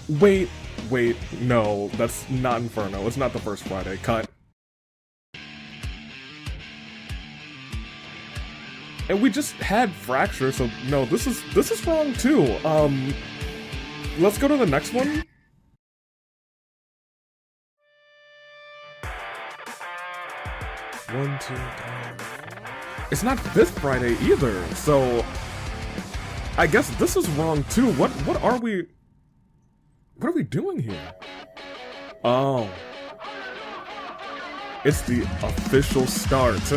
Wait, no, that's not Inferno. It's not the first Friday. Cut. And we just had Fracture, so no, this is wrong too. Let's go to the next one. One, two, three. It's not this Friday either, so I guess this is wrong too. What are we doing here? Oh. It's the official start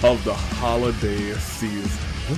of the holiday season.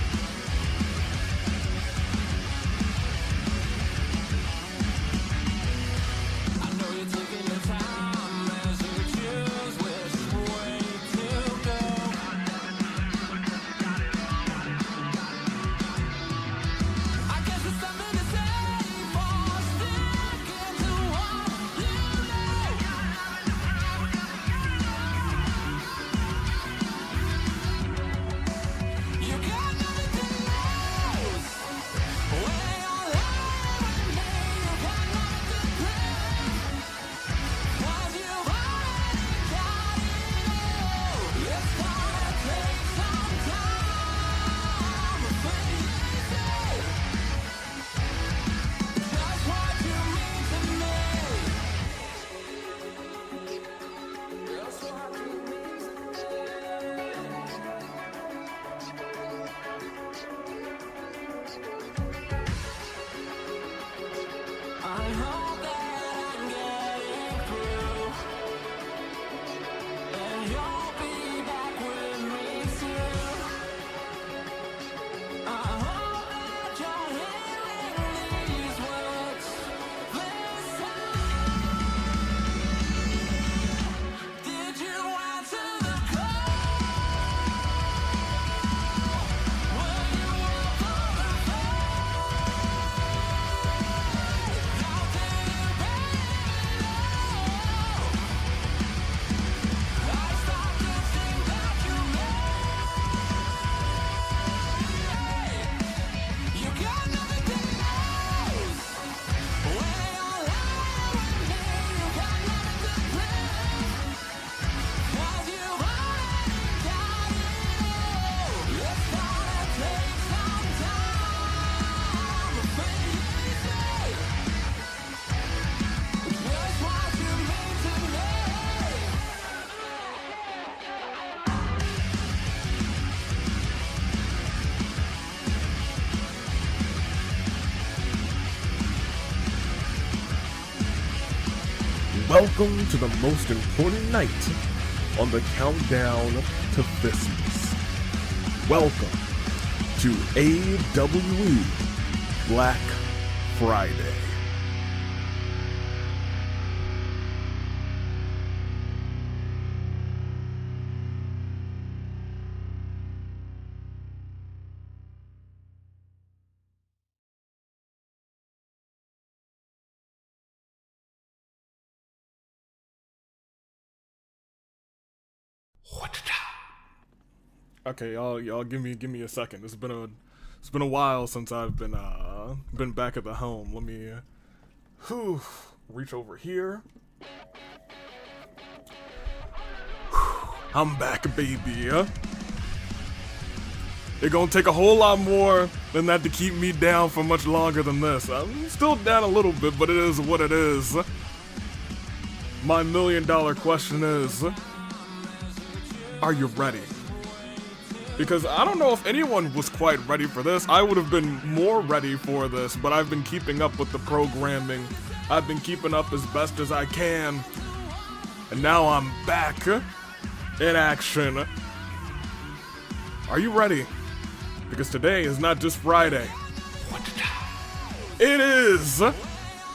Welcome to the most important night on the countdown to Christmas. Welcome to AWE Black Friday. Okay, y'all, give me a second. It's been a while since I've been back at the home. Let me, reach over here. I'm back, baby. It's gonna take a whole lot more than that to keep me down for much longer than this. I'm still down a little bit, but it is what it is. My $1 million question is, are you ready? Because I don't know if anyone was quite ready for this. I would have been more ready for this, but I've been keeping up with the programming. I've been keeping up as best as I can. And now I'm back in action. Are you ready? Because today is not just Friday. It is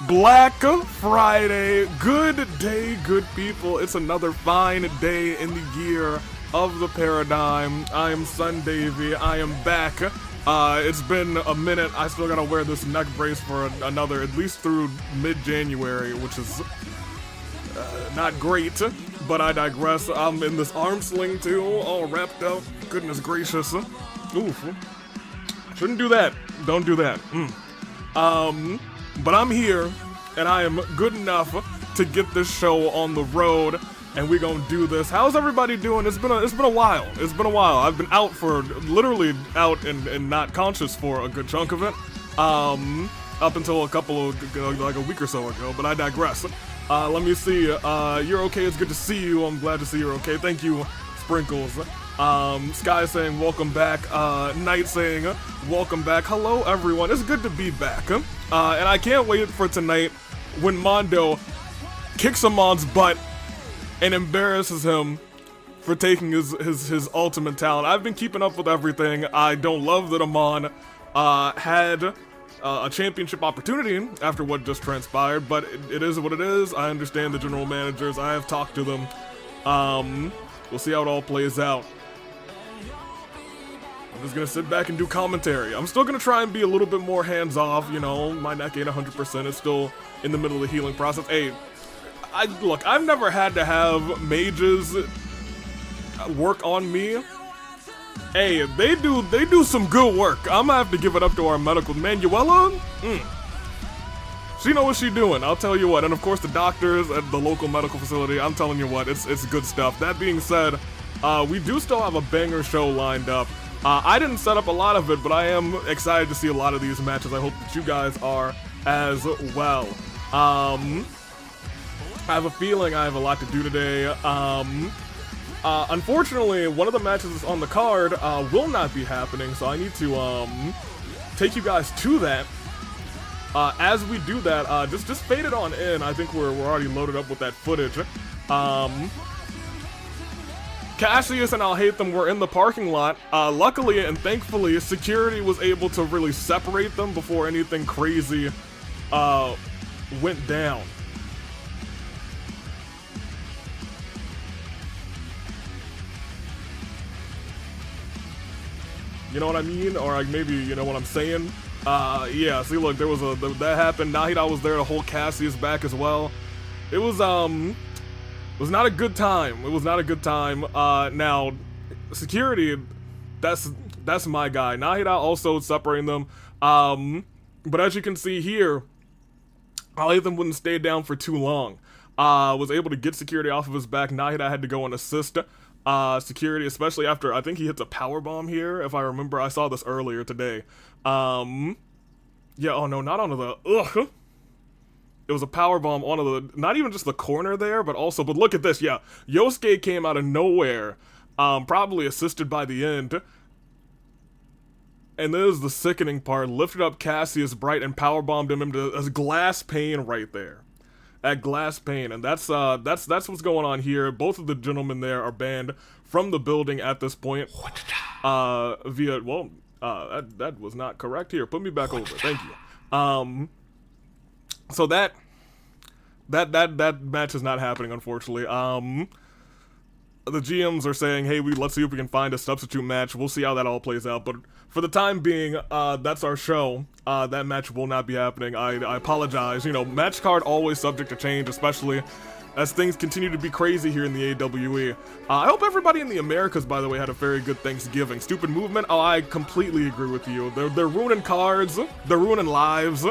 Black Friday. Good day, good people. It's another fine day in the year of the paradigm. I am Sun Davy. I am back. It's been a minute. I still gotta wear this neck brace for another, at least through mid-January, which is not great, but I digress. I'm in this arm sling too, all wrapped up. Goodness gracious. Oof. Shouldn't do that. Don't do that. But I'm here, and I am good enough to get this show on the road, and we're gonna do this. How's everybody doing? It's been a while. It's been a while. I've been out for, literally out and not conscious for a good chunk of it. Up until a couple of, like a week or so ago, but I digress. Let me see, you're okay, it's good to see you, I'm glad to see you're okay, thank you, Sprinkles. Sky saying welcome back, Knight saying welcome back, hello everyone, it's good to be back, and I can't wait for tonight when Mondo kicks Amon's butt and embarrasses him for taking his ultimate talent. I've been keeping up with everything. I don't love that Amon had a championship opportunity after what just transpired, but it is what it is. I understand the general managers. I have talked to them. We'll see how it all plays out. I'm just gonna sit back and do commentary. I'm still gonna try and be a little bit more hands-off, you know, my neck ain't 100%, it's still in the middle of the healing process. Hey, look, I've never had to have mages work on me. Hey, they do some good work. I'm gonna have to give it up to our medical Manuela. She know what she doing, I'll tell you what. And of course the doctors at the local medical facility, I'm telling you what, it's good stuff. That being said, we do still have a banger show lined up. I didn't set up a lot of it, but I am excited to see a lot of these matches. I hope that you guys are as well. I have a feeling I have a lot to do today. Unfortunately, one of the matches that's on the card will not be happening, so I need to take you guys to that. As we do that, just fade it on in. I think we're already loaded up with that footage. Cassius and Alhaitham were in the parking lot. Luckily and thankfully, security was able to really separate them before anything crazy went down. You know what I mean? Or like maybe you know what I'm saying? Yeah, see look, there was that happened. Nahida was there to hold Cassius back as well. It was not a good time. It was not a good time. Now, security, that's my guy. Nahida also separating them. But as you can see here, Alhaitham wouldn't stay down for too long. Was able to get security off of his back. Nahida had to go and assist security, especially after I think he hits a power bomb here. If I remember, I saw this earlier today. Yeah, oh no, not onto the It was a power bomb onto the, not even just the corner there, but look at this, yeah. Yosuke came out of nowhere, probably assisted by the end. And this is the sickening part, lifted up Cassius Bright and power bombed him into a glass pane right there. At glass pane, and that's what's going on here. Both of the gentlemen there are banned from the building at this point. Via, well, that was not correct here. Put me back over, thank you. So that match is not happening, unfortunately. The GMs are saying, hey, let's see if we can find a substitute match. We'll see how that all plays out. But for the time being, that's our show. That match will not be happening. I apologize. You know, match card always subject to change, especially as things continue to be crazy here in the AWE. I hope everybody in the Americas, by the way, had a very good Thanksgiving. Stupid movement? Oh, I completely agree with you. They're ruining cards. They're ruining lives.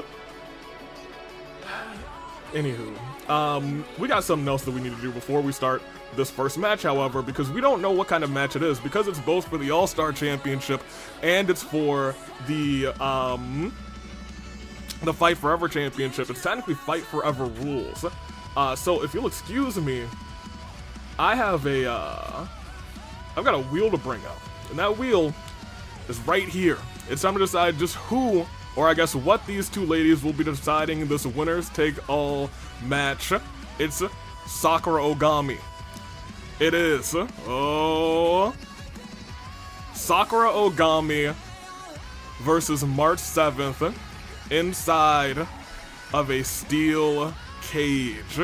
Anywho, we got something else that we need to do before we start this first match, however, because we don't know what kind of match it is, because it's both for the All-Star Championship and it's for the Fight Forever Championship. It's technically Fight Forever rules. So if you'll excuse me, I have I've got a wheel to bring up, and that wheel is right here. It's time to decide just who, or I guess what, these two ladies will be deciding this winners take all match. It's Sakura Ogami. It is, Sakura Ogami versus March 7th inside of a steel cage.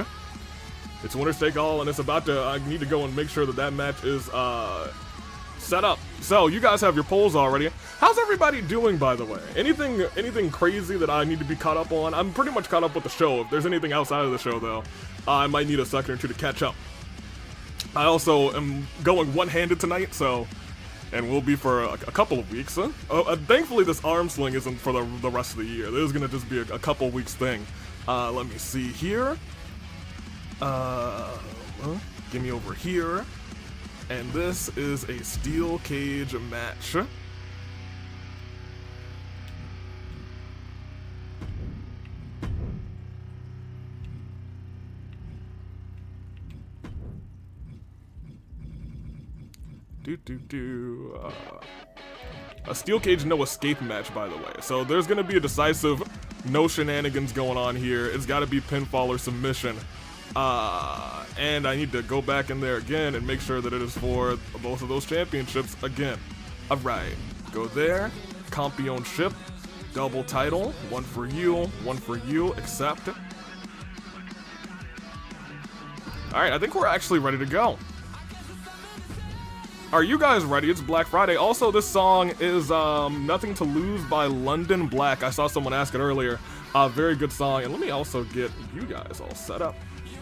It's winners take all, and it's about to, I need to go and make sure that match is set up. So you guys have your polls already. How's everybody doing, by the way? Anything crazy that I need to be caught up on? I'm pretty much caught up with the show. If there's anything outside of the show, though, I might need a second or two to catch up. I also am going one-handed tonight, so and will be for a couple of weeks. Thankfully, this arm sling isn't for the rest of the year. This is gonna just be a couple weeks thing. Let me see here. Give me over here. And this is a steel cage match. A steel cage no escape match, by the way. So there's gonna be a decisive no shenanigans going on here. It's gotta be pinfall or submission. And I need to go back in there again and make sure that it is for both of those championships again. Alright, go there, championship, double title, one for you, accept. Alright, I think we're actually ready to go. Are you guys ready? It's Black Friday. Also, this song is Nothing to Lose by London Black. I saw someone ask it earlier. Very good song. And let me also get you guys all set up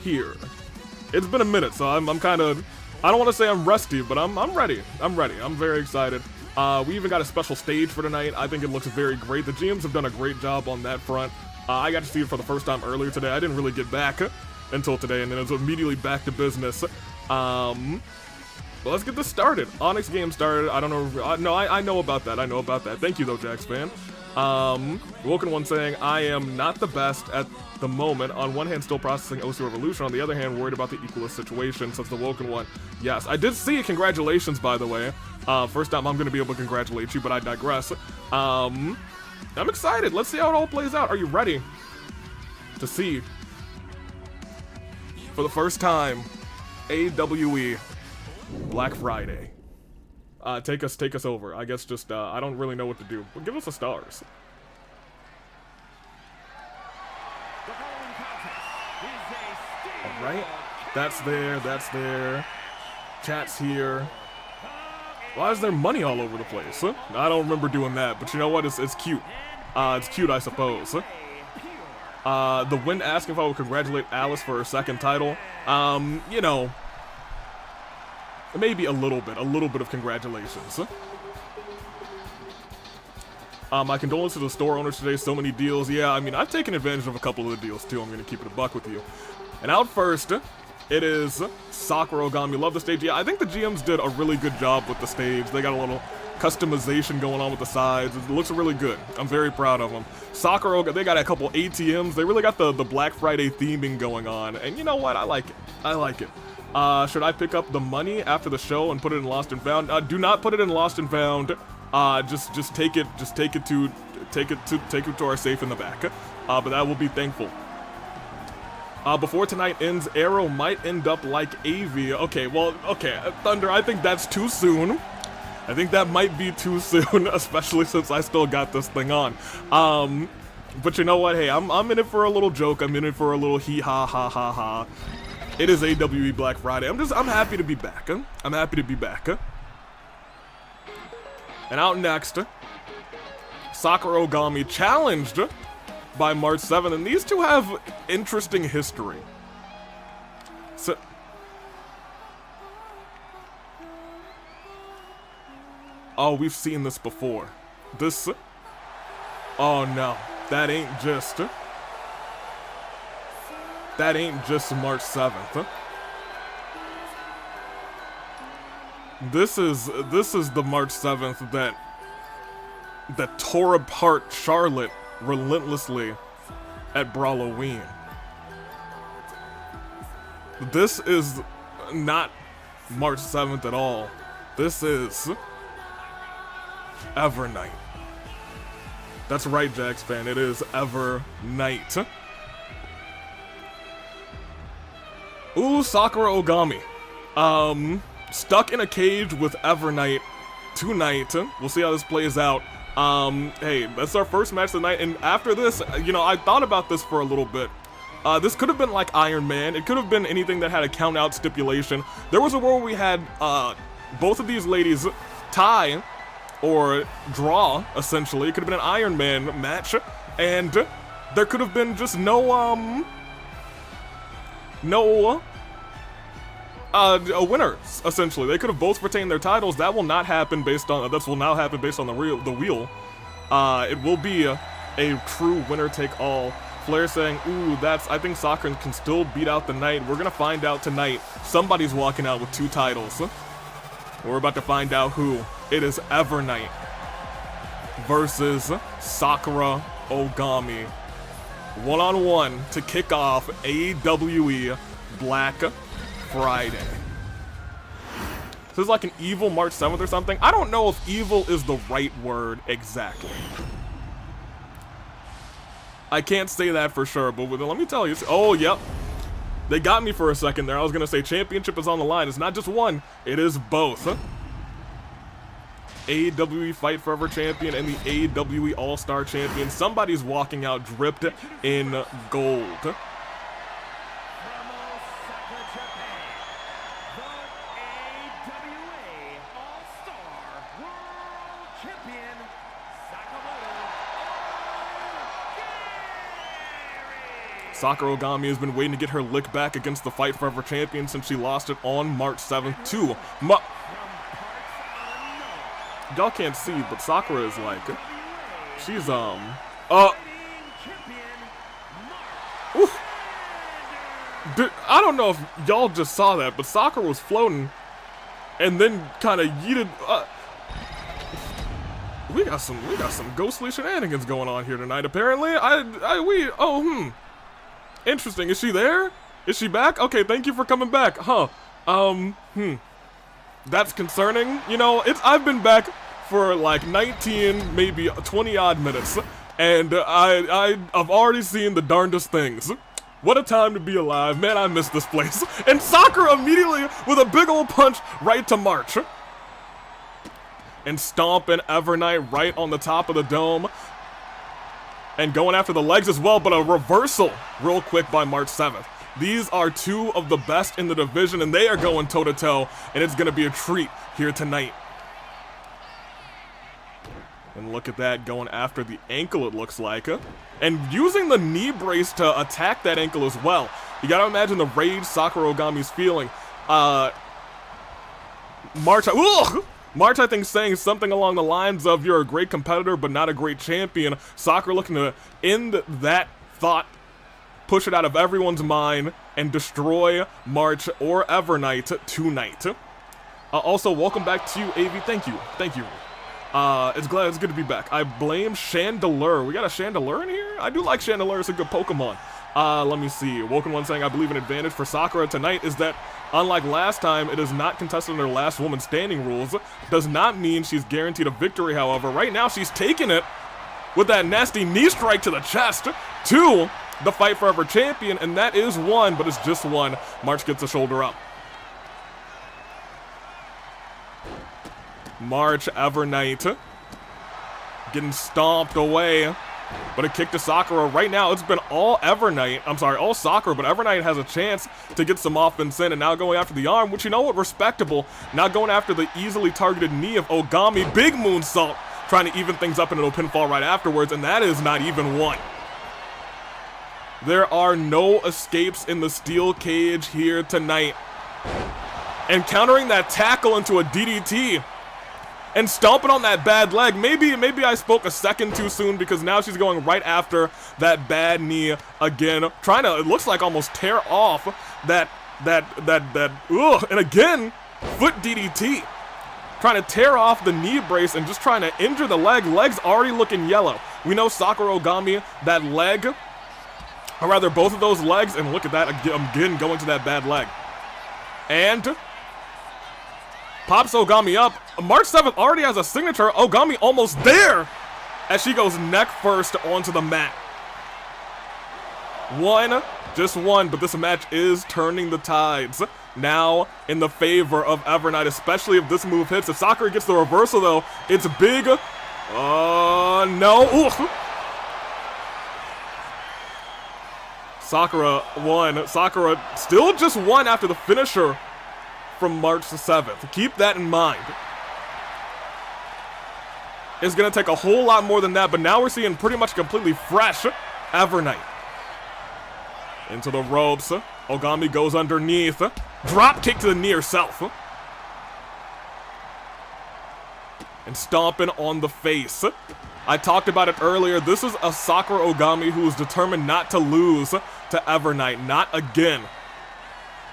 here. It's been a minute, so I'm kind of, I don't want to say I'm rusty, but I'm ready. I'm ready. I'm very excited. We even got a special stage for tonight. I think it looks very great. The GMs have done a great job on that front. I got to see it for the first time earlier today. I didn't really get back until today, and then it was immediately back to business. Well, let's get this started. Onyx game started. I don't know. No, I know about that. I know about that. Thank you, though, Jax fan. Woken One saying, I am not the best at the moment. On one hand, still processing OC Revolution. On the other hand, worried about the equalist situation, says the Woken One. Yes, I did see it. Congratulations, by the way. First time I'm going to be able to congratulate you, but I digress. I'm excited. Let's see how it all plays out. Are you ready to see, for the first time, AWE Black Friday? Take us over. I guess just, I don't really know what to do. But give us the stars. Alright. That's there. Chat's here. Why is there money all over the place? Huh? I don't remember doing that, but you know what? It's cute. It's cute, I suppose. The Wind asking if I would congratulate Alice for her second title. You know, maybe a little bit of congratulations. My condolences to the store owners today, so many deals. Yeah, I mean, I've taken advantage of a couple of the deals too, I'm gonna keep it a buck with you. And out first, it is Sakura Ogami. Love the stage. Yeah, I think the GMs did a really good job with the stage. They got a little customization going on with the sides. It looks really good. I'm very proud of them. Sakura, they got a couple ATMs. They really got the Black Friday theming going on. And you know what? I like it. I like it. Should I pick up the money after the show and put it in Lost and Found? Do not put it in Lost and Found. Just take it to our safe in the back. But that will be thankful. Before tonight ends, Arrow might end up like AV. Okay, well, okay, Thunder, I think that's too soon. I think that might be too soon, especially since I still got this thing on. But you know what? Hey, I'm in it for a little joke. I'm in it for a little hee ha ha ha ha. It is AWE Black Friday. I'm happy to be back. I'm happy to be back. And out next, Sakura Ogami challenged by March 7th, and these two have interesting history. So, oh, we've seen this before. This, oh no, that ain't just March 7th. This is the March 7th that tore apart Charlotte relentlessly at Brawloween. This is not March 7th at all. This is Evernight. That's right, Jax fan. It is Evernight. Ooh, Sakura Ogami. Stuck in a cage with Evernight tonight. We'll see how this plays out. Hey, that's our first match of the night, and after this, you know, I thought about this for a little bit. This could have been like Iron Man. It could have been anything that had a count-out stipulation. There was a world where we had, both of these ladies tie or draw, essentially. It could have been an Iron Man match, and there could have been just no a winner, essentially. They could have both retained their titles. That will not happen based on, this will now happen based on the wheel. It will be a true winner-take-all. Flair saying, ooh, I think Sakura can still beat out the Knight. We're gonna find out tonight. Somebody's walking out with 2 titles. We're about to find out who. It is Evernight versus Sakura Ogami. One-on-one to kick off AWE Black Friday. This is like an evil March 7th or something. I don't know if evil is the right word exactly. I can't say that for sure, but let me tell you. Oh, yep. They got me for a second there. I was going to say championship is on the line. It's not just one. It is both. AWE Fight Forever champion and the AWE All-Star champion. Somebody's walking out dripped in gold. Sakura Ogami has been waiting to get her lick back against the Fight Forever champion since she lost it on March 7th to y'all can't see, but Sakura is like, she's I don't know if y'all just saw that, but Sakura was floating and then kind of yeeted. We got some ghostly shenanigans going on here tonight. Apparently, Interesting. Is she there? Is she back? Okay, thank you for coming back. Huh. That's concerning. You know, I've been back for like 19, maybe 20 odd minutes, and I've already seen the darndest things. What a time to be alive. Man, I miss this place. And Sakura immediately with a big old punch right to March. And stomping Evernight right on the top of the dome. And going after the legs as well, but a reversal real quick by March 7th. These are 2 of the best in the division, and they are going toe-to-toe, and it's going to be a treat here tonight. And look at that, going after the ankle, it looks like. And using the knee brace to attack that ankle as well. You got to imagine the rage Sakura Ogami's feeling. March, I think, saying something along the lines of, you're a great competitor, but not a great champion. Sakura looking to end that thought, push it out of everyone's mind, and destroy March or Evernight tonight. Also, welcome back to you, AV. Thank you. It's good to be back. I blame Chandelure. We got a Chandelure in here? I do like Chandelure. It's a good Pokemon. Let me see. Woken One saying, I believe an advantage for Sakura tonight is that, unlike last time, it is not contested under last woman standing rules. Does not mean she's guaranteed a victory, however. Right now, she's taking it with that nasty knee strike to the chest to the Fight Forever champion, and that is 1, but it's just 1. March gets a shoulder up. March, Evernight getting stomped away. But a kick to Sakura. Right now, it's been all Sakura, but Evernight has a chance to get some offense in, and now going after the arm, which, you know what, respectable. Now going after the easily targeted knee of Ogami. Big moonsault, trying to even things up into a pinfall right afterwards, and that is not even 1. There are no escapes in the steel cage here tonight. And countering that tackle into a DDT. And stomping on that bad leg. Maybe I spoke a second too soon, because now she's going right after that bad knee again. Trying to, it looks like, almost tear off that, and again, foot DDT. Trying to tear off the knee brace and just trying to injure the leg. Leg's already looking yellow. We know Sakura Ogami, that leg, or rather both of those legs, and look at that again going to that bad leg. And pops Ogami up. March 7th already has a signature. Ogami almost there as she goes neck first onto the mat. 1, just 1, but this match is turning the tides now in the favor of Evernight, especially if this move hits. If Sakura gets the reversal, though, it's big. No. Ooh. Sakura won. Sakura still just won after the finisher from March the 7th. Keep that in mind. It's going to take a whole lot more than that, but now we're seeing pretty much completely fresh Evernight. Into the ropes. Ogami goes underneath. Drop kick to the knee herself. And stomping on the face. I talked about it earlier. This is a Sakura Ogami who is determined not to lose to Evernight. Not again.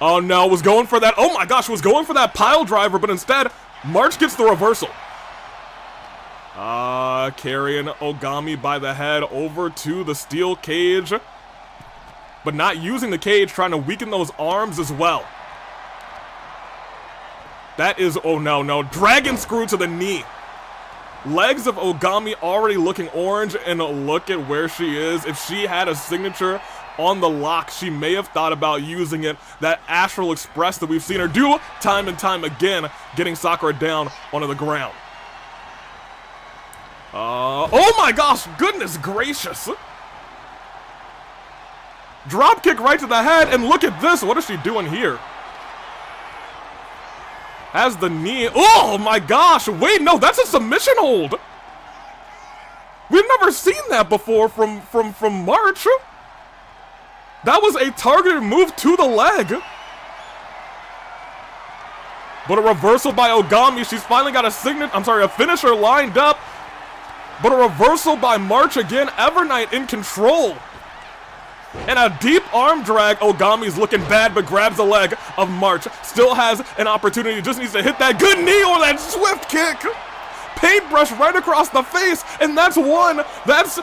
Oh no, was going for that. Oh my gosh, was going for that pile driver, but instead, March gets the reversal. Carrying Ogami by the head over to the steel cage. But not using the cage, trying to weaken those arms as well. That is, oh no, dragon screw to the knee. Legs of Ogami already looking orange, and look at where she is. If she had a signature on the lock, she may have thought about using it. That Astral Express that we've seen her do time and time again, getting Sakura down onto the ground. Oh my gosh, goodness gracious. Drop kick right to the head, and look at this. What is she doing here? Has the knee. Oh my gosh, wait, no, that's a submission hold. We've never seen that before from March. That was a targeted move to the leg. But a reversal by Ogami. She's finally got a finisher lined up. But a reversal by March again. Evernight in control. And a deep arm drag. Ogami's looking bad, but grabs the leg of March. Still has an opportunity. Just needs to hit that good knee or that swift kick. Paintbrush right across the face. And that's one. That's...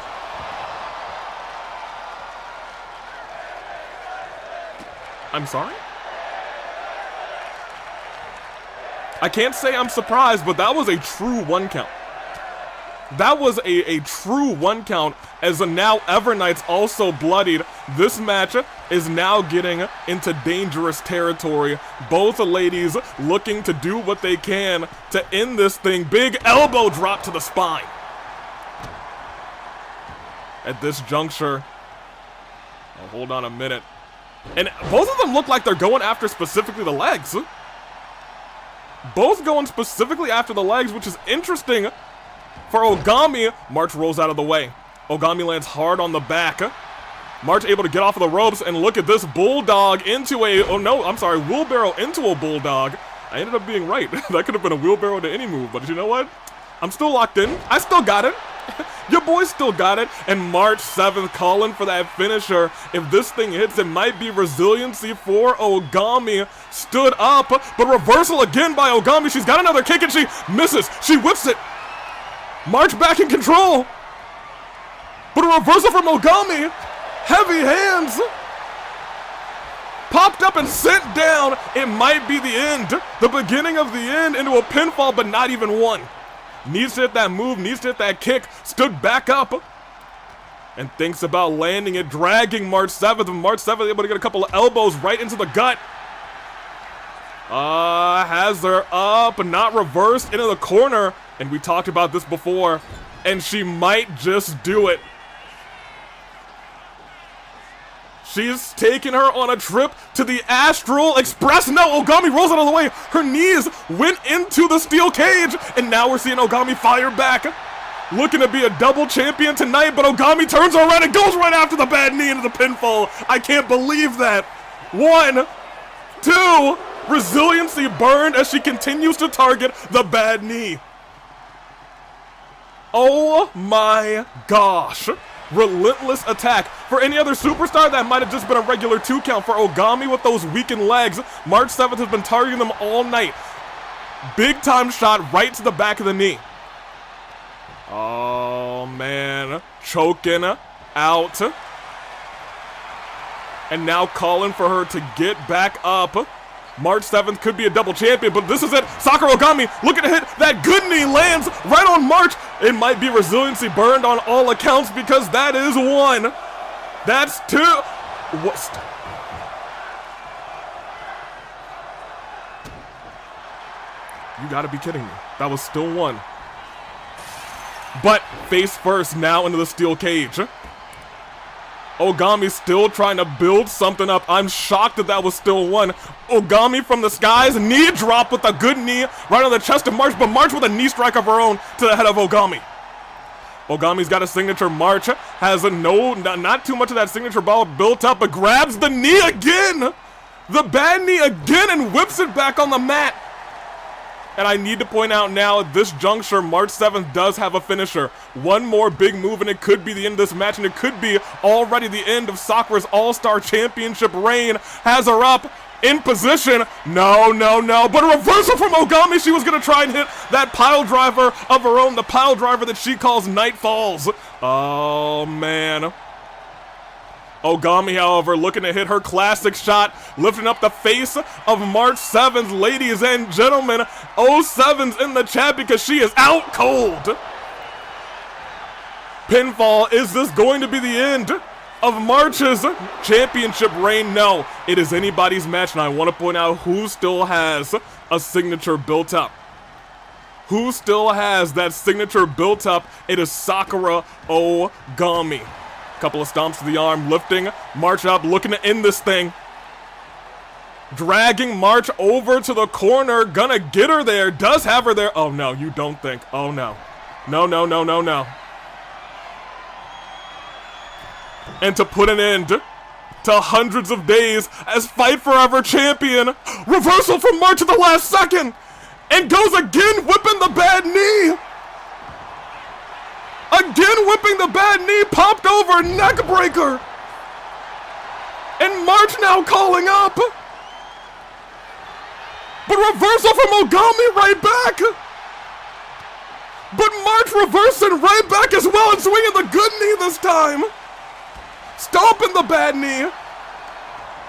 I'm sorry? I can't say I'm surprised, but that was a true one count. That was a true one count, as now Evernight's also bloodied. This match is now getting into dangerous territory. Both ladies looking to do what they can to end this thing. Big elbow drop to the spine. At this juncture, oh, hold on a minute. And both of them look like they're going after specifically the legs. Both going specifically after the legs, which is interesting. For Ogami, March rolls out of the way. Ogami lands hard on the back. March able to get off of the ropes, and look at this bulldog into a, wheelbarrow into a bulldog. I ended up being right. That could have been a wheelbarrow to any move, but you know what? I'm still locked in. I still got it. Your boy still got it. And March 7th calling for that finisher. If this thing hits, it might be resiliency for Ogami. Stood up, but reversal again by Ogami. She's got another kick and she misses. She whips it. March back in control. But a reversal from Ogami. Heavy hands. Popped up and sent down. It might be the end. The beginning of the end into a pinfall, but not even one. Needs to hit that move, needs to hit that kick. Stood back up. And thinks about landing it, dragging March 7th. March 7th able to get a couple of elbows right into the gut. Has her up, but not reversed into the corner. And we talked about this before. And she might just do it. She's taking her on a trip to the Astral Express. No, Ogami rolls out of the way. Her knees went into the steel cage. And now we're seeing Ogami fire back. Looking to be a double champion tonight. But Ogami turns around and goes right after the bad knee into the pinfall. I can't believe that. 1, 2. Resiliency burned as she continues to target the bad knee. Oh my gosh. Relentless attack. For any other superstar, that might have just been a regular 2 count. For Ogami with those weakened legs, March 7th has been targeting them all night. Big time shot right to the back of the knee. Oh man. Choking out. And now calling for her to get back up. March 7th could be a double champion, but this is it. Sakura Ogami looking to hit that good knee, lands right on March. It might be resiliency burned on all accounts, because that is 1. That's 2. What? You gotta be kidding me. That was still 1. But face first now into the steel cage. Ogami still trying to build something up. I'm shocked that was still 1. Ogami from the skies, knee drop with a good knee right on the chest of March, but March with a knee strike of her own to the head of Ogami. Ogami's got a signature. March has not too much of that signature ball built up, but grabs the knee again. the bad knee again and whips it back on the mat. And I need to point out now, at this juncture, March 7th does have a finisher. One more big move and it could be the end of this match, and it could be already the end of Sakura's All-Star Championship reign. Has her up in position. No, no, no. But a reversal from Ogami. She was going to try and hit that pile driver of her own, the pile driver that she calls Night Falls. Oh, man. Ogami, however, looking to hit her classic shot, lifting up the face of March 7th. Ladies and gentlemen, 07's in the chat because she is out cold. Pinfall, is this going to be the end of March's championship reign? No, it is anybody's match, and I want to point out who still has a signature built up. Who still has that signature built up? It is Sakura Ogami. Couple of stomps to the arm, lifting March up, looking to end this thing. Dragging March over to the corner, gonna get her there, does have her there. Oh no, you don't think. Oh no. No, no, no, no, no. And to put an end to hundreds of days as Fight Forever champion, reversal from March at the last second, and goes again, whipping the bad knee. Again whipping the bad knee, popped over, neck breaker. And March now calling up. But reversal from Ogami right back. But March reversing right back as well and swinging the good knee this time. Stomping the bad knee.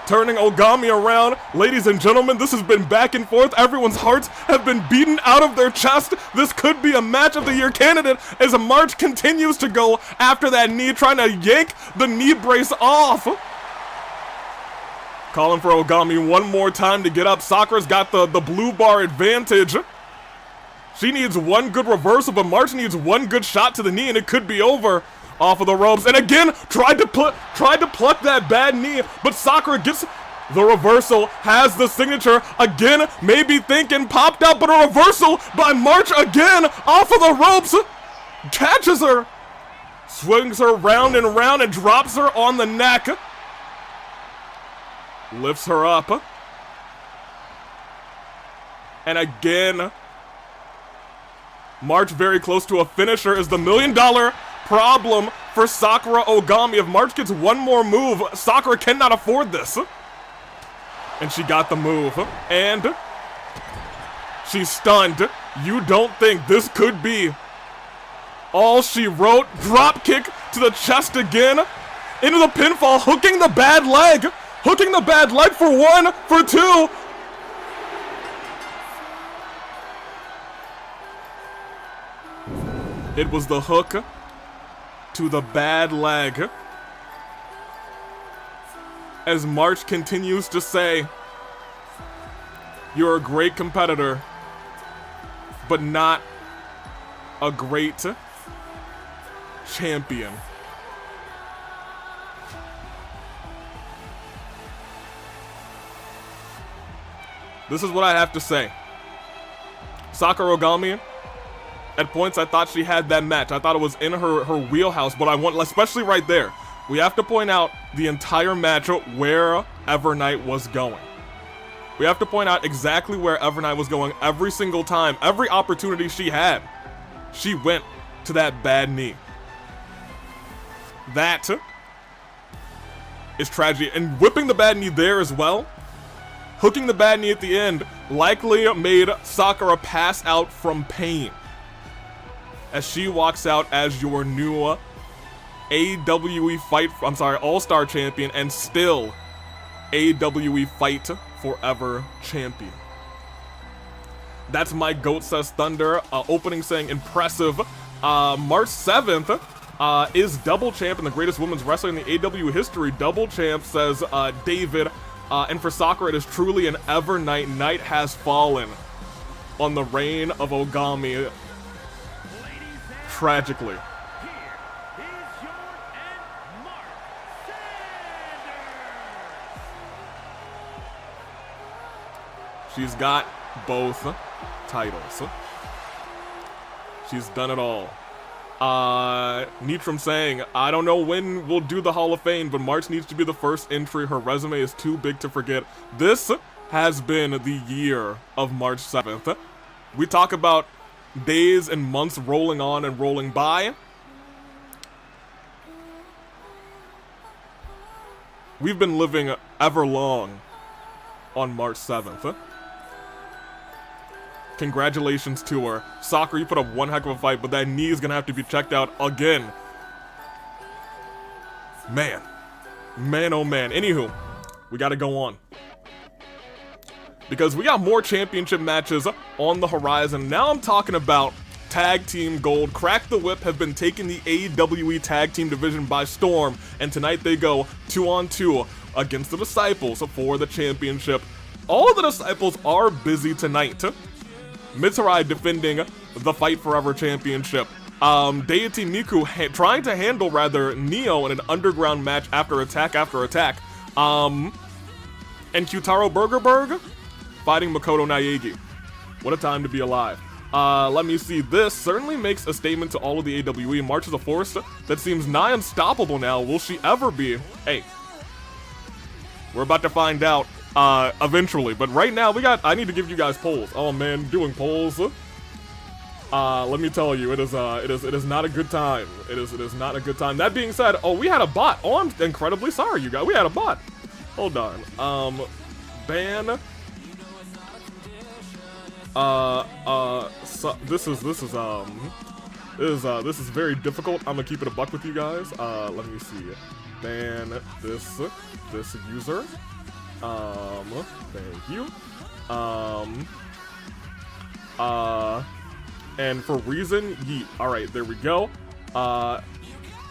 Turning Ogami around. Ladies and gentlemen, this has been back and forth. Everyone's hearts have been beaten out of their chest. This could be a match of the year candidate as March continues to go after that knee, trying to yank the knee brace off. Calling for Ogami one more time to get up. Sakura's got the blue bar advantage. She needs one good reversal, but March needs one good shot to the knee and it could be over. Off of the ropes, and again tried to pluck that bad knee, but Sakura gets the reversal, has the signature again, maybe thinking popped out, but a reversal by March again off of the ropes, catches her, swings her round and round and drops her on the neck, lifts her up, and again March very close to a finisher. Is the $1 million problem for Sakura Ogami. If March gets one more move, Sakura cannot afford this. And she got the move. And she's stunned. You don't think this could be all she wrote? Drop kick to the chest again. Into the pinfall, hooking the bad leg. Hooking the bad leg for one, for two. It was the hook to the bad leg. As March continues to say, you're a great competitor, but not a great champion. This is what I have to say. Sakura Ogami, at points, I thought she had that match. I thought it was in her wheelhouse, but I want, especially right there, we have to point out the entire match where Evernight was going. We have to point out exactly where Evernight was going every single time. Every opportunity she had, she went to that bad knee. That is tragedy. And whipping the bad knee there as well, hooking the bad knee at the end, likely made Sakura pass out from pain as she walks out as your new All-Star champion and still AWE Fight Forever champion. That's my Goat Says Thunder opening saying impressive. March 7th is double champ and the greatest women's wrestler in the AW history. Double champ, says David. And for Sakura, it is truly an Evernight. Night has fallen on the reign of Ogami. Tragically. She's got both titles. She's done it all. Neutrum saying, I don't know when we'll do the Hall of Fame, but March needs to be the first entry. Her resume is too big to forget. This has been the year of March 7th. We talk about days and months rolling on and rolling by. We've been living ever long on March 7th. Congratulations to her. Sakura, you put up one heck of a fight, but that knee is gonna have to be checked out again. Man. Man, oh man. Anywho, we gotta go on. Because we got more championship matches on the horizon. Now I'm talking about Tag Team Gold. Crack the Whip have been taking the AWE Tag Team Division by storm, and tonight they go 2-on-2 against the Disciples for the championship. All of the Disciples are busy tonight. Mitarai defending the Fight Forever Championship. Deity Miku trying to handle, Neo in an underground match after attack after attack. And Q-Taro Burgerburg fighting Makoto Naegi. What a time to be alive. Let me see. This certainly makes a statement to all of the AWE. March is a force that seems nigh unstoppable now. Will she ever be? Hey, we're about to find out eventually. But right now, I need to give you guys polls. Oh man, doing polls. Let me tell you, it is not a good time. It is not a good time. That being said, oh, we had a bot. Oh, I'm incredibly sorry, you guys. We had a bot. Hold on. Ban. So this is very difficult. I'm gonna keep it a buck with you guys. Let me see. Ban this user. Thank you. And for reason, yeet. All right, there we go.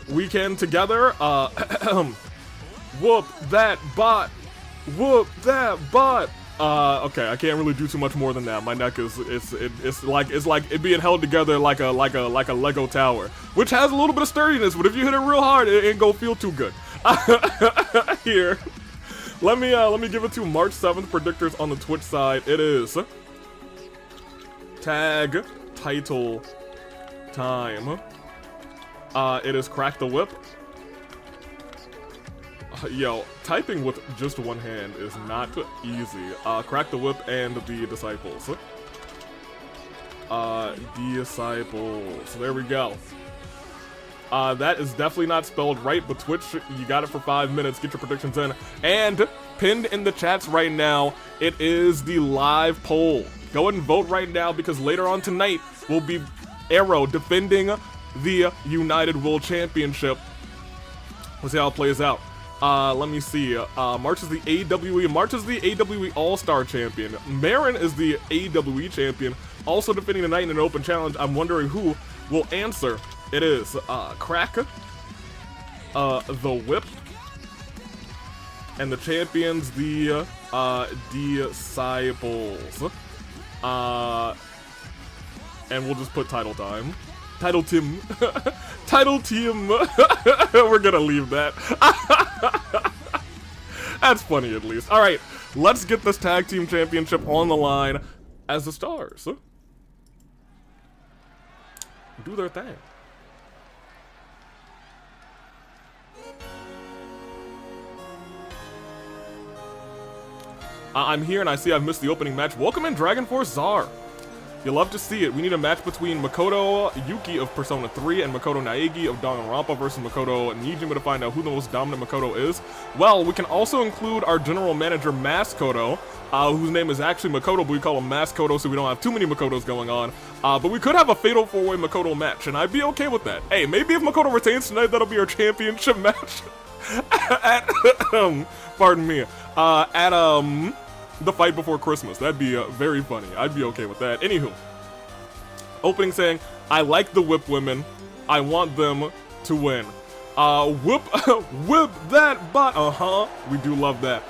We can together, whoop that bot. Whoop that bot. Okay, I can't really do too much more than that. My neck it's like it being held together like a Lego tower, which has a little bit of sturdiness, but if you hit it real hard, it ain't gonna feel too good. Here, let me give it to March 7th predictors on the Twitch side. It is tag title time. It is Crack the Whip. Yo, typing with just one hand is not easy. Crack the Whip and the Disciples. Disciples. There we go. That is definitely not spelled right, but Twitch, you got it for 5 minutes. Get your predictions in. And pinned in the chats right now, it is the live poll. Go ahead and vote right now, because later on tonight will be Arrow defending the United World Championship. We'll see how it plays out. Let me see. March is the AWE. March is the AWE All-Star Champion. Merrin is the AWE Champion, also defending tonight in an open challenge. I'm wondering who will answer. It is Crack the Whip, and the champions, the Disciples. And we'll just put title time. Title Tim. Title Team. We're gonna leave that. That's funny, at least. Alright, let's get this Tag Team Championship on the line as the Stars do their thing. I'm here and I see I've missed the opening match. Welcome in, Dragon Force Czar. You'll love to see it. We need a match between Makoto Yuki of Persona 3 and Makoto Naegi of Danganronpa versus Makoto Nijima to find out who the most dominant Makoto is. Well, we can also include our general manager, Makoto, whose name is actually Makoto, but we call him Makoto so we don't have too many Makotos going on. But we could have a fatal 4-way Makoto match, and I'd be okay with that. Hey, maybe if Makoto retains tonight, that'll be our championship match. At, pardon me, at, the fight before Christmas. That'd be very funny. I'd be okay with that. Anywho, opening saying, I like the Whip women. I want them to win. Whip that bot. We do love that.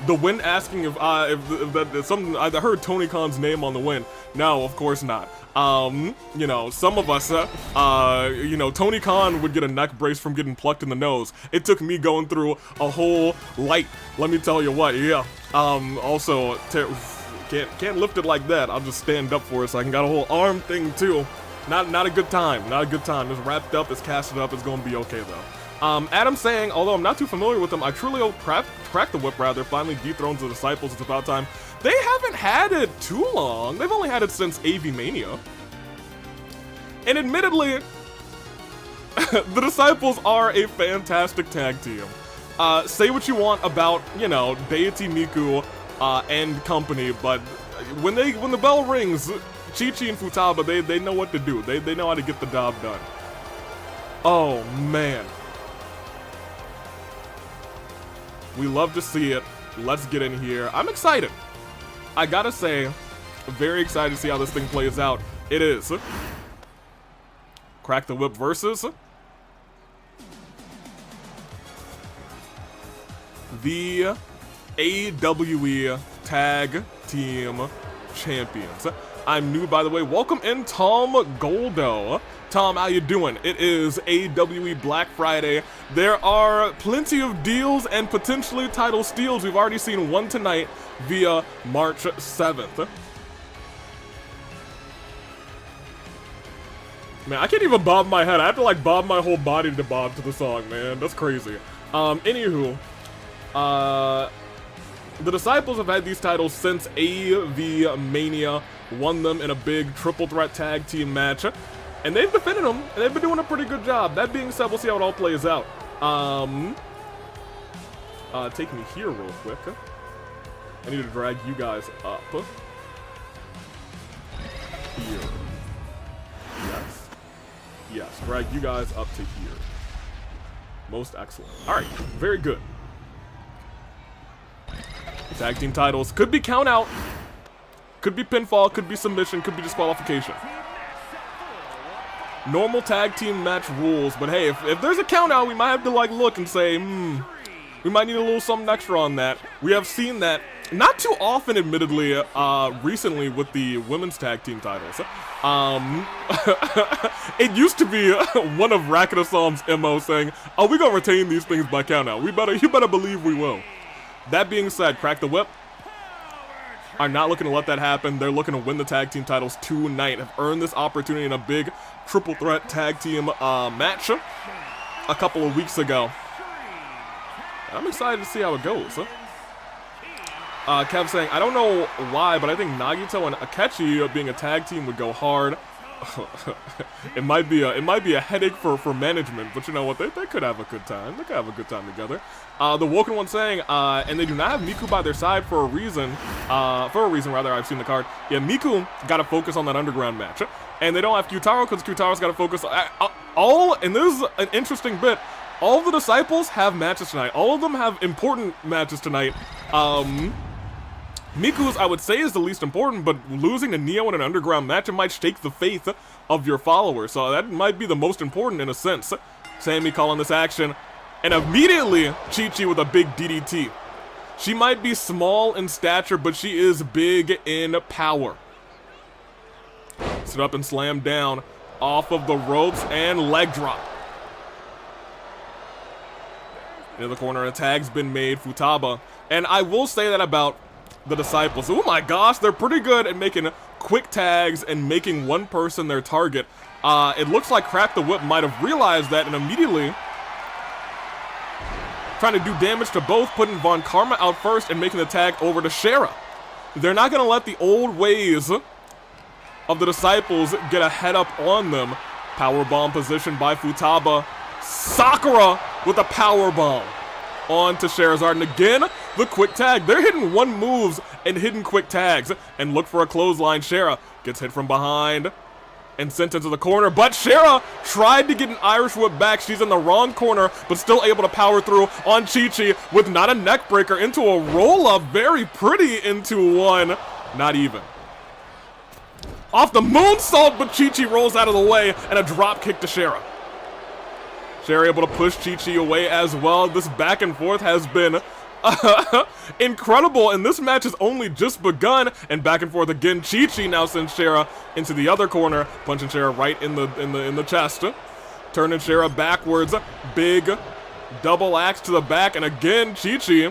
The win asking if that something. I heard Tony Khan's name on the win. No, of course not. You know, some of us, you know, Tony Khan would get a neck brace from getting plucked in the nose. It took me going through a whole light. Let me tell you what, yeah. Also, can't lift it like that. I'll just stand up for it so I can got a whole arm thing too. Not a good time. Not a good time. It's wrapped up. It's casted up. It's going to be okay, though. Adam saying, although I'm not too familiar with them, I truly hope Crack the Whip, rather, finally dethrones the Disciples. It's about time. They haven't had it too long. They've only had it since AV Mania. And admittedly, the Disciples are a fantastic tag team. Say what you want about, you know, Deity, Miku, and company, but when the bell rings, Chi-Chi and Futaba, they know what to do. They know how to get the job done. Oh, man. We love to see it. Let's get in here. I'm excited. I gotta say, very excited to see how this thing plays out. It is. Crack the Whip versus the AWE Tag Team Champions. I'm new, by the way. Welcome in, Tom Goldo. Tom, how you doing? It is AWE Black Friday. There are plenty of deals and potentially title steals. We've already seen one tonight via March 7th. Man, I can't even bob my head. I have to like bob my whole body to bob to the song, man. That's crazy. Anywho, the Disciples have had these titles since AV Mania, won them in a big triple threat tag team match, and they've defended them, and they've been doing a pretty good job. That being said, we'll see how it all plays out. Take me here real quick. I need to drag you guys up. Here. Yes. Yes, drag you guys up to here. Most excellent. Alright, very good. Tag team titles. Could be count out. Could be pinfall, could be submission, could be disqualification. Normal tag team match rules, but hey, if there's a count out, we might have to like look and say, we might need a little something extra on that. We have seen that not too often, admittedly, recently with the women's tag team titles. It used to be one of Racket Assam's MO saying, oh, we're gonna retain these things by count out. You better believe we will. That being said, Crack the Whip are not looking to let that happen. They're looking to win the tag team titles tonight. Have earned this opportunity in a big triple threat tag team match a couple of weeks ago. I'm excited to see how it goes. Kev saying, I don't know why, but I think Nagito and Akechi being a tag team would go hard. It might be a headache for management, but you know what? They could have a good time. They could have a good time together. The Woken one saying, and they do not have Miku by their side for a reason. Rather, I've seen the card. Yeah, Miku got to focus on that underground match, and they don't have Q-Taro because Q-Taro's got to focus. And this is an interesting bit. All of the Disciples have matches tonight. All of them have important matches tonight. Miku's, I would say, is the least important, but losing to Neo in an underground match, it might shake the faith of your followers, so that might be the most important in a sense. Sammy calling this action, and immediately Chi-Chi with a big DDT. She might be small in stature, but she is big in power. Sit up and slam down off of the ropes and leg drop. In the corner, a tag's been made, Futaba, and I will say that about the Disciples. Oh my gosh, they're pretty good at making quick tags and making one person their target. It looks like Crack the Whip might have realized that and immediately trying to do damage to both, putting Von Karma out first and making the tag over to Shera. They're not going to let the old ways of the Disciples get a head up on them. Powerbomb position by Futaba. Sakura with a powerbomb on to Sherazard, and again, the quick tag. They're hitting one moves and hitting quick tags, and look for a clothesline. Shera gets hit from behind and sent into the corner, but Shera tried to get an Irish whip back. She's in the wrong corner, but still able to power through on Chi-Chi with not a neck breaker into a roll-up. Very pretty into one. Not even. Off the moonsault, but Chi-Chi rolls out of the way, and a drop kick to Shera. Shera able to push Chi-Chi away as well. This back and forth has been incredible, and this match has only just begun. And back and forth again. Chi-Chi now sends Shera into the other corner, punching Shera right in the chest, turning Shera backwards. Big double axe to the back, and again Chi-Chi.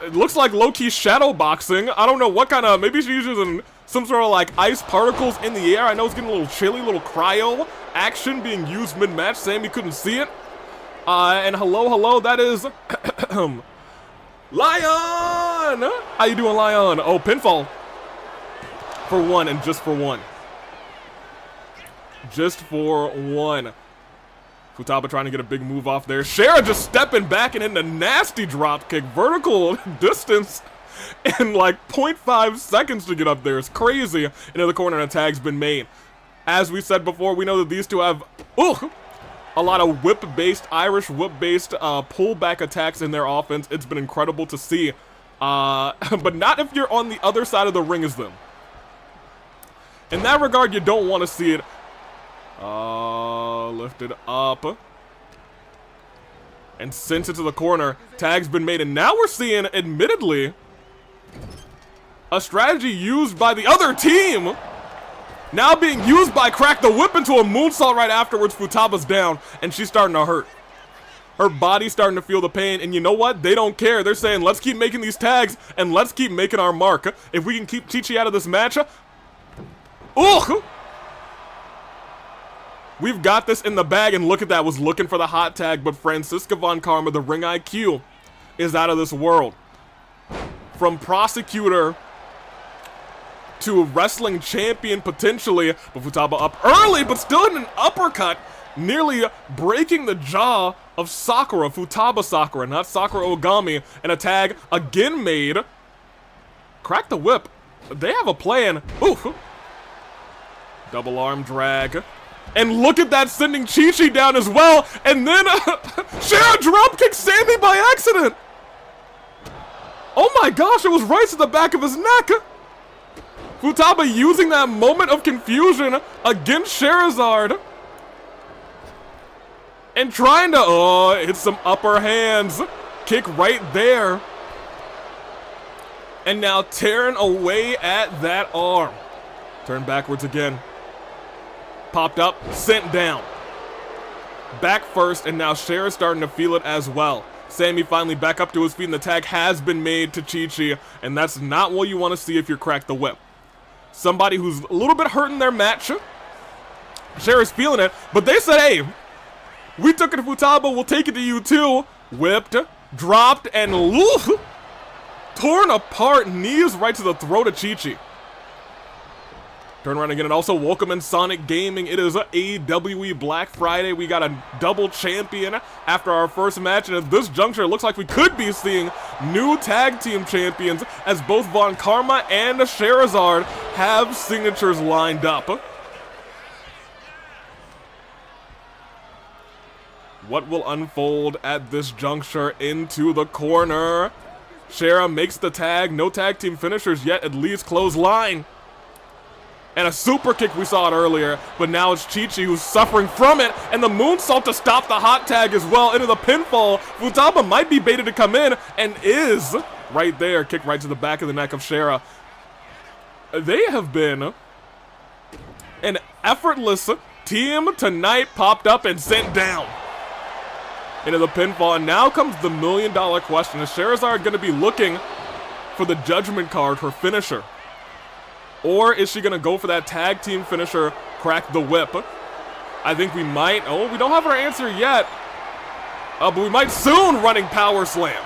It looks like low-key shadow boxing. I don't know what kind of. Maybe she's using some sort of like ice particles in the air. I know it's getting a little chilly, little cryo action being used mid-match. Sammy couldn't see it. And hello, that is Lion! How you doing, Lion? Oh, pinfall. For one, and just for one. Just for one. Futaba trying to get a big move off there. Shera just stepping back and in a nasty drop kick. Vertical distance in like 0.5 seconds to get up there. It's crazy. Into the corner and a tag's been made. As we said before, we know that these two have a lot of whip-based, Irish whip-based pullback attacks in their offense. It's been incredible to see. But not if you're on the other side of the ring as them. In that regard, you don't want to see it. Lifted up. And sent it to the corner. Tag's been made, and now we're seeing, admittedly, a strategy used by the other team. Now being used by Crack the Whip into a moonsault right afterwards. Futaba's down, and she's starting to hurt. Her body's starting to feel the pain, and you know what? They don't care. They're saying, let's keep making these tags, and let's keep making our mark. If we can keep Chi-Chi out of this match, we've got this in the bag, and look at that. Was looking for the hot tag, but Franziska von Karma, the ring IQ, is out of this world. From prosecutor to wrestling champion potentially, but Futaba up early, but still in an uppercut, nearly breaking the jaw of Sakura. Futaba Sakura, not Sakura Ogami, and a tag again made. Crack the Whip. They have a plan. Oof. Double arm drag. And look at that, sending Chi-Chi down as well. And then Shera dropkick Sammy by accident. Oh my gosh, it was right to the back of his neck. Futaba using that moment of confusion against Sherazard. And trying to, hit some upper hands. Kick right there. And now tearing away at that arm. Turn backwards again. Popped up, sent down. Back first, and now Shera's starting to feel it as well. Sammy finally back up to his feet, and the tag has been made to Chi-Chi, and that's not what you want to see if you Crack the Whip. Somebody who's a little bit hurt in their match. Shera's feeling it, but they said, hey, we took it to Futaba, we'll take it to you too. Whipped, dropped, and torn apart, knees right to the throat of Chi-Chi. Turn around again, and also welcome in Sonic Gaming. It is AEW Black Friday. We got a double champion after our first match, and at this juncture, it looks like we could be seeing new tag team champions as both Von Karma and Sherazard have signatures lined up. What will unfold at this juncture? Into the corner. Shera makes the tag. No tag team finishers yet, at least clothesline. And a super kick, we saw it earlier, but now it's Chi-Chi who's suffering from it, and the moonsault to stop the hot tag as well into the pinfall. Futaba might be baited to come in, and is right there. Kick right to the back of the neck of Shera. They have been an effortless team tonight, popped up and sent down into the pinfall. And now comes the million-dollar question. Is Sherazard going to be looking for the judgment card, her finisher? Or is she going to go for that tag team finisher, Crack the Whip? I think we might. Oh, we don't have our answer yet. But we might soon. Running power slam.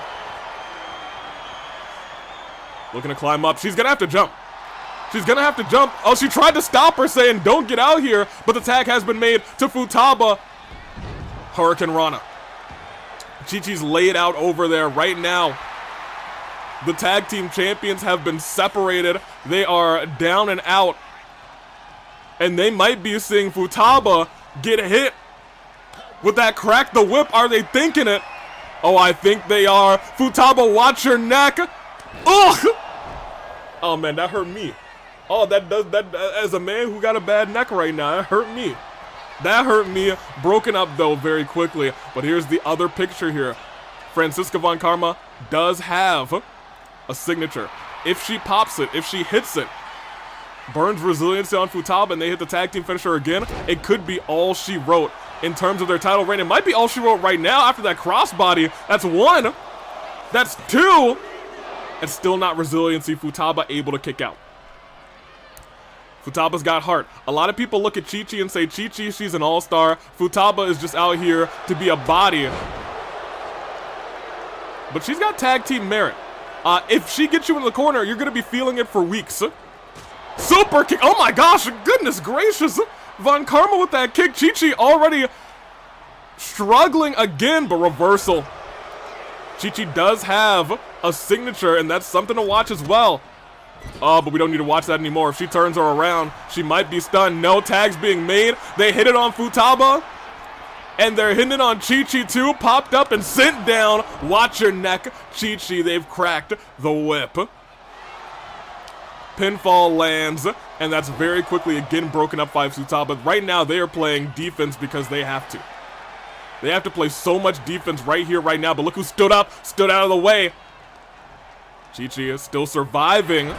Looking to climb up. She's going to have to jump. She's going to have to jump. Oh, she tried to stop her saying, don't get out here. But the tag has been made to Futaba. Hurricane Rana. Chi-Chi's laid out over there right now. The tag team champions have been separated. They are down and out. And they might be seeing Futaba get hit with that Crack the Whip. Are they thinking it? Oh, I think they are. Futaba, watch your neck. Ugh! Oh, man, that hurt me. Oh, that as a man who got a bad neck right now, that hurt me. That hurt me. Broken up, though, very quickly. But here's the other picture here. Franziska von Karma does have a signature. If she pops it, if she hits it, burns resiliency on Futaba, and they hit the tag team finisher again, it could be all she wrote in terms of their title reign. It might be all she wrote right now after that crossbody. That's one. That's two. And still not resiliency. Futaba able to kick out. Futaba's got heart. A lot of people look at Chi-Chi and say, Chi-Chi, she's an all-star. Futaba is just out here to be a body. But she's got tag team merit. If she gets you in the corner, you're going to be feeling it for weeks. Super kick. Oh my gosh, goodness gracious. Von Karma with that kick. Chi-Chi already struggling again, but reversal. Chi-Chi does have a signature, and that's something to watch as well. Oh, but we don't need to watch that anymore. If she turns her around, she might be stunned. No tags being made. They hit it on Futaba. And they're hitting it on Chi-Chi too. Popped up and sent down. Watch your neck. Chi-Chi, they've cracked the whip. Pinfall lands. And that's very quickly again broken up by Futaba. Right now, they are playing defense because they have to. They have to play so much defense right here, right now. But look who stood up, stood out of the way. Chi-Chi is still surviving.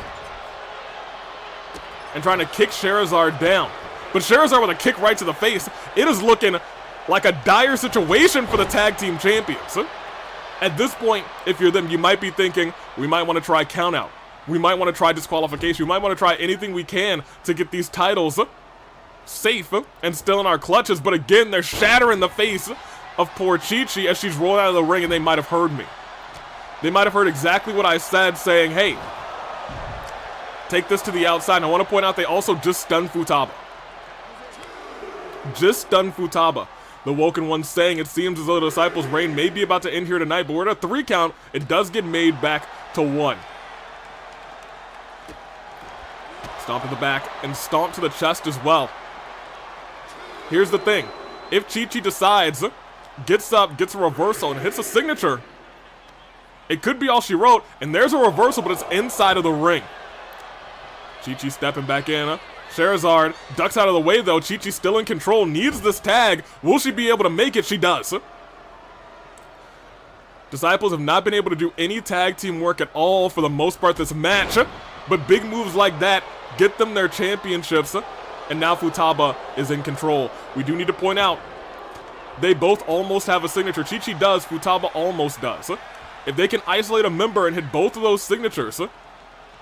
And trying to kick Sherazard down. But Sherazard with a kick right to the face. It is looking like a dire situation for the tag team champions. At this point, if you're them, you might be thinking, we might want to try countout. We might want to try disqualification. We might want to try anything we can to get these titles safe and still in our clutches. But again, they're shattering the face of poor Chi-Chi as she's rolling out of the ring, and they might have heard me. They might have heard exactly what I said, saying, hey, take this to the outside. And I want to point out they also just stunned Futaba. Just stunned Futaba. The Woken One saying it seems as though the Disciples' reign may be about to end here tonight, but we're at a 3 count. It does get made back to 1. Stomp to the back and stomp to the chest as well. Here's the thing. If Chi-Chi decides, gets up, gets a reversal, and hits a signature, it could be all she wrote, and there's a reversal, but it's inside of the ring. Chi-Chi stepping back in. Sherazard ducks out of the way, though. Chi-Chi still in control, needs this tag. Will she be able to make it? She does. Disciples have not been able to do any tag team work at all for the most part this match, but big moves like that get them their championships, and now Futaba is in control. We do need to point out, they both almost have a signature. Chi-Chi does, Futaba almost does. If they can isolate a member and hit both of those signatures,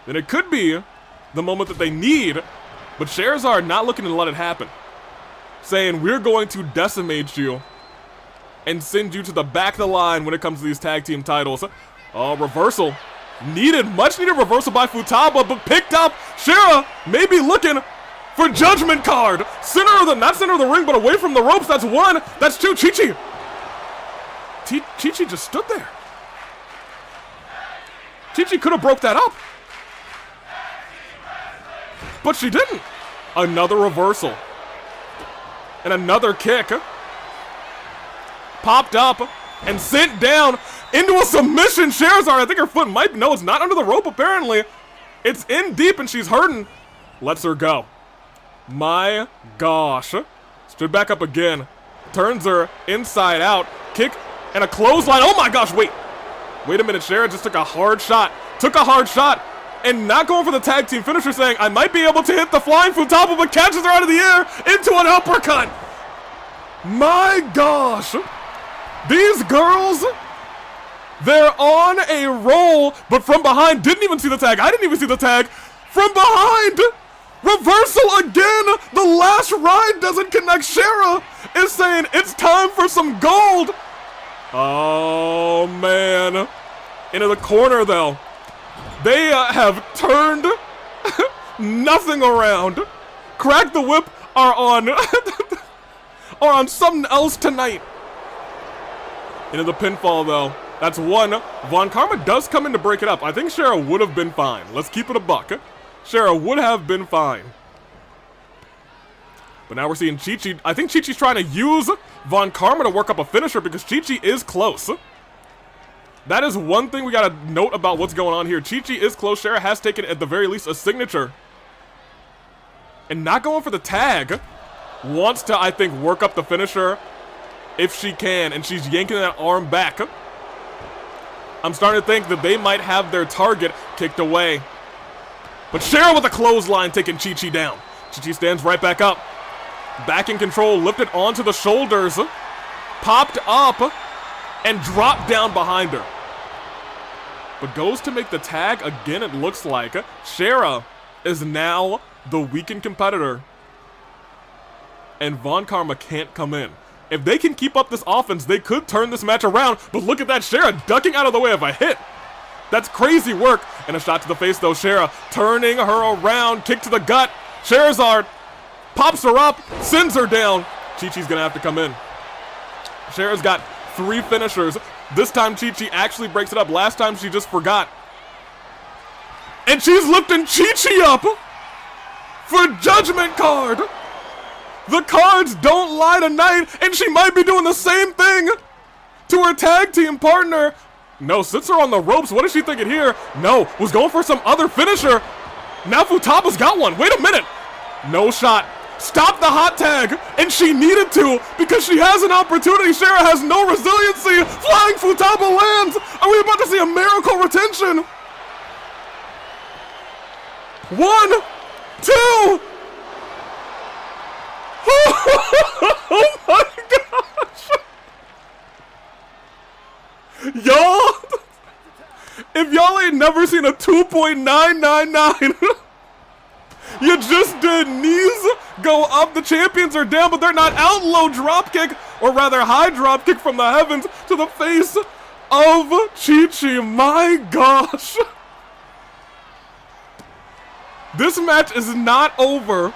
then it could be the moment that they need. But Sherazard not looking to let it happen. Saying, we're going to decimate you and send you to the back of the line when it comes to these tag team titles. Oh, reversal. Needed, much needed reversal by Futaba, but picked up. Shera maybe looking for judgment card. Not center of the ring, but away from the ropes. That's 1. That's 2. Chi-Chi. Chi-Chi just stood there. Chi-Chi could have broke that up. But she didn't. Another reversal. And another kick. Popped up and sent down into a submission. Sherazard, I think her foot might, no, it's not under the rope apparently. It's in deep and she's hurting. Lets her go. My gosh. Stood back up again. Turns her inside out. Kick and a clothesline. Oh my gosh, wait. Wait a minute, Sherazard just took a hard shot. Took a hard shot. And not going for the tag team finisher, saying, I might be able to hit the flying Futaba, but catches her out of the air into an uppercut. My gosh. These girls, they're on a roll, but from behind, didn't even see the tag. I didn't even see the tag. From behind, reversal again. The last ride doesn't connect. Shera is saying, it's time for some gold. Oh, man. Into the corner, though. They have turned nothing around. Crack the Whip are on something else tonight. Into the pinfall, though. That's 1. Von Karma does come in to break it up. I think Shera would have been fine. Let's keep it a buck. Shera would have been fine. But now we're seeing Chi-Chi. I think Chi-Chi's trying to use Von Karma to work up a finisher because Chi-Chi is close. That is one thing we gotta note about what's going on here. Chi-Chi is close. Shera has taken, at the very least, a signature. And not going for the tag. Wants to, I think, work up the finisher if she can. And she's yanking that arm back. I'm starting to think that they might have their target kicked away. But Shera with a clothesline taking Chi-Chi down. Chi-Chi stands right back up. Back in control, lifted onto the shoulders. Popped up and dropped down behind her. But goes to make the tag again, it looks like. Shera is now the weakened competitor, and Von Karma can't come in. If they can keep up this offense, they could turn this match around, but look at that, Shera ducking out of the way of a hit. That's crazy work, and a shot to the face though. Shera turning her around, kick to the gut. Sherazard pops her up, sends her down. Chi-Chi's gonna have to come in. Shera's got 3 finishers. This time Chi-Chi actually breaks it up. Last time she just forgot. And she's lifting Chi-Chi up for Judgment Card. The cards don't lie tonight, and she might be doing the same thing to her tag team partner. No, sits her on the ropes. What is she thinking here? No, was going for some other finisher. Now Futaba's got one. Wait a minute. No shot. Stop the hot tag, and she needed to because she has an opportunity. Shera has no resiliency. Flying Futaba lands. Are we about to see a miracle retention? 1, 2. Oh my gosh! Y'all, if y'all ain't never seen a 2.999, you just did knees go up. The champions are down, but they're not out. Low dropkick, or rather high dropkick from the heavens to the face of Chi-Chi. My gosh. This match is not over.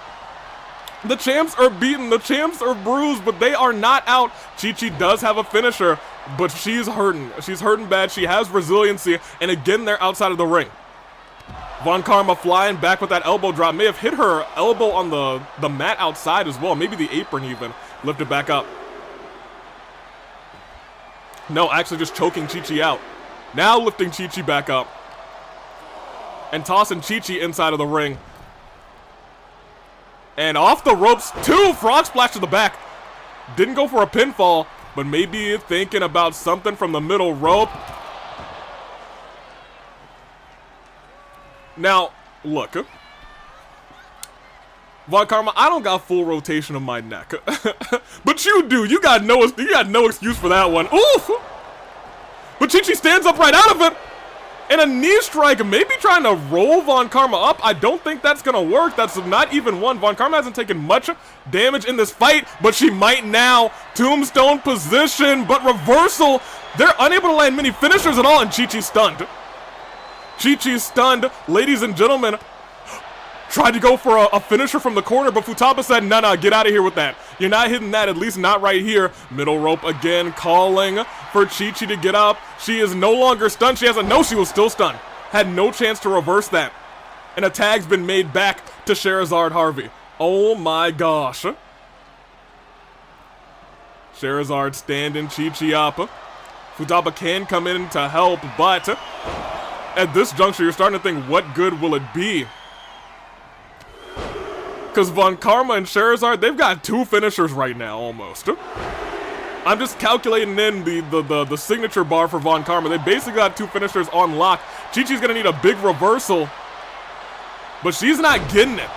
The champs are beaten, the champs are bruised, but they are not out. Chi-Chi does have a finisher, but she's hurting. She's hurting bad. She has resiliency, and again, they're outside of the ring. Von Karma flying back with that elbow drop. May have hit her elbow on the mat outside as well. Maybe the apron even. Lifted back up. No, actually just choking Chi-Chi out. Now lifting Chi-Chi back up. And tossing Chi-Chi inside of the ring. And off the ropes, 2 frog splash to the back. Didn't go for a pinfall, but maybe thinking about something from the middle rope. Now, look. Von Karma, I don't got full rotation of my neck. But you do. You got no excuse for that one. Oof! But Chi-Chi stands up right out of it. And a knee strike, maybe trying to roll Von Karma up. I don't think that's going to work. That's not even one. Von Karma hasn't taken much damage in this fight, but she might now. Tombstone position, but reversal. They're unable to land many finishers at all, and Chi-Chi's stunned. Chi-Chi's stunned. Ladies and gentlemen, tried to go for a finisher from the corner, but Futaba said, no, get out of here with that. You're not hitting that, at least not right here. Middle rope again, calling for Chi-Chi to get up. She is no longer stunned. She has a no, she was still stunned. Had no chance to reverse that. And a tag's been made back to Sherazard Harvey. Oh my gosh. Sherazard standing Chi-Chi up. Futaba can come in to help, but at this juncture, you're starting to think, what good will it be? Because Von Karma and Sherazard, they've got 2 finishers right now, almost. I'm just calculating in the signature bar for Von Karma. They basically got 2 finishers on lock. Chi-Chi's going to need a big reversal, but she's not getting it.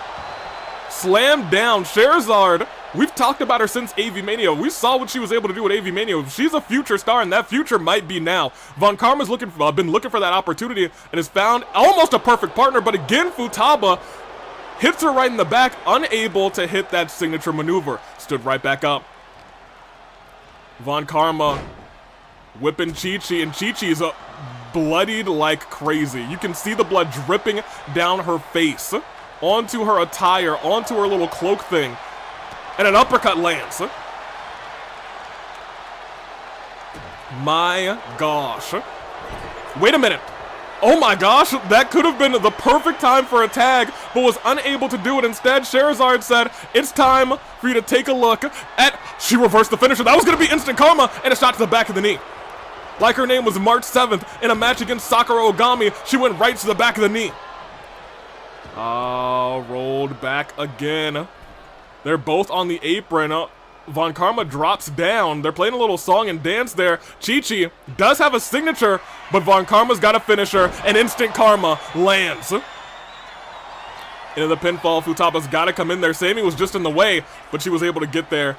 Slammed down. Sherazard, we've talked about her since AV Mania. We saw what she was able to do with AV Mania. She's a future star, and that future might be now. Von Karma's been looking for that opportunity and has found almost a perfect partner, but again, Futaba hits her right in the back, unable to hit that signature maneuver. Stood right back up. Von Karma whipping Chi-Chi, and Chi-Chi's bloodied like crazy. You can see the blood dripping down her face, onto her attire, onto her little cloak thing, and an uppercut lands. My gosh. Wait a minute. Oh my gosh, that could have been the perfect time for a tag, but was unable to do it. Instead, Sherazard said, it's time for you to take a look at... She reversed the finisher. That was going to be instant karma, and a shot to the back of the knee. Like her name was March 7th in a match against Sakura Ogami, she went right to the back of the knee. Rolled back again. They're both on the apron. Von Karma drops down. They're playing a little song and dance there. Chi-Chi does have a signature, but Von Karma's got a finisher, and instant karma lands. Into the pinfall, Futaba's got to come in there. Sammy was just in the way, but she was able to get there.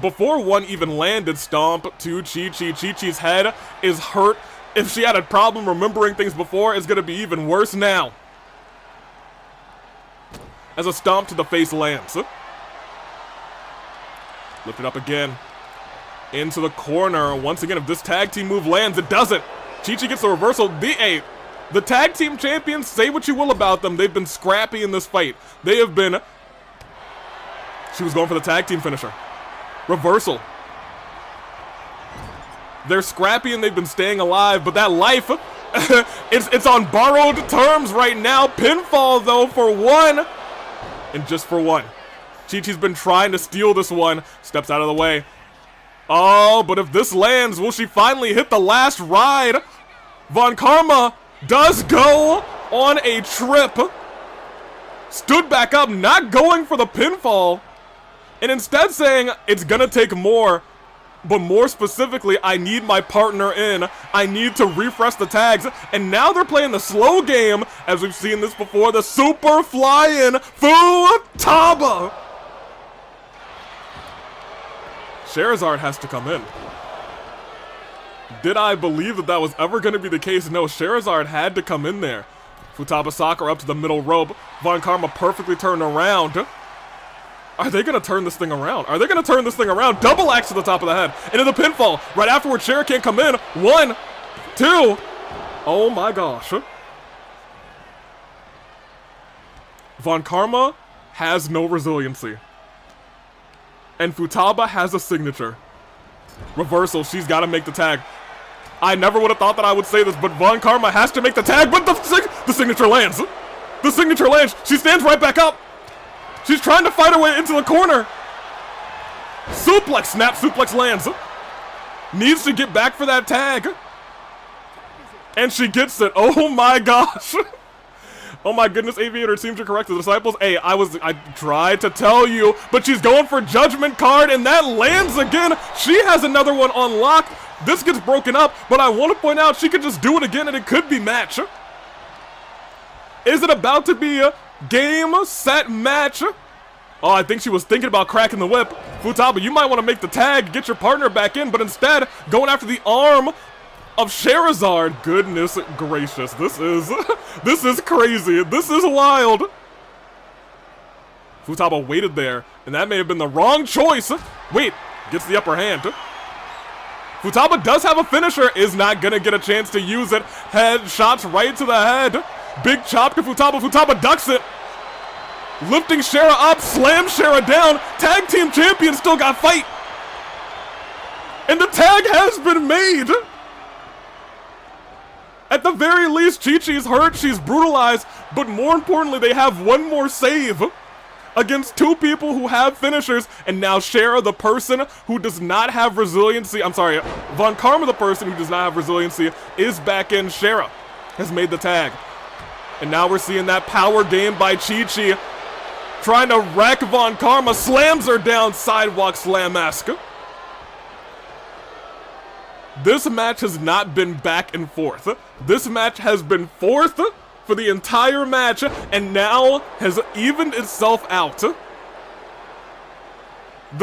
Before one even landed, stomp to Chi-Chi. Chi-Chi's head is hurt. If she had a problem remembering things before, it's going to be even worse now. as a stomp to the face lands. Lift it up again. Into the corner. Once again, if this tag team move lands, it doesn't. Chi-Chi gets the reversal. The tag team champions, say what you will about them, they've been scrappy in this fight. They have been... She was going for the tag team finisher. Reversal. They're scrappy and they've been staying alive, but that life, it's on borrowed terms right now. Pinfall, though, for one. And just for one. Chi-Chi's been trying to steal this one. Steps out of the way. Oh, but if this lands, will she finally hit the last ride? Von Karma does go on a trip. Stood back up, not going for the pinfall. And instead saying, it's gonna take more. But more specifically, I need my partner in. I need to refresh the tags. And now they're playing the slow game, as we've seen this before. The super fly-in Futaba. Scheherazade has to come in. Did I believe that that was ever going to be the case? No, Scheherazade had to come in there. Futaba Sakura up to the middle rope. Von Karma perfectly turned around. Are they going to turn this thing around? Are they going to turn this thing around? Double axe to the top of the head. Into the pinfall. Right afterward, Cher can't come in. 1, 2. Oh my gosh. Von Karma has no resiliency. And Futaba has a signature. Reversal, she's got to make the tag. I never would have thought that I would say this, but Von Karma has to make the tag, but the signature lands. The signature lands. She stands right back up. She's trying to fight her way into the corner. Suplex, snap suplex lands. Needs to get back for that tag. And she gets it. Oh my gosh. Oh my goodness, Aviator, it seems you're correct. The disciples, hey, I tried to tell you, but she's going for Judgment Card, and that lands again. She has another one on lock. This gets broken up, but I want to point out she could just do it again, and it could be match. Is it about to be a game, set, match? Oh, I think she was thinking about cracking the whip. Futaba, you might want to make the tag, get your partner back in, but instead, going after the arm of Scheherazade. Goodness gracious, this is crazy. This is wild. Futaba waited there, and that may have been the wrong choice. Wait, gets the upper hand. Futaba does have a finisher, is not gonna get a chance to use it. Head shots right to the head. Big chop to Futaba. Futaba ducks it. Lifting Shera up, slams Shera down. Tag team champion still got fight. And the tag has been made. At the very least, Chi-Chi's hurt, she's brutalized, but more importantly, they have one more save against two people who have finishers, and now Shera, the person who does not have resiliency, Von Karma, the person who does not have resiliency, is back in. Shera has made the tag. And now we're seeing that power game by Chi-Chi, trying to wreck Von Karma, slams her down, sidewalk slam-esque. This match has not been back and forth. This match has been fourth for the entire match, and now has evened itself out. The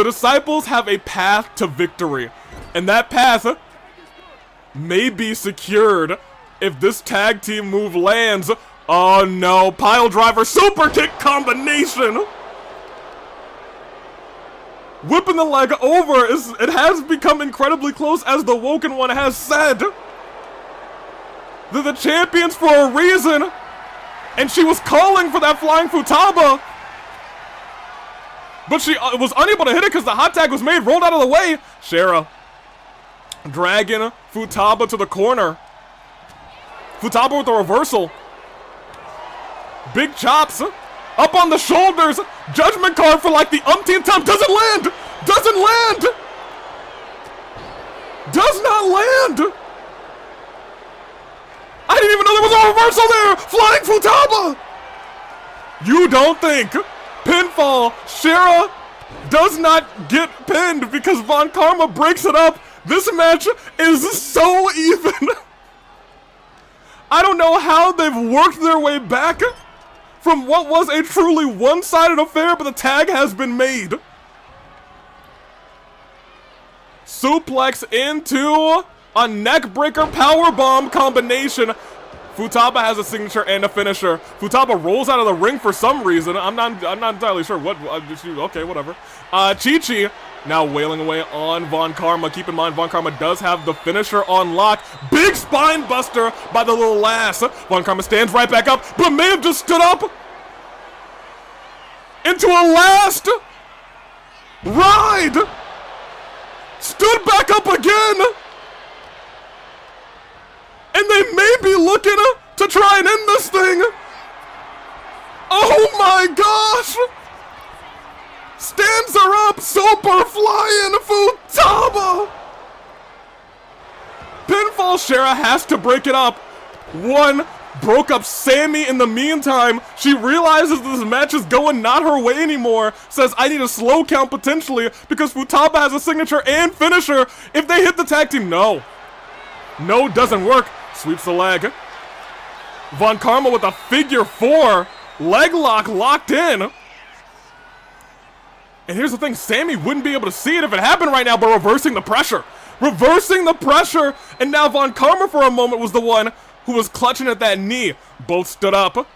Disciples have a path to victory, and that path may be secured if this tag team move lands. Oh no, pile driver super kick combination. Whipping the leg over, it has become incredibly close, as the Woken One has said. They're the champions for a reason, and she was calling for that flying Futaba. But she was unable to hit it because the hot tag was made, rolled out of the way. Shera dragging Futaba to the corner. Futaba with the reversal. Big chops. Up on the shoulders. Judgment Card for like the umpteenth time. Doesn't land. Doesn't land. Does not land. I didn't even know there was a reversal there. Flying Futaba. You don't think pinfall. Shera does not get pinned because Von Karma breaks it up. This match is so even. I don't know how they've worked their way back from what was a truly one-sided affair, but the tag has been made. Suplex into a neckbreaker powerbomb combination. Futaba has a signature and a finisher. Futaba rolls out of the ring for some reason. I'm not entirely sure what. Okay, whatever. Chi-Chi now wailing away on Von Karma. Keep in mind, Von Karma does have the finisher on lock. Big spine buster by the little lass. Von Karma stands right back up, but may have just stood up into a last ride. Stood back up again. And they may be looking to try and end this thing. Oh my gosh! Stands her up, super flying Futaba! Pinfall Shera has to break it up. One broke up Sammy in the meantime. She realizes this match is going not her way anymore. Says, I need a slow count potentially because Futaba has a signature and finisher. If they hit the tag team, no. No, doesn't work. Sweeps the leg. Von Karma with a figure 4. Leg lock locked in. And here's the thing, Sammy wouldn't be able to see it if it happened right now, but reversing the pressure. Reversing the pressure. And now Von Karma for a moment was the one who was clutching at that knee. Both stood up.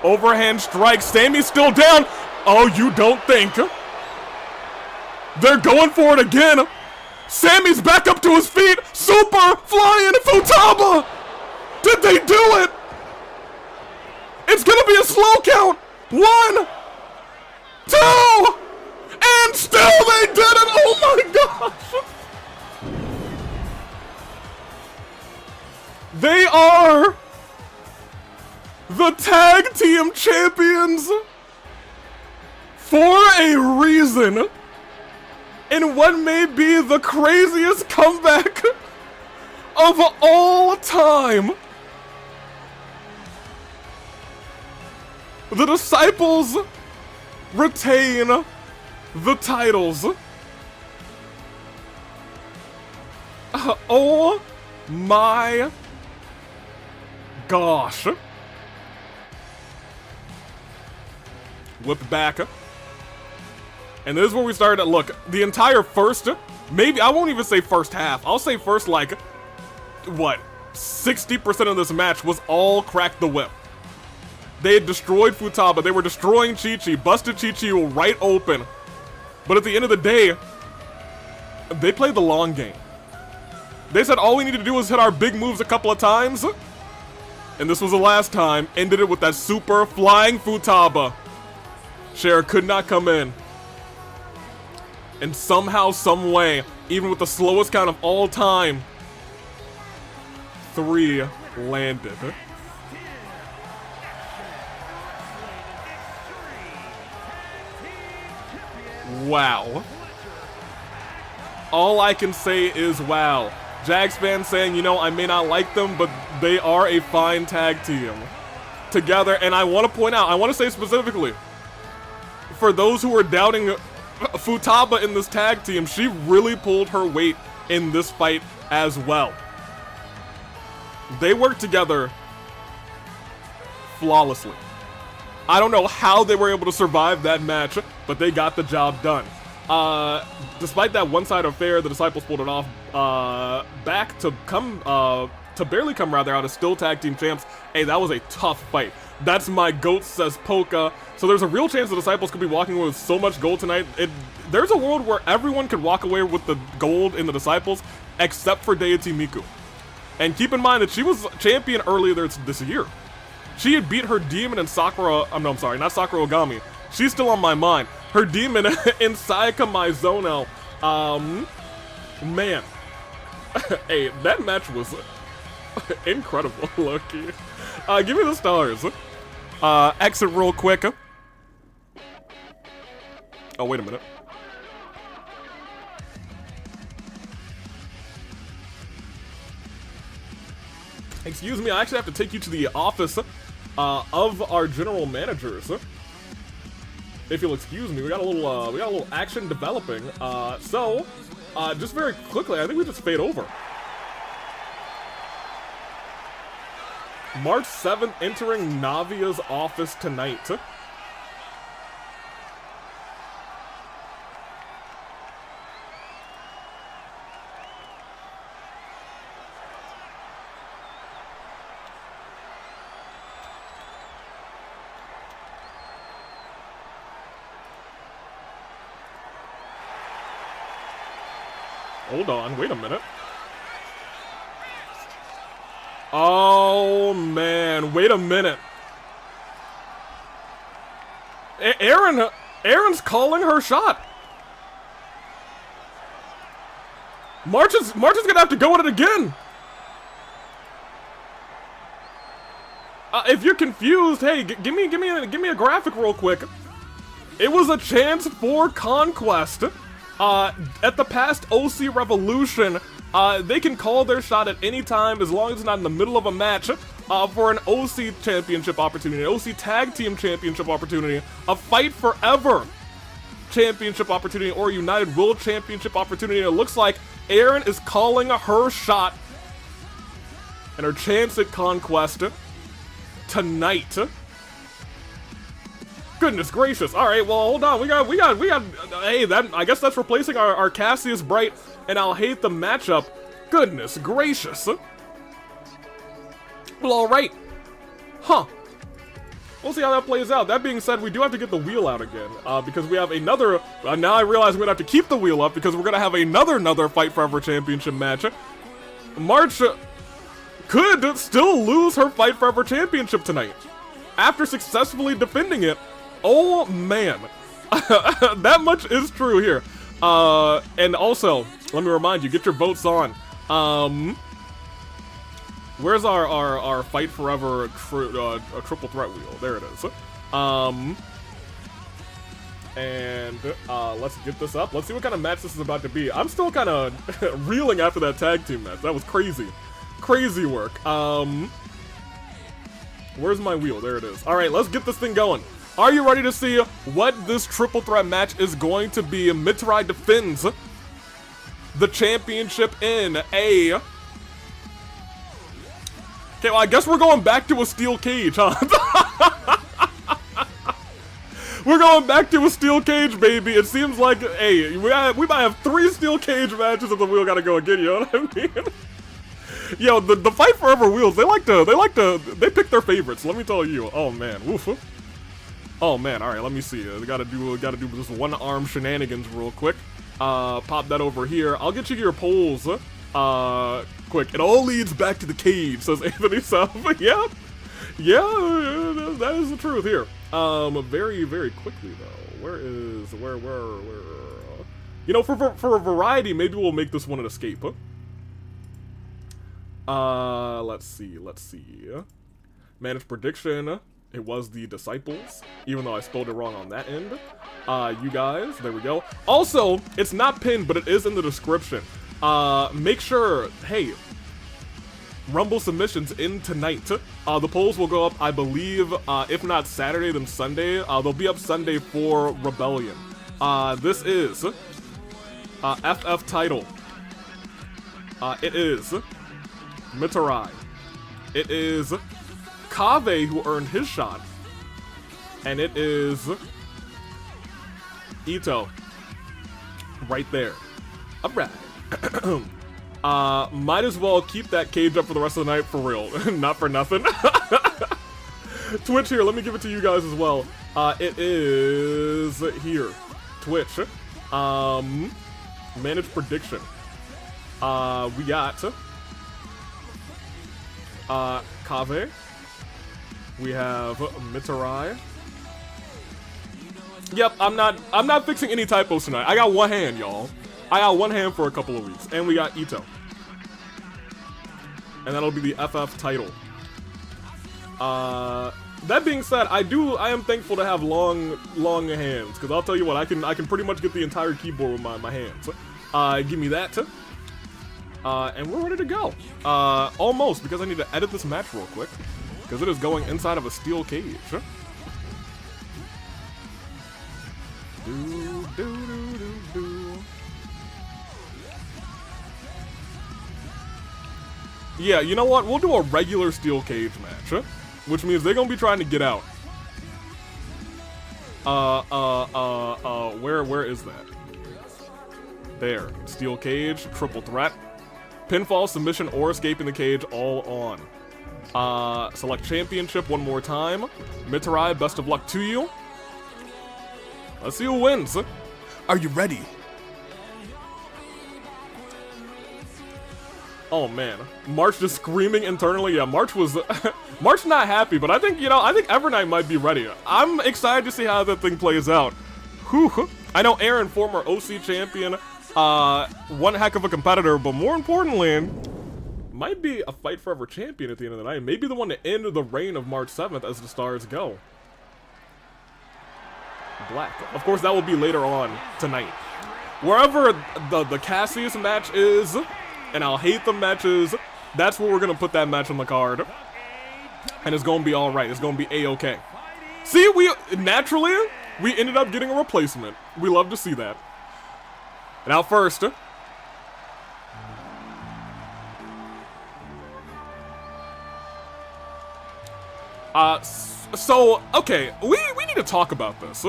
Overhand strike. Sammy's still down. Oh, you don't think. They're going for it again. Sammy's back up to his feet. Super flying Futaba. Did they do it? It's gonna be a slow count. 1, 2, and still they did it. Oh my gosh. They are the tag team champions for a reason. In what may be the craziest comeback of all time. The Disciples retain the titles. Oh my gosh. Whip back. And this is where we started. Look, the entire first, maybe, I won't even say first half. I'll say first, like, what, 60% of this match was all crack the whip. They had destroyed Futaba. They were destroying Chi-Chi. Busted Chi-Chi right open. But at the end of the day, they played the long game. They said all we needed to do was hit our big moves a couple of times. And this was the last time. Ended it with that super flying Futaba. Shera could not come in. And somehow, some way, even with the slowest count of all time, 3 landed. Wow. All I can say is wow. Jags fans saying, you know, I may not like them, but they are a fine tag team together. And I want to point out, I want to say specifically, for those who are doubting Futaba in this tag team, she really pulled her weight in this fight as well. They worked together flawlessly. I don't know how they were able to survive that match, but they got the job done. Despite that one-sided affair, the Disciples pulled it off. Back to barely come rather out as still tag team champs. Hey, that was a tough fight. That's my goat, says Polka. So there's a real chance the Disciples could be walking away with so much gold tonight. There's a world where everyone could walk away with the gold in the Disciples, except for Deity Miku. And keep in mind that she was champion earlier this year. She had beat her demon in Sakura, no, I'm sorry, not Sakura Ogami. She's still on my mind. Her demon in Sayaka Mizono. Man. Hey, that match was incredible, Loki. Give me the stars. Exit real quick. Oh, wait a minute. Excuse me, I actually have to take you to the office of our general managers. If you'll excuse me, we got a little action developing. So just very quickly, I think we just fade over. March 7th, entering Navia's office tonight. Hold on, wait a minute. Oh, man, wait a minute. Eren's calling her shot. March is gonna have to go at it again. If you're confused, hey, give me a graphic real quick. It was a chance for Conquest. At the past OC Revolution, they can call their shot at any time as long as it's not in the middle of a match for an OC Championship opportunity, an OC Tag Team Championship opportunity, a Fight Forever Championship opportunity, or a United World Championship opportunity. It looks like Eren is calling her shot and her chance at Conquest tonight. Goodness gracious. Alright, well, hold on. We got, hey, I guess that's replacing our Cassius Bright and Alhaitham matchup. Goodness gracious. Well, alright. Huh. We'll see how that plays out. That being said, we do have to get the wheel out again, because we have another, now I realize we're gonna have to keep the wheel up because we're gonna have another Fight Forever Championship match. March could still lose her Fight Forever Championship tonight after successfully defending it. Oh man, that much is true here. And also, let me remind you, get your votes on. Where's our Fight Forever triple threat wheel? There it is. And let's get this up. Let's see what kind of match this is about to be. I'm still kind of reeling after that tag team match. That was crazy. Crazy work. Where's my wheel? There it is. Alright, let's get this thing going. Are you ready to see what this triple threat match is going to be? Mitarai defends the championship in a... Okay, well, I guess we're going back to a steel cage, huh? We're going back to a steel cage, baby. It seems like, hey, we might have 3 steel cage matches if the wheel gotta go again, you know what I mean? Yo, the Fight Forever wheels, they pick their favorites, let me tell you. Oh man, woof. Oh man, alright, let me see. We gotta do this one arm shenanigans real quick. Pop that over here. I'll get you your polls, quick. It all leads back to the cage, says Anthony South. Yeah, that is the truth here. Very, very quickly though. Where? You know, for a variety, maybe we'll make this one an escape, huh? Let's see. Managed prediction. It was the Disciples, even though I spelled it wrong on that end. You guys, there we go. Also, it's not pinned, but it is in the description. Make sure, hey, Rumble submissions in tonight. The polls will go up, I believe, if not Saturday, then Sunday. They'll be up Sunday for Rebellion. This is FF title. It is Mitarai. It is Kaveh, who earned his shot, and it is Itto right there. Alright. Might as well keep that cage up for the rest of the night, for real. Not for nothing. Twitch here, let me give it to you guys as well. It is here. Twitch. Managed prediction. We got Kaveh. We have Mitarai. Yep, I'm not fixing any typos tonight. I got one hand, y'all. I got one hand for a couple of weeks. And we got Itto. And that'll be the FF title. That being said, I am thankful to have long hands, because I'll tell you what, I can pretty much get the entire keyboard with my hands. Give me that. And we're ready to go. Almost, because I need to edit this match real quick. Because it is going inside of a steel cage. Yeah, you know what? We'll do a regular steel cage match, which means they're gonna be trying to get out. Where is that? There. Steel cage, triple threat. Pinfall, submission, or escaping the cage, all on. Select championship one more time. Mitarai, best of luck to you. Let's see who wins. Are you ready? Oh man, March just screaming internally. Yeah, March was March not happy, but I think, you know, I think Evernight might be ready. I'm excited to see how that thing plays out. Whew. I know Eren, former OC champion, one heck of a competitor, but more importantly, might be a fight forever champion at the end of the night. Maybe the one to end the reign of March 7th as the stars go. Black. Of course, that will be later on tonight. Wherever the Cassius match is, and Alhaitham matches, that's where we're gonna put that match on the card. And it's gonna be alright. It's gonna be A-okay. See, we ended up getting a replacement. We love to see that. Now first, so, okay, we need to talk about this.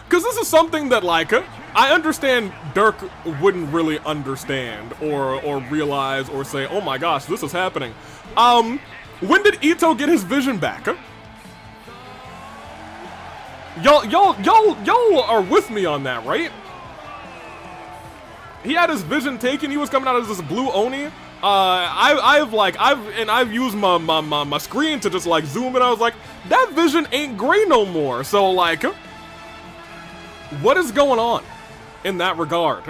Because this is something that, like, I understand Dirk wouldn't really understand or realize or say, oh my gosh, this is happening. When did Itto get his vision back? Y'all are with me on that, right? He had his vision taken. He was coming out as this blue Oni. I've used my screen to just like zoom in. I was like, that vision ain't gray no more. So like, what is going on in that regard?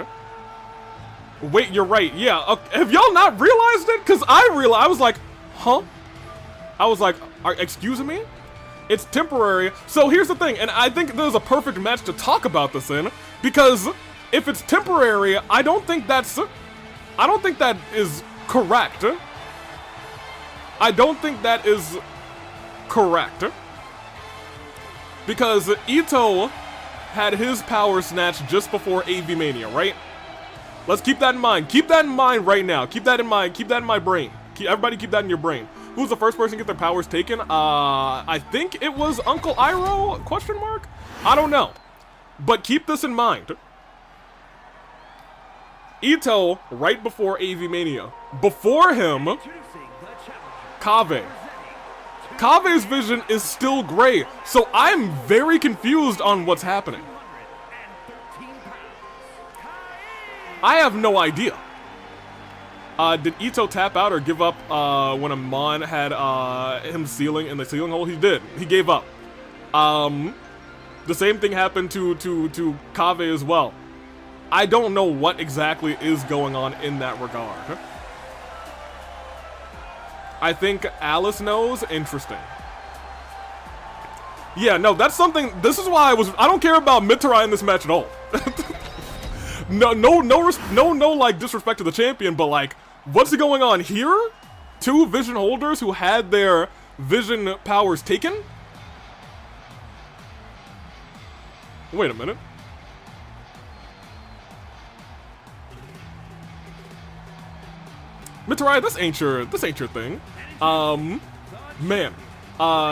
Wait, you're right. Yeah, have y'all not realized it? Cause I was like, huh? I was like, excuse me? It's temporary. So here's the thing, and I think there's a perfect match to talk about this in, because if it's temporary, I don't think that is correct. I don't think that is correct. Because Itto had his power snatch just before AV Mania, right? Let's keep that in mind. Keep that in mind right now. Keep that in mind. Keep that in my brain. Everybody keep that in your brain. Who's the first person to get their powers taken? I think it was Uncle Iroh? Question mark? I don't know. But keep this in mind. Itto, right before AV Mania. Before him, Kaveh. Kaveh's vision is still gray, so I'm very confused on what's happening. I have no idea. Did Itto tap out or give up when Amon had him sealing in the sealing hole? He did. He gave up. The same thing happened to Kaveh as well. I don't know what exactly is going on in that regard. I think Alice knows. Interesting. Yeah, no, that's something. This is why I don't care about Mitarai in this match at all. No, like disrespect to the champion, but like, what's going on here? Two vision holders who had their vision powers taken? Wait a minute. Mitarai, this ain't your thing. Man,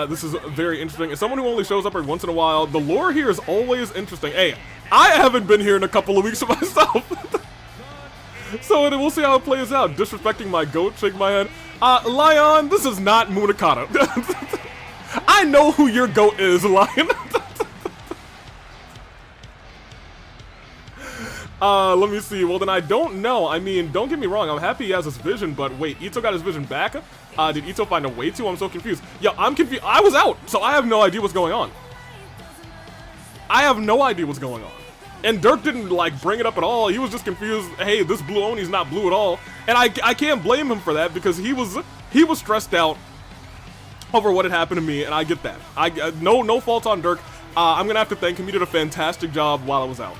this is very interesting. As someone who only shows up every once in a while, the lore here is always interesting. Hey, I haven't been here in a couple of weeks myself. So we'll see how it plays out. Disrespecting my goat, shake my head. Lion, this is not Munakata. I know who your goat is, Lion. Let me see. Well, then I don't know. I mean, don't get me wrong. I'm happy he has his vision, but wait, Itto got his vision back? Did Itto find a way to? I'm so confused. Yeah, I'm confused. I was out, so I have no idea what's going on. I have no idea what's going on. And Dirk didn't, like, bring it up at all. He was just confused. Hey, this blue Oni's not blue at all. And I can't blame him for that, because he was stressed out over what had happened to me, and I get that. No fault on Dirk. I'm gonna have to thank him. He did a fantastic job while I was out.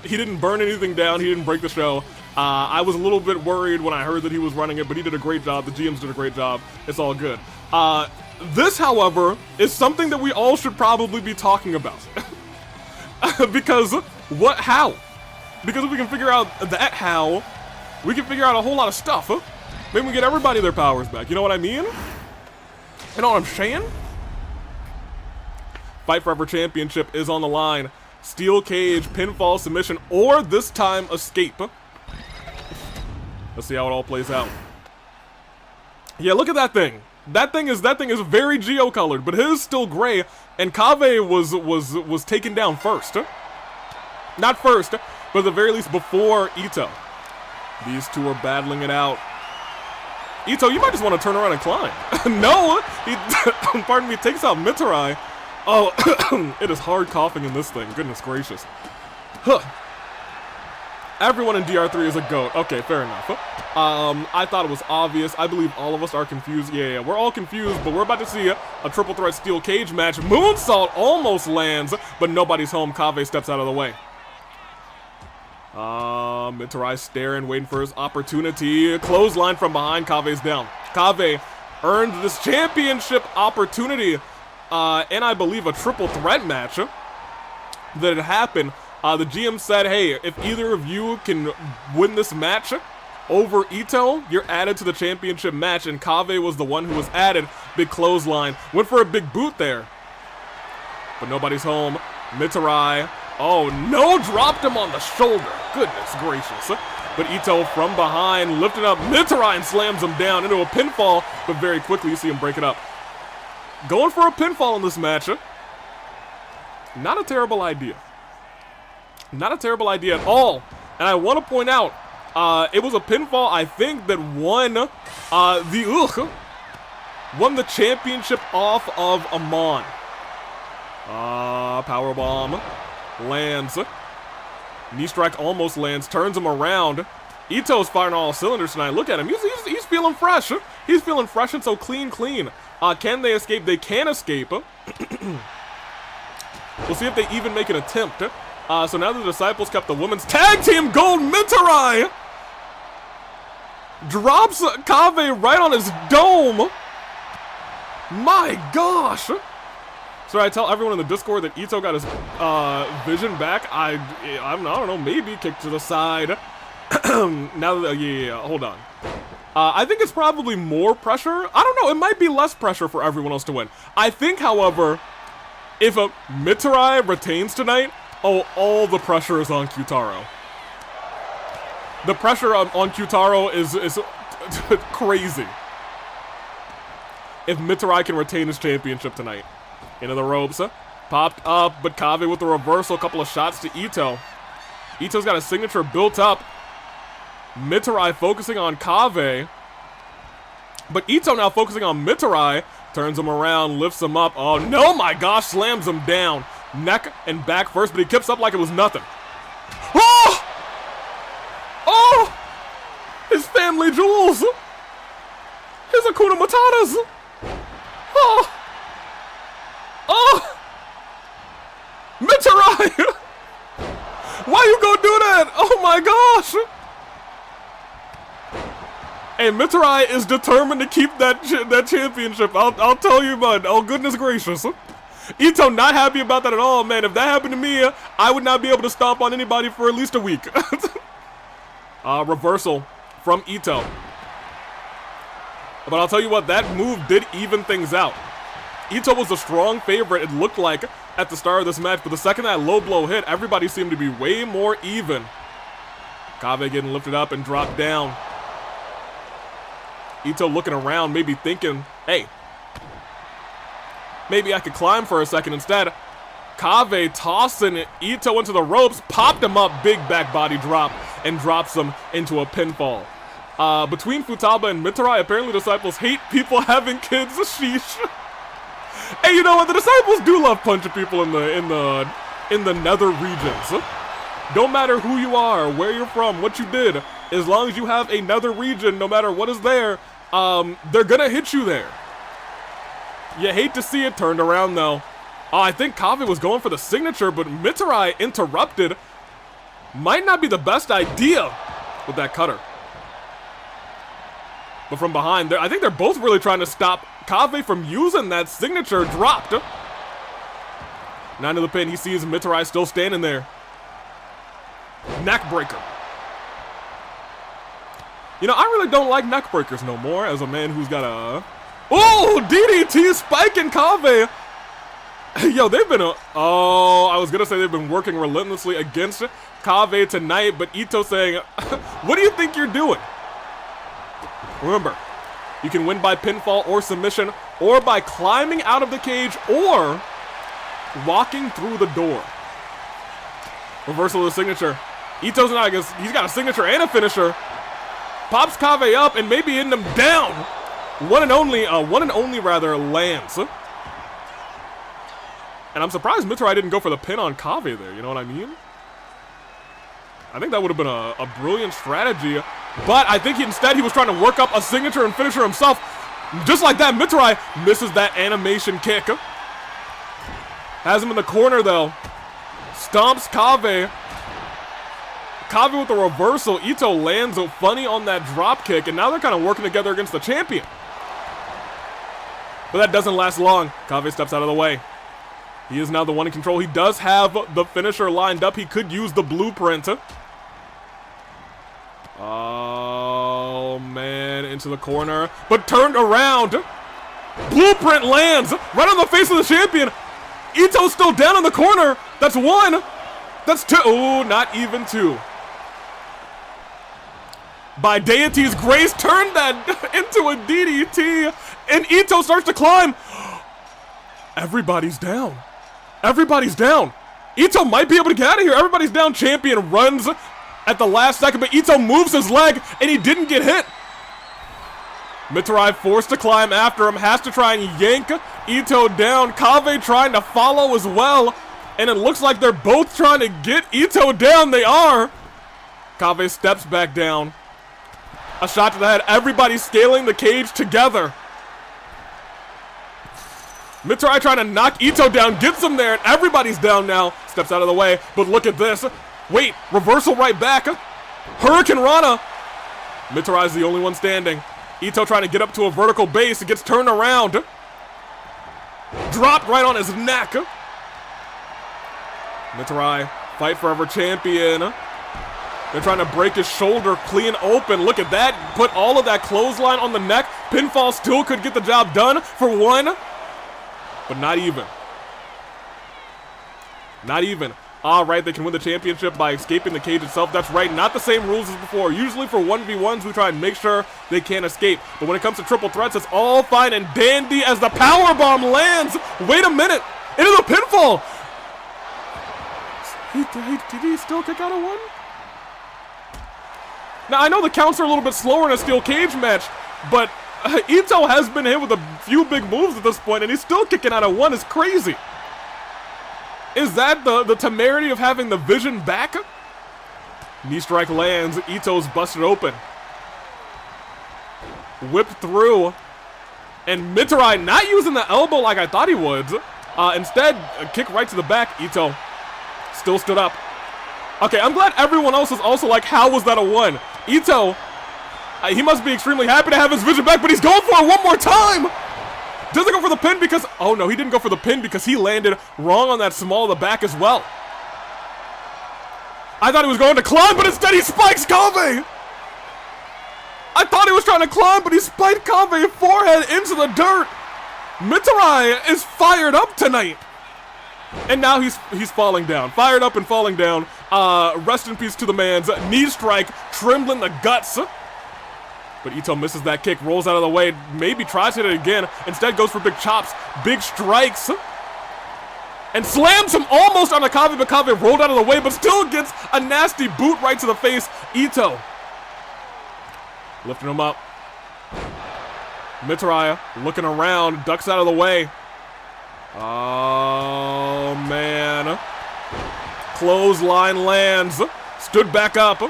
He didn't burn anything down. He didn't break the show. I was a little bit worried when I heard that he was running it, but he did a great job. The GMs did a great job. It's all good. This, however, is something that we all should probably be talking about. Because, how? Because if we can figure out that how, we can figure out a whole lot of stuff, huh? Maybe we get everybody their powers back. You know what I mean? You know what I'm saying? Fight Forever Championship is on the line. Steel cage, pinfall, submission, or this time escape. Let's see how it all plays out. Yeah, look at that thing. That thing is very geo-colored, but his is still gray, and Kaveh was taken down first. Not first. But at the very least, before Itto. These two are battling it out. Itto, you might just want to turn around and climb. No! He, pardon me, takes out Mitarai. Oh, it is hard coughing in this thing. Goodness gracious. Huh. Everyone in DR3 is a GOAT. Okay, fair enough. I thought it was obvious. I believe all of us are confused. Yeah, we're all confused, but we're about to see a triple threat steel cage match. Moonsault almost lands, but nobody's home. Kaveh steps out of the way. Mitarai staring, waiting for his opportunity. Clothesline from behind. Kaveh's down. Kaveh earned this championship opportunity, and I believe a triple threat match that had happened. The GM said, hey, if either of you can win this match over Itto, you're added to the championship match, and Kaveh was the one who was added. Big clothesline. Went for a big boot there. But nobody's home. Mitarai. Oh, no, dropped him on the shoulder. Goodness gracious. But Itto from behind lifted up Mitarai and slams him down into a pinfall, but very quickly you see him break it up. Going for a pinfall in this match. Not a terrible idea. Not a terrible idea at all. And I want to point out, it was a pinfall, I think, that won the championship off of Amon. Powerbomb lands. Knee strike almost lands, turns him around. Itto's firing all cylinders tonight. Look at him. He's feeling fresh. He's feeling fresh and so clean. Can they escape? They can escape. We'll see if they even make an attempt. So now the Disciples kept the women's tag team gold. Mitarai drops Kaveh right on his dome. My gosh. So I tell everyone in the Discord that Itto got his vision back. I don't know, maybe kicked to the side. Now that, hold on. I think it's probably more pressure. I don't know, it might be less pressure for everyone else to win. I think, however, if a Mitarai retains tonight, all the pressure is on Q-Taro. The pressure on Q-Taro is crazy. If Mitarai can retain his championship tonight. Into the ropes. Popped up, but Kaveh with the reversal. A couple of shots to Itto. Itto's got a signature built up. Mitarai focusing on Kaveh. But Itto now focusing on Mitarai. Turns him around, lifts him up. Oh no, my gosh, slams him down. Neck and back first, but he kips up like it was nothing. Oh! Oh! His family jewels! His Hakuna Matatas! Oh! Oh! Mitarai! Why you gonna do that? Oh my gosh! Hey, Mitarai is determined to keep that championship. I'll tell you, bud. Oh, goodness gracious. Itto not happy about that at all, man. If that happened to me, I would not be able to stomp on anybody for at least a week. Reversal from Itto. But I'll tell you what, that move did even things out. Itto was a strong favorite, it looked like, at the start of this match, but the second that low blow hit, everybody seemed to be way more even. Kaveh getting lifted up and dropped down. Itto looking around, maybe thinking, hey, maybe I could climb for a second instead. Kaveh tossing Itto into the ropes, popped him up, big back body drop, and drops him into a pinfall. Between Futaba and Mitarai, apparently Disciples hate people having kids. Sheesh. Hey, you know what? The Disciples do love punching people in the nether regions. Don't matter who you are, where you're from, what you did, as long as you have a nether region, no matter what is there, they're gonna hit you there. You hate to see it. Turned around though. I think Kaveh was going for the signature, but Mitarai interrupted. Might not be the best idea with that cutter. But from behind, I think they're both really trying to stop Kaveh from using that signature. Dropped. Now into the pin, he sees Mitarai still standing there. Neck breaker. You know, I really don't like neck breakers no more as a man who's got a... Oh, DDT spiking Kaveh. Yo, they've been I was gonna say they've been working relentlessly against Kaveh tonight, but Itto saying, what do you think you're doing? Remember, you can win by pinfall or submission, or by climbing out of the cage, or walking through the door. Reversal of the signature. Itto's not, I guess, he's got a signature and a finisher. Pops Kaveh up and maybe hitting him down. One and only lands. And I'm surprised Mitarai didn't go for the pin on Kaveh there, you know what I mean? I think that would have been a brilliant strategy. But I think instead he was trying to work up a signature and finisher himself. Just like that, Mitarai misses that animation kick. Has him in the corner though. Stomps Kaveh. Kaveh with the reversal. Itto lands funny on that drop kick, and now they're kind of working together against the champion. But that doesn't last long. Kaveh steps out of the way. He is now the one in control. He does have the finisher lined up. He could use the blueprint. Oh, man, into the corner, but turned around. Blueprint lands right on the face of the champion. Itto's still down in the corner. That's one. That's two. Oh, not even two. By Deity's grace, turned that into a DDT, and Itto starts to climb. Everybody's down. Everybody's down. Itto might be able to get out of here. Everybody's down. Champion runs at the last second, but Itto moves his leg, and he didn't get hit. Mitarai forced to climb after him, has to try and yank Itto down. Kaveh trying to follow as well, and it looks like they're both trying to get Itto down. They are. Kaveh steps back down. A shot to the head. Everybody scaling the cage together. Mitarai trying to knock Itto down, gets him there, and everybody's down now. Steps out of the way, but look at this. Wait, reversal right back. Hurricane Rana. Mitarai's the only one standing. Itto trying to get up to a vertical base. It gets turned around. Dropped right on his neck. Mitarai, fight forever champion. They're trying to break his shoulder clean open. Look at that. Put all of that clothesline on the neck. Pinfall still could get the job done for one. But not even. Not even. All right, they can win the championship by escaping the cage itself. That's right, not the same rules as before. Usually for 1v1s, we try and make sure they can't escape. But when it comes to triple threats, it's all fine and dandy as the powerbomb lands. Wait a minute. Into the pinfall. Did he still kick out of one? Now, I know the counts are a little bit slower in a steel cage match, but Itto has been hit with a few big moves at this point, and he's still kicking out of one. It's crazy. Is that the temerity of having the vision back? Knee strike lands. Itto's busted open. Whipped through. And Mitarai not using the elbow like I thought he would. Instead, a kick right to the back. Itto still stood up. Okay, I'm glad everyone else is also like, how was that a one? Itto, he must be extremely happy to have his vision back, but he's going for it one more time! Doesn't go for the pin because, oh no, he didn't go for the pin because he landed wrong on that small of the back as well. I thought he was going to climb, but instead he spikes Kaveh! I thought he was trying to climb, but he spiked Kaveh forehead into the dirt! Mitarai is fired up tonight! And now he's falling down. Fired up and falling down. Rest in peace to the man's knee strike, trembling the guts. But Itto misses that kick, rolls out of the way, maybe tries to hit it again. Instead goes for big chops, big strikes. And slams him almost on a Kaveh, but Kaveh rolled out of the way, but still gets a nasty boot right to the face. Itto lifting him up. Mitarai looking around, ducks out of the way. Oh, man. Clothesline lands. Stood back up.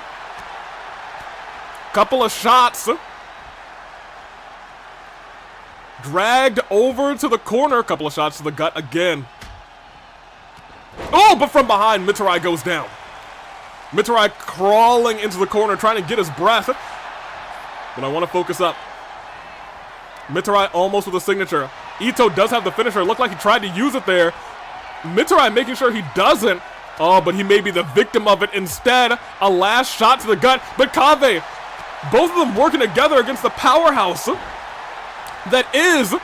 Couple of shots. Dragged over to the corner. Couple of shots to the gut again. Oh, but from behind, Mitarai goes down. Mitarai crawling into the corner, trying to get his breath. But I want to focus up. Mitarai almost with a signature. Itto does have the finisher. It looked like he tried to use it there. Mitarai making sure he doesn't. Oh, but he may be the victim of it instead. A last shot to the gut. But Kaveh, both of them working together against the powerhouse that is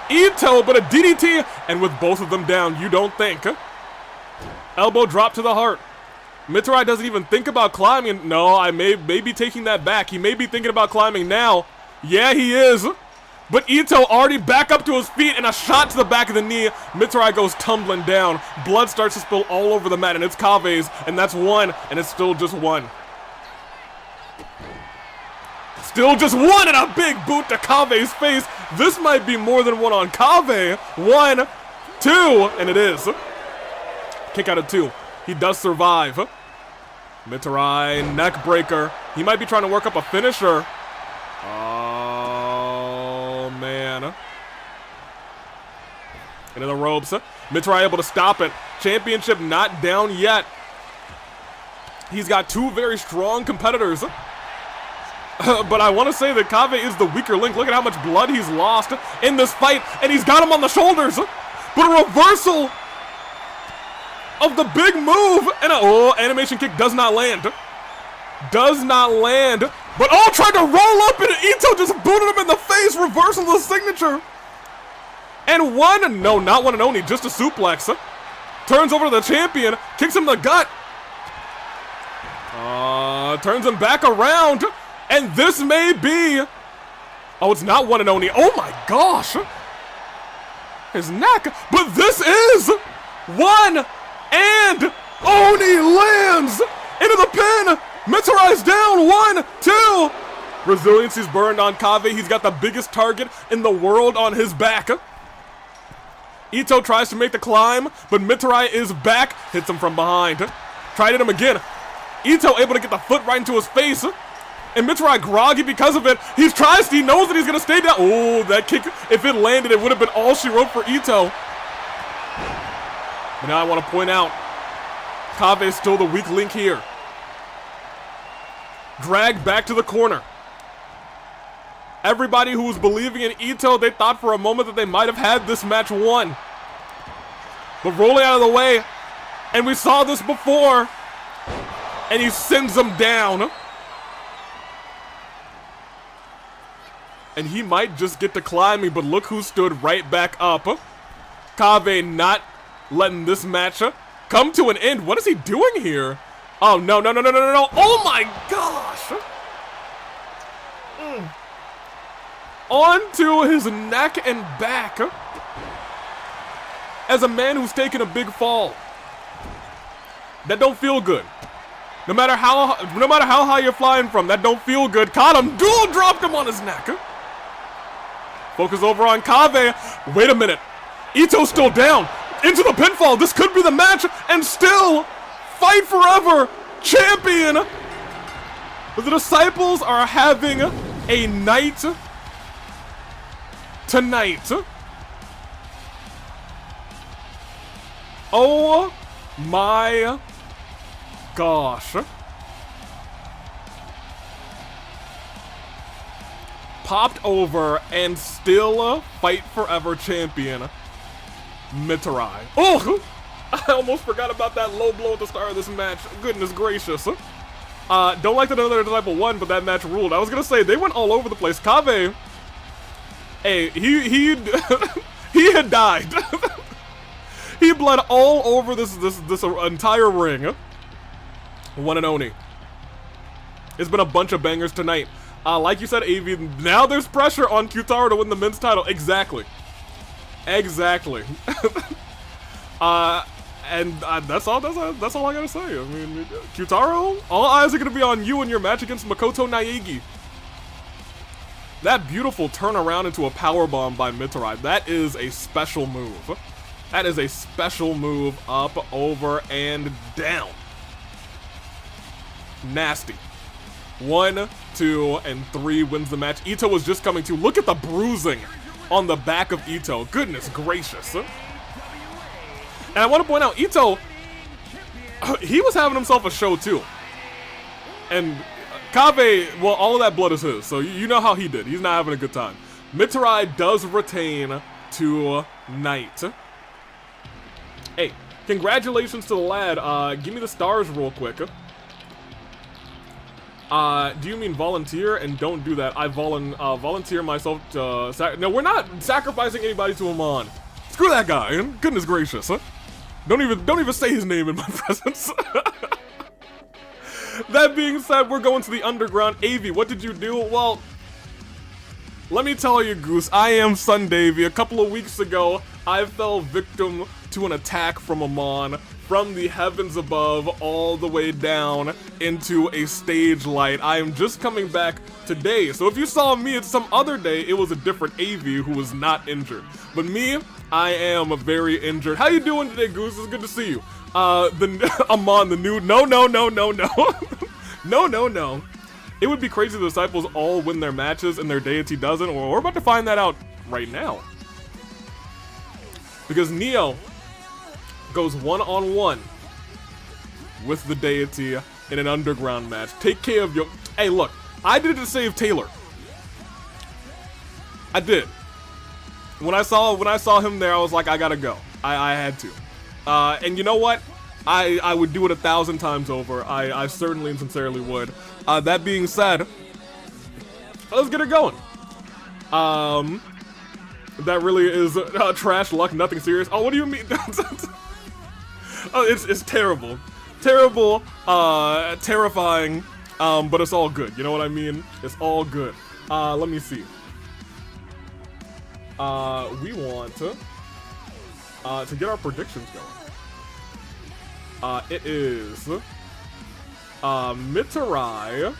Itto, but a DDT. And with both of them down, you don't think. Elbow drop to the heart. Mitarai doesn't even think about climbing. No, I may be taking that back. He may be thinking about climbing now. Yeah, he is. But Itto already back up to his feet and a shot to the back of the knee. Mitarai goes tumbling down. Blood starts to spill all over the mat and it's Kaveh's, and that's one, and it's still just one. Still just one, and a big boot to Kaveh's face. This might be more than one on Kaveh. 1, 2, and it is. Kick out of 2. He does survive. Mitarai, neck breaker. He might be trying to work up a finisher. Oh, man. Into the ropes. Mitarai able to stop it. Championship not down yet. He's got 2 very strong competitors. But I want to say that Kaveh is the weaker link. Look at how much blood he's lost in this fight. And he's got him on the shoulders. But a reversal of the big move. And animation kick does not land. Does not land. But tried to roll up and Itto just booted him in the face. Reversal of the signature. And one, no, not one and only, just a suplex. Turns over to the champion. Kicks him in the gut. Turns him back around. And this may be... Oh, it's not one and only. Oh my gosh. His neck. But this is one. And Oni lands into the pin. Mitarai's down. 1, 2. Resiliency's burned on Kaveh. He's got the biggest target in the world on his back. Itto tries to make the climb, but Mitarai is back. Hits him from behind. Tried hit him again. Itto able to get the foot right into his face. And Mitarai groggy because of it. He knows that he's going to stay down. Oh, that kick, if it landed, it would have been all she wrote for Itto. But now I want to point out, Kaveh is still the weak link here. Dragged back to the corner. Everybody who was believing in Itto, they thought for a moment that they might have had this match won. But rolling out of the way, and we saw this before, and he sends them down. And he might just get to climbing, but look who stood right back up. Kaveh not letting this match come to an end. What is he doing here? Oh, no. Oh, my gosh. Onto his neck and back. As a man who's taken a big fall. That don't feel good. No matter how high you're flying from, that don't feel good. Caught him. Dual dropped him on his neck. Focus over on Kaveh. Wait a minute. Itto's still down. Into the pinfall. This could be the match. And still, fight forever. Champion. The disciples are having a night tonight. Oh my gosh. Popped over and still fight forever champion Mitarai. Oh, I almost forgot about that low blow at the start of this match. Goodness gracious. Don't like that another disciple won, but that match ruled. I was gonna say they went all over the place. Kaveh, hey, he had died. He bled all over this entire ring. One and only. It's been a bunch of bangers tonight. Like you said, AV, now there's pressure on Q-Taro to win the men's title. Exactly. Exactly. And that's all I gotta say. I mean, Q-Taro, all eyes are gonna be on you in your match against Makoto Naegi. That beautiful turnaround into a powerbomb by Mitarai, that is a special move. That is a special move, up, over, and down. Nasty. 1, 2, and 3 wins the match. Itto was just coming to. Look at the bruising on the back of Itto. Goodness gracious. And I want to point out, Itto, he was having himself a show too. And Kaveh, well, all of that blood is his, so you know how he did. He's not having a good time. Mitarai does retain tonight. Hey, congratulations to the lad. Give me the stars real quick. Do you mean volunteer? And don't do that. I volunteer myself to no, we're not sacrificing anybody to Amon. Screw that guy. Goodness gracious. Huh? Don't even say his name in my presence. That being said, we're going to the underground. AV, what did you do? Well, Let me tell you, Goose, I am Sundavy. A couple of weeks ago, I fell victim to an attack from Amon from the heavens above all the way down into a stage light. I am just coming back today. So if you saw me at some other day, it was a different AV who was not injured. But me, I am very injured. How you doing today, Goose? It's good to see you. Amon, the new... No. No. It would be crazy if the Disciples all win their matches and their Deity doesn't, or we're about to find that out right now. Because Neo goes one-on-one with the Deity in an underground match. Take care of your... Hey, look, I did it to save Taylor. I did. When I saw him there, I was like, I gotta go. I had to. And you know what? I would do it 1,000 times over. I certainly and sincerely would. That being said, let's get it going. That really is trash luck, nothing serious. Oh, what do you mean? Oh, it's terrible. Terrible, terrifying, but it's all good. You know what I mean? It's all good. Let me see. We want to get our predictions going. It is Mitarai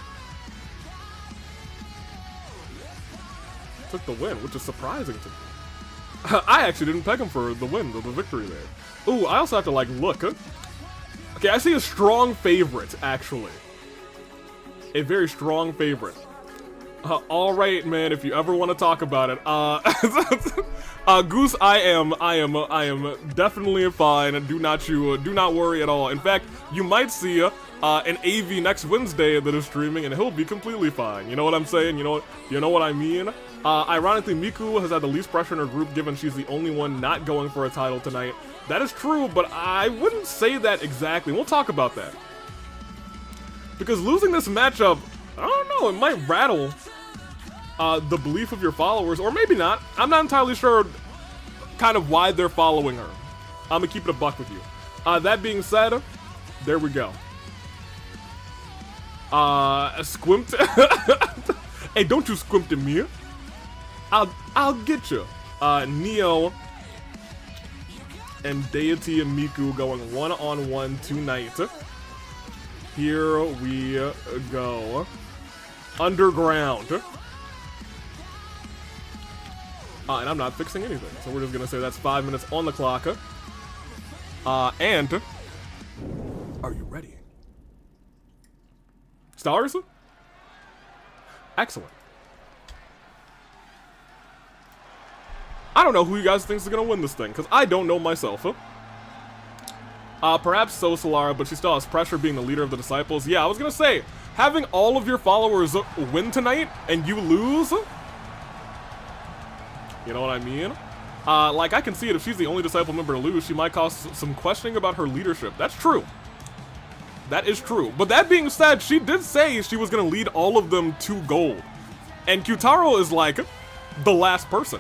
took the win, which is surprising to me. I actually didn't peg him for the win, the victory there. Ooh, I also have to like look. Okay, I see a strong favorite, actually. A very strong favorite. All right, man. If you ever want to talk about it, Goose, I am definitely fine. Do not worry at all. In fact, you might see an AV next Wednesday that is streaming, and he'll be completely fine. You know what I'm saying? You know what I mean? Ironically, Miku has had the least pressure in her group, given she's the only one not going for a title tonight. That is true, but I wouldn't say that exactly. We'll talk about that. Because losing this matchup, I don't know, it might rattle the belief of your followers, or maybe not. I'm not entirely sure kind of why they're following her. I'm gonna keep it a buck with you. That being said, there we go. Squimped. Hey, don't you squimp at me. I'll get you. Neo and Deity and Miku going one-on-one tonight. Here we go. Underground. And I'm not fixing anything, so we're just gonna say that's 5 minutes on the clock. And are you ready? Stars? Excellent. I don't know who you guys think is gonna win this thing, because I don't know myself. Perhaps so Solara, but she still has pressure being the leader of the Disciples. Yeah, I was gonna say, having all of your followers win tonight and you lose? You know what I mean? Like, I can see it. If she's the only Disciple member to lose, she might cause some questioning about her leadership. That's true. That is true. But that being said, she did say she was gonna lead all of them to gold. And Q-Taro is like the last person.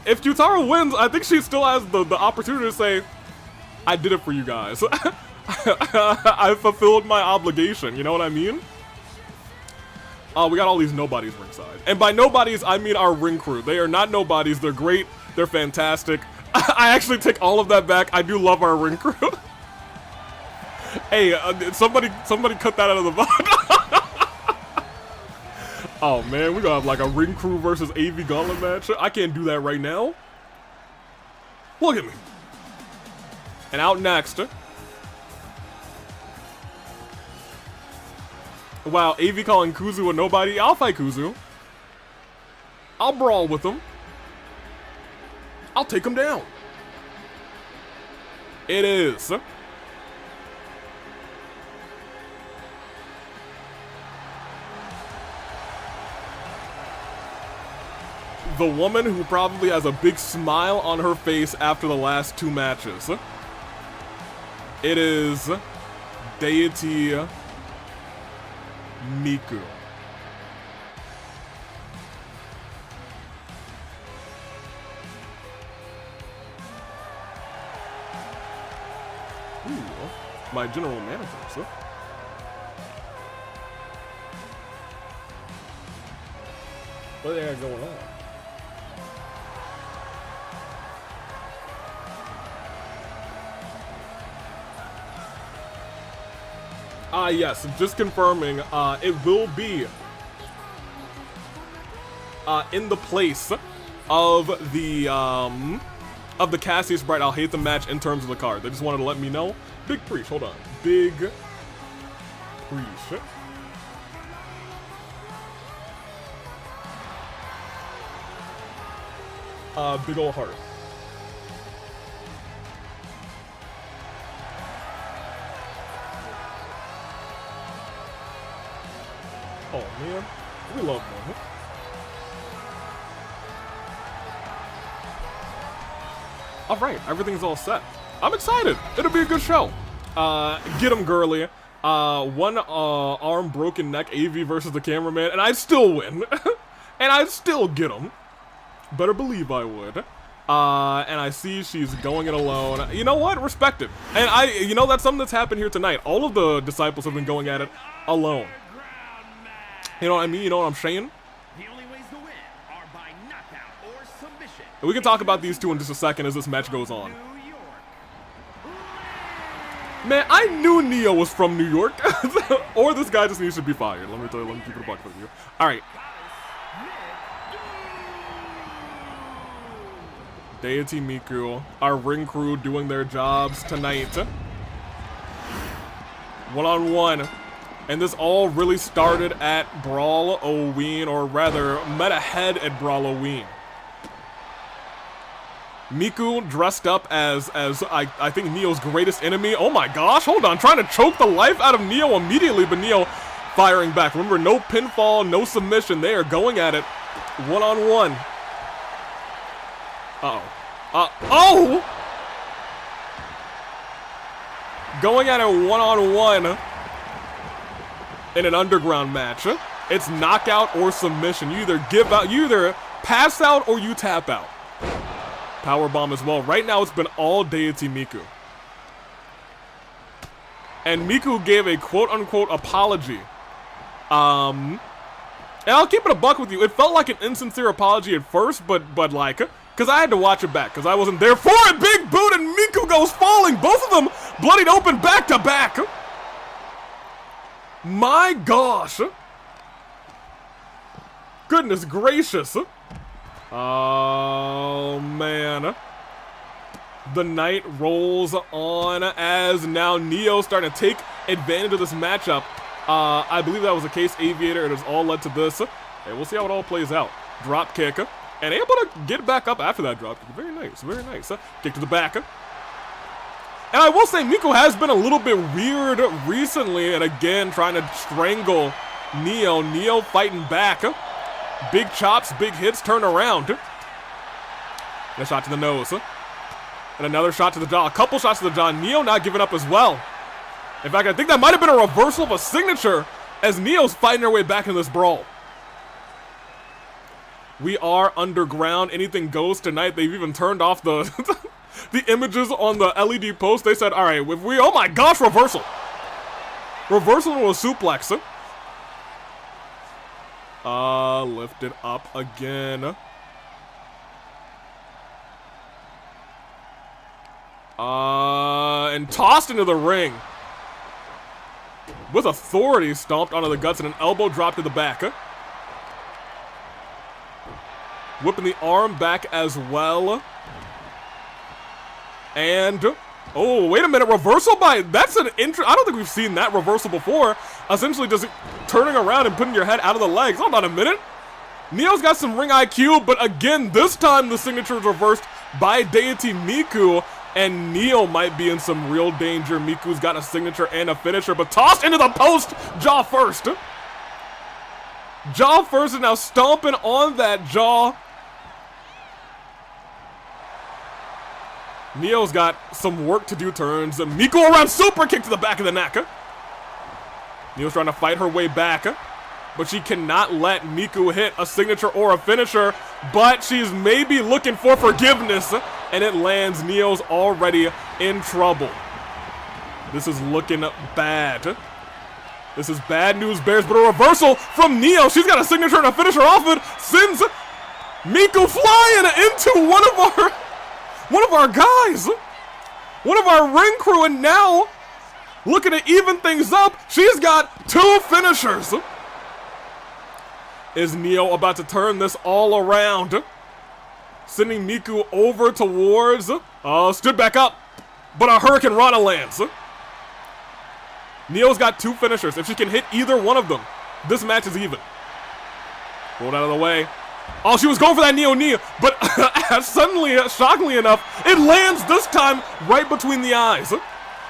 If Q-Taro wins, I think she still has the opportunity to say, I did it for you guys. I fulfilled my obligation, you know what I mean? We got all these nobodies ringside. And by nobodies, I mean our ring crew. They are not nobodies, they're great, they're fantastic. I actually take all of that back. I do love our ring crew. Hey, somebody cut that out of the bot. Oh man, we're gonna have like a ring crew versus AV gauntlet match. I can't do that right now. Look at me. And out next. Wow, AV calling Kuzu a nobody. I'll fight Kuzu. I'll brawl with him. I'll take him down. It is the woman who probably has a big smile on her face after the last 2 matches. It is Deity Miku. Ooh, my general manager, sir. What they got going on? Yes, just confirming, it will be in the place of the Cassius Bright Alhaitham match in terms of the card. They just wanted to let me know. Big Preach, hold on. Big Preach. Big ol' heart. Oh man, we love Mondo. Alright, everything's all set. I'm excited. It'll be a good show. Get him, girly. One arm, broken neck, AV versus the cameraman, and I'd still win. And I'd still get him. Better believe I would. And I see she's going it alone. You know what? Respect it. And you know, that's something that's happened here tonight. All of the disciples have been going at it alone. You know what I mean? You know what I'm saying? The only ways to win are by knockout or submission. We can talk about these two in just a second as this match goes on. Man, I knew Neo was from New York. Or this guy just needs to be fired. Let me tell you, let me keep it a buck with you. Alright. Deity, Miku, our ring crew doing their jobs tonight. One-on-one. And this all really started at Brawl-O-Ween, or rather, met ahead at Brawl-O-Ween. Miku dressed up as I think Neo's greatest enemy. Oh my gosh, hold on, trying to choke the life out of Neo immediately, but Neo firing back. Remember, no pinfall, no submission. They are going at it one-on-one. Oh! Going at it one-on-one. In an underground match, it's knockout or submission. You either give out, you either pass out or you tap out. Powerbomb as well. Right now, it's been all Deity Miku. And Miku gave a quote-unquote apology. And I'll keep it a buck with you. It felt like an insincere apology at first, but like, because I had to watch it back, because I wasn't there for it. Big boot, and Miku goes falling. Both of them bloodied open back to back. My gosh. Goodness gracious. Oh, man. The night rolls on as now Neo starting to take advantage of this matchup. I believe that was the case, Aviator. It has all led to this. Hey, we'll see how it all plays out. Drop kick. And able to get back up after that drop kick. Very nice, very nice. Kick to the back. And I will say, Miku has been a little bit weird recently, and again, trying to strangle Neo. Neo fighting back. Big chops, big hits, turn around. And a shot to the nose. And another shot to the jaw. A couple shots to the jaw. Neo not giving up as well. In fact, I think that might have been a reversal of a signature as Neo's fighting her way back into this brawl. We are underground. Anything goes tonight. They've even turned off the... the images on the LED post. They said, alright, if we, oh my gosh, reversal. Reversal to a suplex. Lifted up again. And tossed into the ring. With authority, stomped onto the guts and an elbow drop to the back. Whipping the arm back as well. And, oh, wait a minute, reversal by, that's an I don't think we've seen that reversal before. Essentially just turning around and putting your head out of the legs. Hold on a minute. Neo's got some ring IQ, but again, this time the signature is reversed by Deity Miku, and Neo might be in some real danger. Miku's got a signature and a finisher, but tossed into the post, jaw first. Jaw first, and now stomping on that jaw. Neo's got some work to do, turns. Miku around super kick to the back of the neck. Neo's trying to fight her way back, but she cannot let Miku hit a signature or a finisher, but she's maybe looking for forgiveness, and it lands. Neo's already in trouble. This is looking bad. This is bad news, Bears, but a reversal from Neo. She's got a signature and a finisher off it. Sends Miku flying into one of our guys. One of our ring crew, and now, looking to even things up, she's got 2 finishers. Is Neo about to turn this all around? Sending Miku over towards, stood back up, but a Hurricane Rana lands. Neo's got 2 finishers. If she can hit either one of them, this match is even. Rolled out of the way. Oh, she was going for that Neo knee, but suddenly, shockingly enough, it lands this time right between the eyes.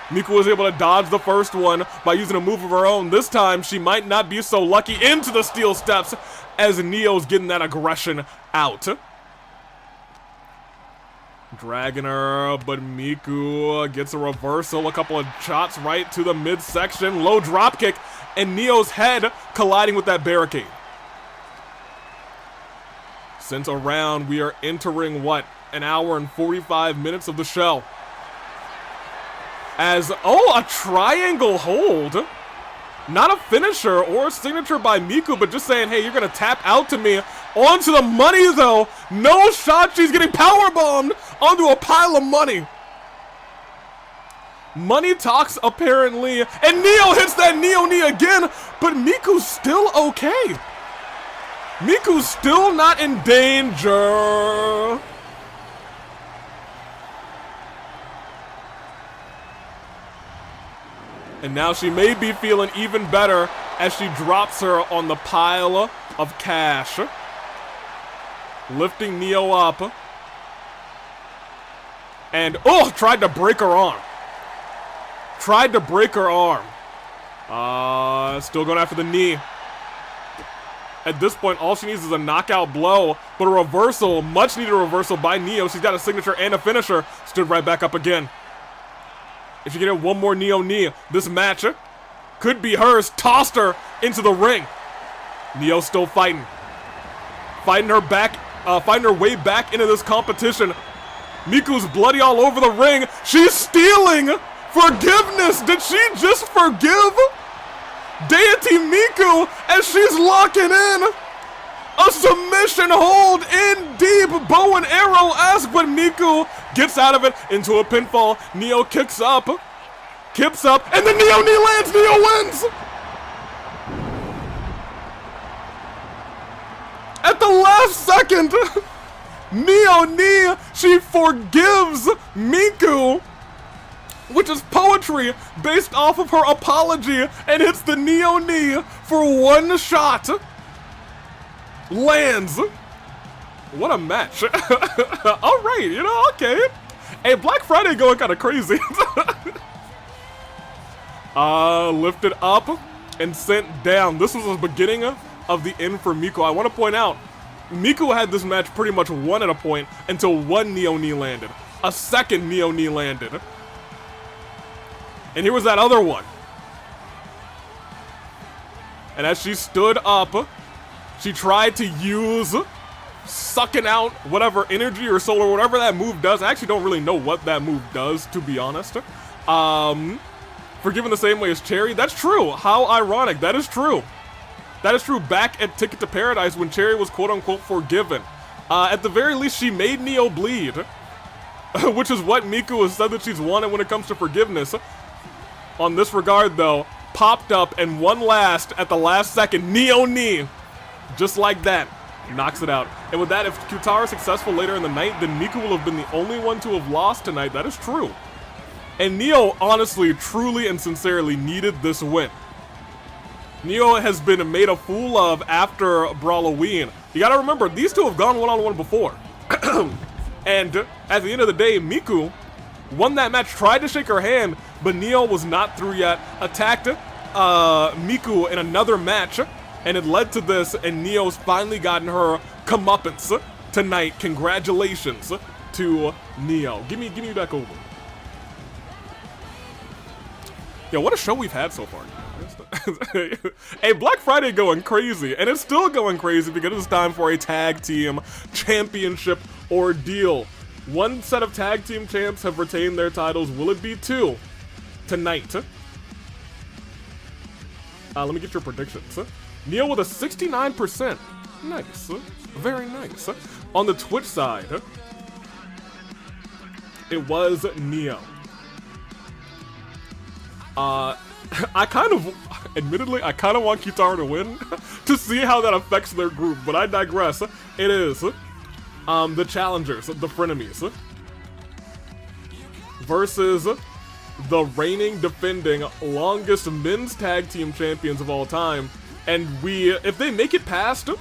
Miku was able to dodge the first one by using a move of her own. This time, she might not be so lucky into the steel steps as Neo's getting that aggression out. Dragging her, but Miku gets a reversal, a couple of shots right to the midsection, low drop kick, and Neo's head colliding with that barricade. Since around, we are entering, what, an hour and 45 minutes of the show. As, a triangle hold. Not a finisher or a signature by Miku, but just saying, hey, you're going to tap out to me. Onto the money, though. No shot. She's getting powerbombed onto a pile of money. Money talks, apparently. And Neo hits that Neo knee again, but Miku's still okay. Miku's still not in danger. And now she may be feeling even better as she drops her on the pile of cash. Lifting Neo up. And, tried to break her arm. Tried to break her arm. Still going after the knee. At this point, all she needs is a knockout blow, but a reversal, much needed reversal by Neo. She's got a signature and a finisher. Stood right back up again. If she can hit one more Neo knee, this match could be hers. Tossed her into the ring. Neo still fighting. Fighting her way back into this competition. Miku's bloody all over the ring. She's stealing forgiveness. Did she just forgive Deity Miku as she's locking in a submission hold in deep, bow and arrow-esque, but Miku gets out of it into a pinfall. Neo kicks up, and the Neo knee lands. Neo wins. At the last second, Neo knee, she forgives Miku, which is poetry based off of her apology, and hits the Neo knee for one shot. Lands. What a match. All right, okay. Hey, Black Friday going kind of crazy. Lifted up and sent down. This was the beginning of the end for Miku. I want to point out, Miku had this match pretty much won at a point until one Neo knee landed. A second Neo knee landed. And here was that other one. And as she stood up, she tried to use sucking out whatever energy or soul or whatever that move does. I actually don't really know what that move does, to be honest. Forgiven the same way as Cherry. That's true. How ironic. That is true. That is true. Back at Ticket to Paradise when Cherry was quote-unquote forgiven. At the very least, she made Neo bleed. Which is what Miku has said that she's wanted when it comes to forgiveness. On this regard, though, popped up and one last at the last second. Neo knee. Just like that. Knocks it out. And with that, if Q-Taro is successful later in the night, then Miku will have been the only one to have lost tonight. That is true. And Neo, honestly, truly and sincerely needed this win. Neo has been made a fool of after Brawloween. You gotta remember, these two have gone one-on-one before. And at the end of the day, Miku won that match, tried to shake her hand, but Neo was not through yet. Attacked Miku in another match, and it led to this, and Neo's finally gotten her comeuppance tonight. Congratulations to Neo. Give me back over. Yo, what a show we've had so far. Hey, Black Friday going crazy, and it's still going crazy because it's time for a tag team championship ordeal. One set of tag team champs have retained their titles. Will it be two tonight? Let me get your predictions. Neo with a 69%. Nice. Very nice. On the Twitch side, it was Neo. I kind of, admittedly, I kind of want Q-Taro to win to see how that affects their group, but I digress. It is the challengers, the frenemies, versus the reigning, defending, longest men's tag team champions of all time. And if they make it past the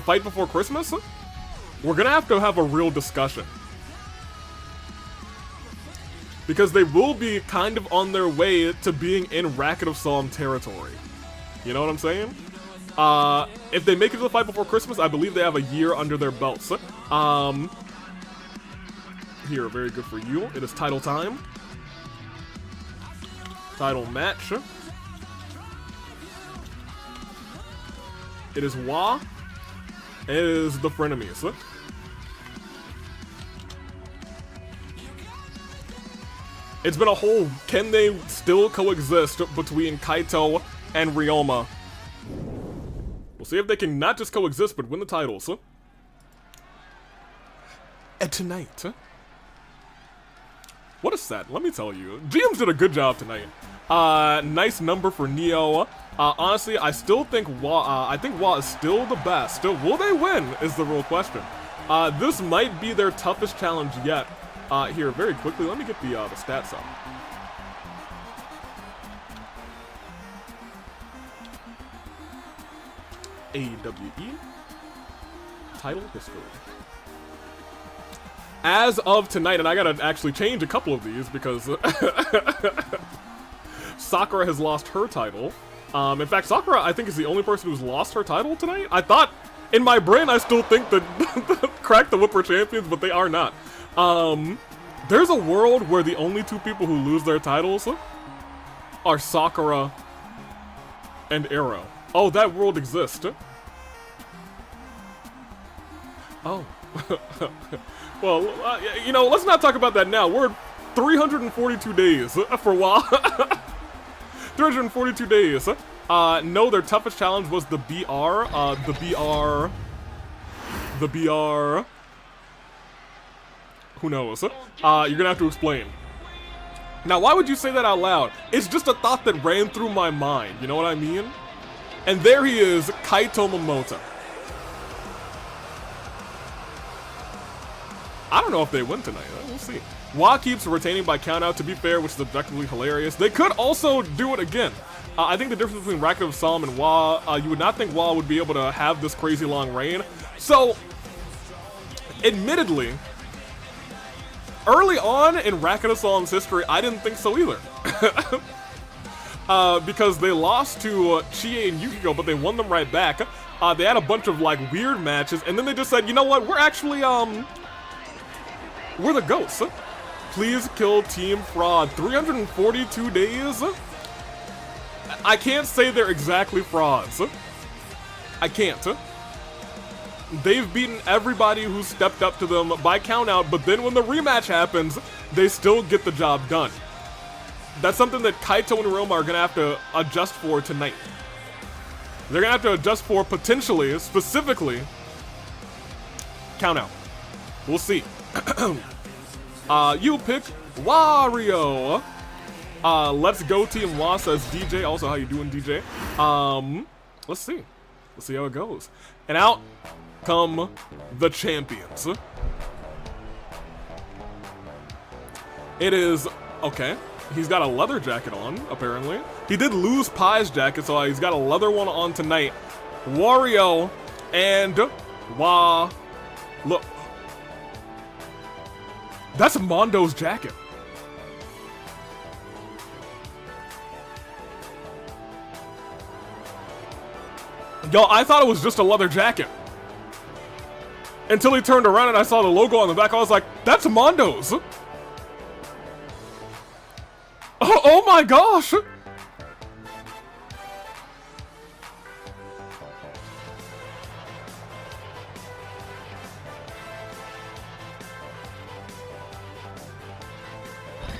fight before Christmas, we're gonna have a real discussion. Because they will be kind of on their way to being in Racket of Psalm territory. You know what I'm saying? If they make it to the fight before Christmas, I believe they have a year under their belts. Here, very good for you. It is title time. Title match. It is WAAAAAAAAA. It is the Frenemies. It's been a whole, can they still coexist between Kaito and Ryoma? We'll see if they can not just coexist, but win the titles. And tonight, what a set, let me tell you. GMs did a good job tonight. Nice number for Neo. Honestly, I still think I think WAAAAAA is still the best. Will they win is the real question. This might be their toughest challenge yet. Here, very quickly, let me get the stats up. AWE title history. As of tonight, and I gotta actually change a couple of these because Sakura has lost her title. In fact, Sakura, I think, is the only person who's lost her title tonight. I thought, in my brain, I still think that Crack the Whip are champions, but they are not. There's a world where the only two people who lose their titles are Sakura and Arrow. Oh, that world exists. Oh. Well, you know, let's not talk about that now. We're 342 days for WAAAAA. 342 days. No, their toughest challenge was the BR. The BR. Who knows? You're gonna have to explain. Now, why would you say that out loud? It's just a thought that ran through my mind, you know what I mean? And there he is, Kaito Momota. I don't know if they win tonight, we'll see. WAAAAAA keeps retaining by countout, to be fair, which is objectively hilarious. They could also do it again. I think the difference between Racket of Psalm and WAAAAAA, you would not think WAAAAAA would be able to have this crazy long reign. So, admittedly, early on in Racket of Psalm's history, I didn't think so either. Because they lost to Chie and Yukiko, but they won them right back. They had a bunch of, like, weird matches, and then they just said, you know what, we're actually, we're the GOATs. Please kill Team Fraud. 342 days? I can't say they're exactly frauds. I can't. They've beaten everybody who stepped up to them by countout, but then when the rematch happens, they still get the job done. That's something that Kaito and Roma are gonna have to adjust for tonight. They're gonna have to adjust for, potentially, specifically, countout. We'll see. You pick Wario. Let's go Team Wa, says DJ. Also, how you doing, DJ? Let's see. Let's see how it goes. And out come the champions. It is, okay, he's got a leather jacket on, apparently. He did lose Pie's jacket, so he's got a leather one on tonight. Wario and Wa. Look. That's Mondo's jacket. Yo, I thought it was just a leather jacket. Until he turned around and I saw the logo on the back, I was like, that's Mondo's. Oh my gosh.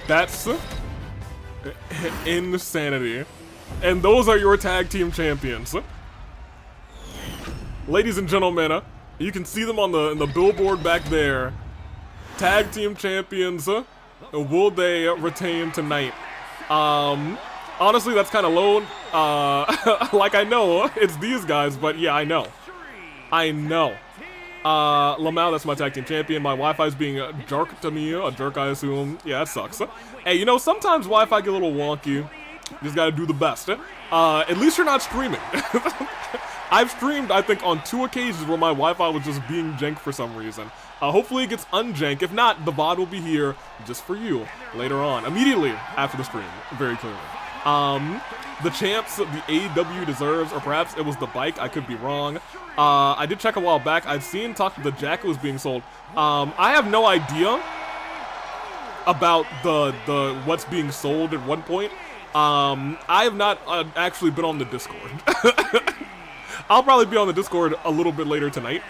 That's insanity. And those are your tag team champions. Ladies and gentlemen, you can see them on the billboard back there. Tag team champions. Will they retain tonight? Honestly, that's kind of low. Like, I know it's these guys, but yeah, I know. Lamau, that's my tag team champion. My Wi-Fi's being a jerk to me. A jerk, I assume. Yeah, that sucks. Hey, you know, sometimes Wi-Fi get a little wonky. You just gotta do the best. At least you're not streaming. I've streamed, I think, on 2 occasions where my Wi-Fi was just being jank for some reason. Hopefully it gets unjank. If not, the VOD will be here just for you later on. Immediately after the stream, very clearly. The champs the AEW deserves, or perhaps it was the bike, I could be wrong. I did check a while back. I'd seen talk the jacket was being sold. I have no idea about the what's being sold at one point. I have not actually been on the Discord. I'll probably be on the Discord a little bit later tonight.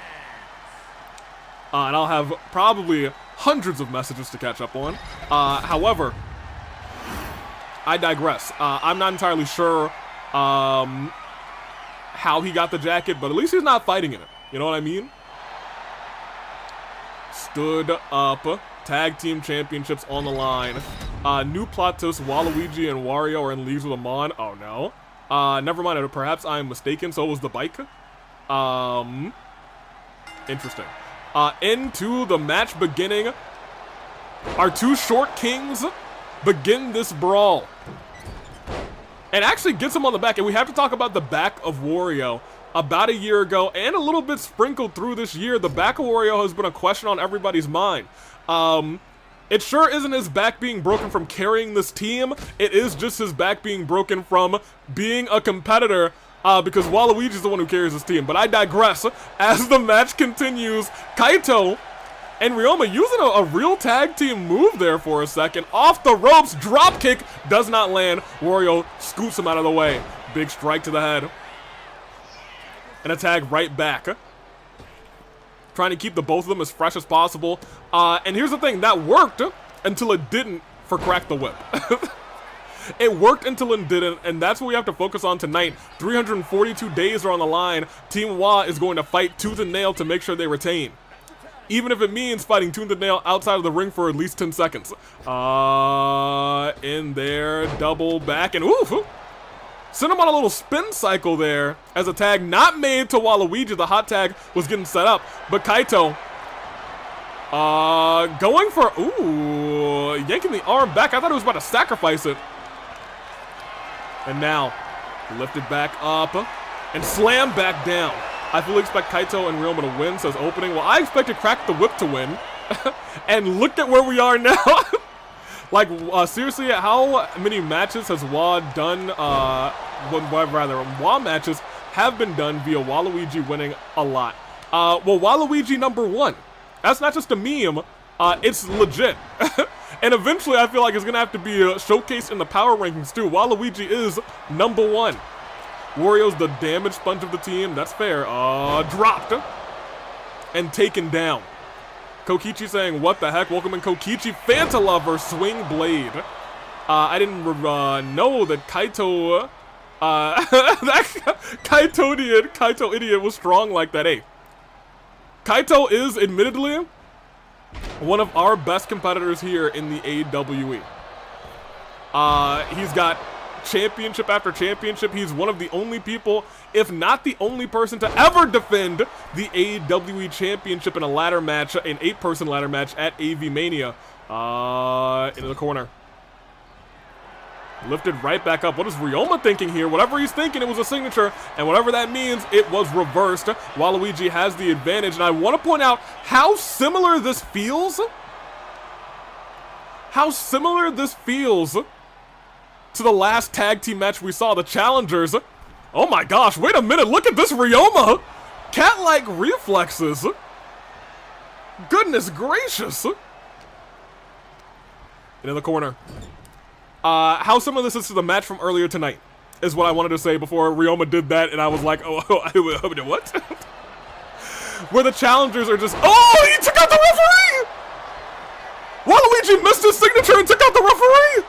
And I'll have probably hundreds of messages to catch up on. However, I digress. I'm not entirely sure how he got the jacket, but at least he's not fighting in it. You know what I mean? Stood up. Tag team championships on the line. New plot twist, Waluigi and Wario are in leagues with Amon. Oh no. Never mind, perhaps I am mistaken, so was the bike. Interesting. Into the match beginning. Our two short kings begin this brawl. And actually gets him on the back. And we have to talk about the back of Wario. About a year ago, and a little bit sprinkled through this year, the back of Wario has been a question on everybody's mind. It sure isn't his back being broken from carrying this team. It is just his back being broken from being a competitor, because Waluigi's the one who carries this team. But I digress. As the match continues, Kaito and Ryoma using a real tag team move there for a second. Off the ropes, drop kick does not land. Wario scoots him out of the way. Big strike to the head. And a tag right back. Trying to keep the both of them as fresh as possible. And here's the thing, that worked until it didn't for Crack the Whip. It worked until it didn't, and that's what we have to focus on tonight. 342 days are on the line. Team WAAAAA is going to fight tooth and nail to make sure they retain. Even if it means fighting tooth and nail outside of the ring for at least 10 seconds. In there, double back, and ooh! Sent him on a little spin cycle there as a tag not made to Waluigi. The hot tag was getting set up, but Kaito going for, ooh, yanking the arm back. I thought he was about to sacrifice it. And now, lifted back up and slammed back down. I fully expect Kaito and Ryoma to win, says opening. Well, I expected Crack the Whip to win. And look at where we are now. Like, seriously, how many matches has WAAAAA done, WAAAAA matches have been done via Waluigi winning a lot. Well, Waluigi #1. That's not just a meme, it's legit. And eventually I feel like it's gonna have to be showcased in the power rankings too. Waluigi is #1. Wario's the damage sponge of the team, that's fair. Dropped and taken down. Kokichi saying, what the heck? Welcome in Kokichi, Fanta Lover, Swing Blade. I didn't know that Kaito, that Kaito idiot was strong like that. Hey, Kaito is admittedly one of our best competitors here in the AWE. He's got championship after championship. He's one of the only people, if not the only person, to ever defend the AWE championship in a ladder match, an 8-person ladder match at AV Mania. Into the corner. Lifted right back up. What is Ryoma thinking here? Whatever he's thinking, it was a signature, and whatever that means, it was reversed. Waluigi has the advantage, and I want to point out how similar this feels. How similar this feels to the last tag team match we saw, the challengers. Oh my gosh, wait a minute, look at this Ryoma! Cat-like reflexes. Goodness gracious. In the corner. How similar this is to the match from earlier tonight is what I wanted to say before Ryoma did that, and I was like, oh, what? Where the challengers are just, oh, he took out the referee! Waluigi missed his signature and took out the referee!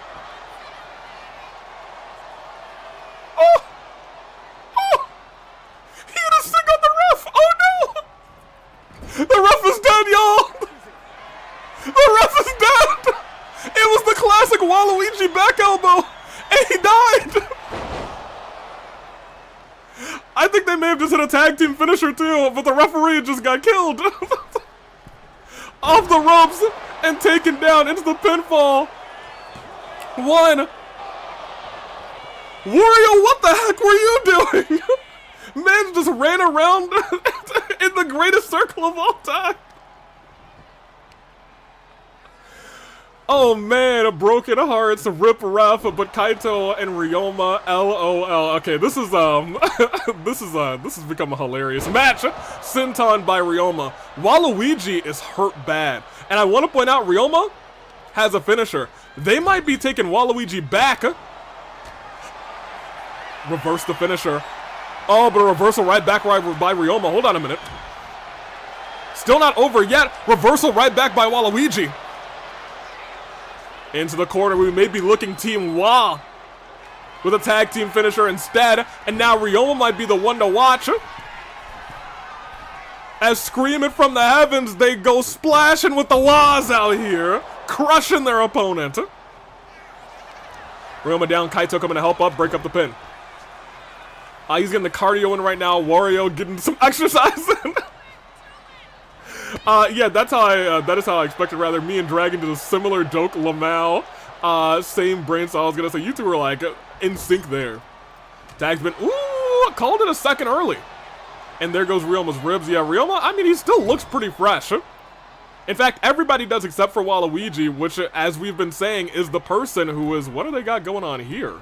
The ref is dead! It was the classic Waluigi back elbow, and he died! I think they may have just hit a tag team finisher too, but the referee just got killed. Off the ropes and taken down into the pinfall. 1. Wario, what the heck were you doing? Man just ran around in the greatest circle of all time. Oh man, broken hearts, rip ref, but Kaito and Ryoma, LOL. Okay, this is this has become a hilarious match. Senton by Ryoma. Waluigi is hurt bad, and I want to point out Ryoma has a finisher. They might be taking Waluigi back. Reverse the finisher. Oh, but a reversal right back by Ryoma. Hold on a minute. Still not over yet. Reversal right back by Waluigi. Into the corner, we may be looking Team Wa with a tag team finisher instead. And now Ryoma might be the one to watch. As screaming from the heavens, they go splashing with the Was out here, crushing their opponent. Ryoma down, Kaito coming to help up, break up the pin. He's getting the cardio in right now. Wario getting some exercise in. Yeah, that is how I expected, rather. Me and Dragon did a similar joke. Lamau, same brain cell. I was gonna say, you two were like in sync there. Tag's been, ooh, called it a second early. And there goes Ryoma's ribs. Yeah, Ryoma, I mean, he still looks pretty fresh. In fact, everybody does except for Waluigi, which, as we've been saying, is the person who is, what do they got going on here?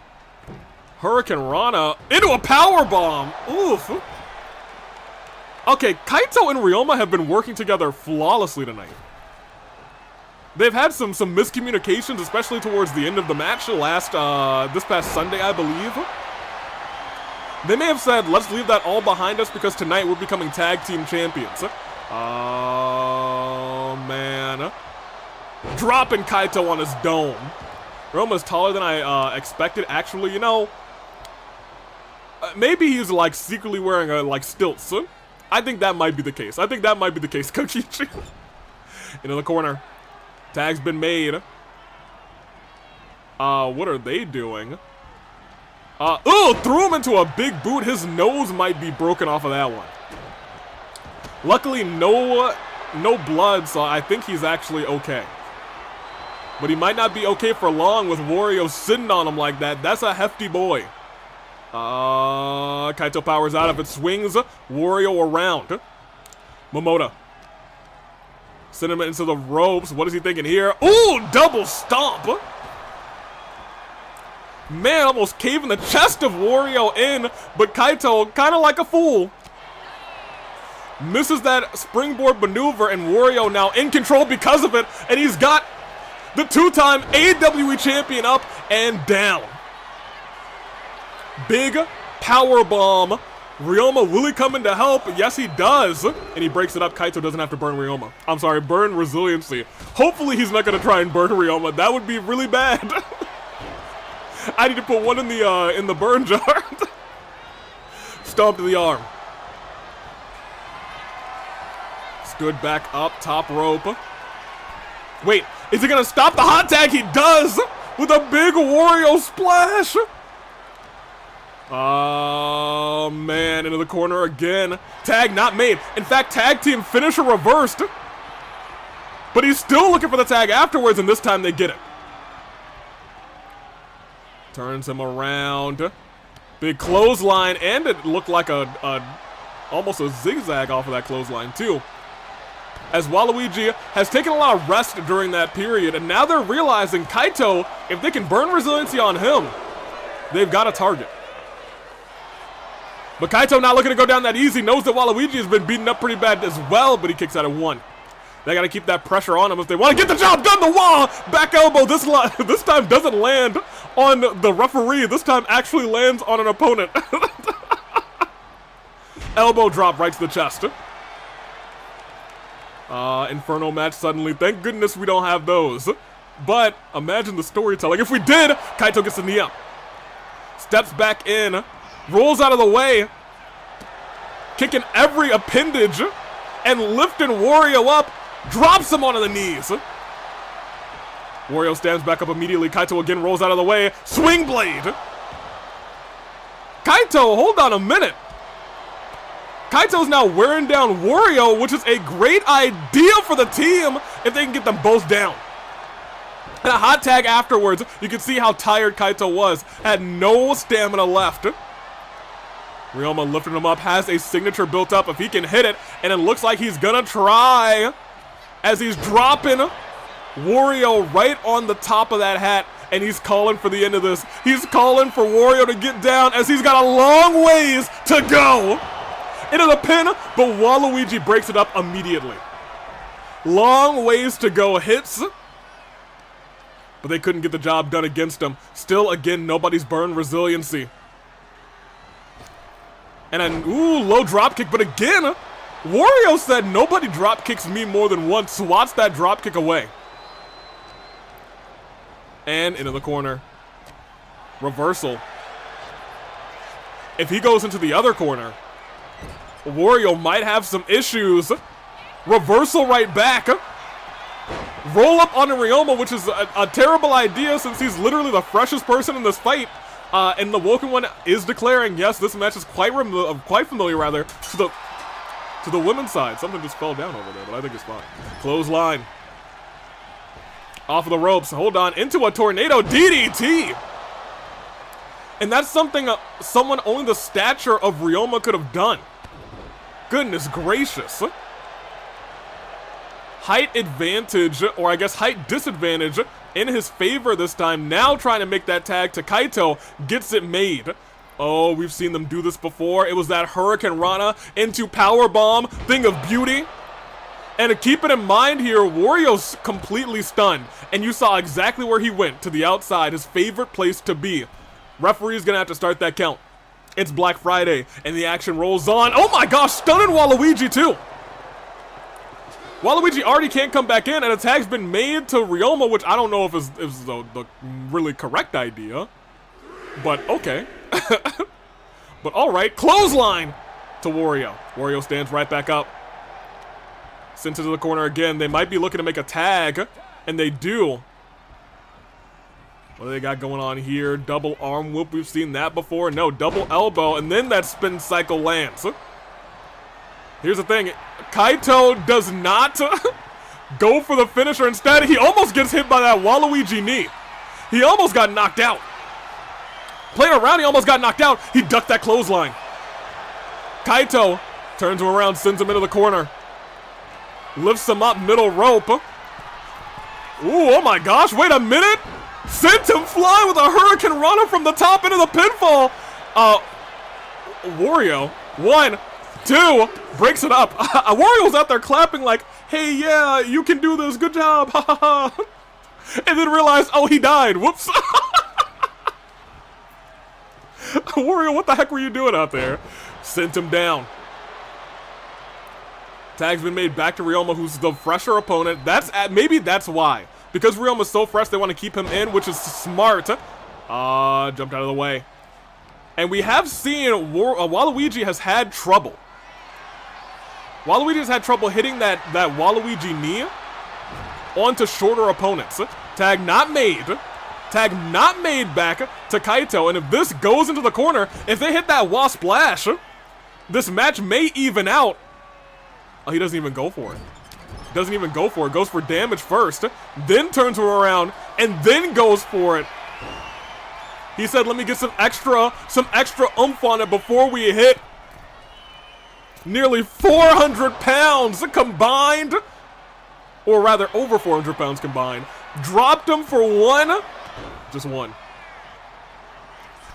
Hurricane Rana into a power bomb. Oof. Okay, Kaito and Ryoma have been working together flawlessly tonight. They've had some miscommunications, especially towards the end of the match this past Sunday, I believe. They may have said, let's leave that all behind us because tonight we're becoming tag team champions. Oh, man. Dropping Kaito on his dome. Ryoma's taller than I expected. Actually, you know, maybe he's like secretly wearing stilts. I think that might be the case. Kokichi. Into the corner. Tag's been made. What are they doing? Threw him into a big boot. His nose might be broken off of that one. Luckily, no blood, so I think he's actually okay. But he might not be okay for long with Wario sitting on him like that. That's a hefty boy. Kaito powers out of it, swings Wario around. Momoda. Send him into the ropes. What is he thinking here? Ooh, double stomp. Man, almost caving the chest of Wario in, but Kaito, kind of like a fool, misses that springboard maneuver, and Wario now in control because of it, and he's got the two-time AWE champion up and down. Big power bomb. Ryoma, will he come in to help? Yes, he does. And he breaks it up. Kaito doesn't have to burn Ryoma. I'm sorry, burn resiliency. Hopefully he's not going to try and burn Ryoma. That would be really bad. I need to put one in the burn jar. Stomp to the arm. Stood back up, top rope. Wait, is he going to stop the hot tag? He does! With a big Wario splash! Oh, man, into the corner again. Tag not made. In fact, tag team finisher reversed. But he's still looking for the tag afterwards, and this time they get it. Turns him around. Big clothesline, and it looked like almost a zigzag off of that clothesline, too. As Waluigi has taken a lot of rest during that period, and now they're realizing Kaito, if they can burn resiliency on him, they've got a target. But Kaito not looking to go down that easy, knows that Waluigi has been beaten up pretty bad as well, but he kicks out at 1. They got to keep that pressure on him if they want to get the job done. The wall, back elbow, this time doesn't land on the referee. This time actually lands on an opponent. Elbow drop right to the chest. Inferno match suddenly. Thank goodness we don't have those. But imagine the storytelling. If we did, Kaito gets the knee up. Steps back in. Rolls out of the way. Kicking every appendage. And lifting Wario up. Drops him onto the knees. Wario stands back up immediately. Kaito again rolls out of the way. Swing blade! Kaito, hold on a minute. Kaito's now wearing down Wario, which is a great idea for the team if they can get them both down. And a hot tag afterwards, you can see how tired Kaito was. Had no stamina left. Ryoma lifting him up, has a signature built up if he can hit it, and it looks like he's gonna try as he's dropping Wario right on the top of that hat, and he's calling for the end of this. He's calling for Wario to get down as he's got a long ways to go into the pin, but Waluigi breaks it up immediately. Long ways to go hits, but they couldn't get the job done against him. Still, again, nobody's burned resiliency. And an, ooh, low drop kick, but again, Wario said nobody drop kicks me more than once, swats that drop kick away. And into the corner. Reversal. If he goes into the other corner, Wario might have some issues. Reversal right back. Roll up onto Ryoma, which is a terrible idea since he's literally the freshest person in this fight. And the Woken One is declaring, yes, this match is quite familiar, rather, to the women's side. Something just fell down over there, but I think it's fine. Clothesline. Off of the ropes. Hold on. Into a tornado DDT. And that's something someone only the stature of Ryoma could have done. Goodness gracious. Height advantage, or I guess height disadvantage, in his favor this time. Now trying to make that tag to Kaito. Gets it made. Oh, we've seen them do this before. It was that Hurricane Rana into Powerbomb. Thing of beauty. And to keep it in mind here, Wario's completely stunned. And you saw exactly where he went, to the outside, his favorite place to be. Referee's gonna have to start that count. It's Black Friday, and the action rolls on. Oh my gosh, stunning Waluigi too! Waluigi already can't come back in, and a tag's been made to Ryoma, which I don't know if is the really correct idea. But okay. But alright, clothesline to Wario. Wario stands right back up. Sent to the corner again. They might be looking to make a tag, and they do. What do they got going on here? Double arm whoop. We've seen that before. No, double elbow, and then that spin cycle lands. Here's the thing. Kaito does not go for the finisher. Instead, he almost gets hit by that Waluigi knee. He almost got knocked out. Playing around, he almost got knocked out. He ducked that clothesline. Kaito turns him around, sends him into the corner. Lifts him up, middle rope. Ooh, oh my gosh, wait a minute. Sent him flying with a Hurricane Rana from the top into the pinfall. Wario, 1, 2, breaks it up. Wario's out there clapping like, hey, yeah, you can do this, good job, ha ha ha. And then realized, oh, he died, whoops. Wario, what the heck were you doing out there? Sent him down. Tag's been made back to Ryoma, who's the fresher opponent. Maybe that's why. Because Ryoma's so fresh, they want to keep him in, which is smart. Jumped out of the way. And we have seen Waluigi has had trouble. Waluigi has had trouble hitting that Waluigi knee onto shorter opponents. Tag not made. Tag not made back to Kaito. And if this goes into the corner, if they hit that Wa Splash, this match may even out. Oh, he doesn't even go for it. Doesn't even go for it. Goes for damage first, then turns her around, and then goes for it. He said, let me get some extra oomph on it before we hit nearly 400 pounds combined. Or rather, over 400 pounds combined. Dropped him for one. Just one.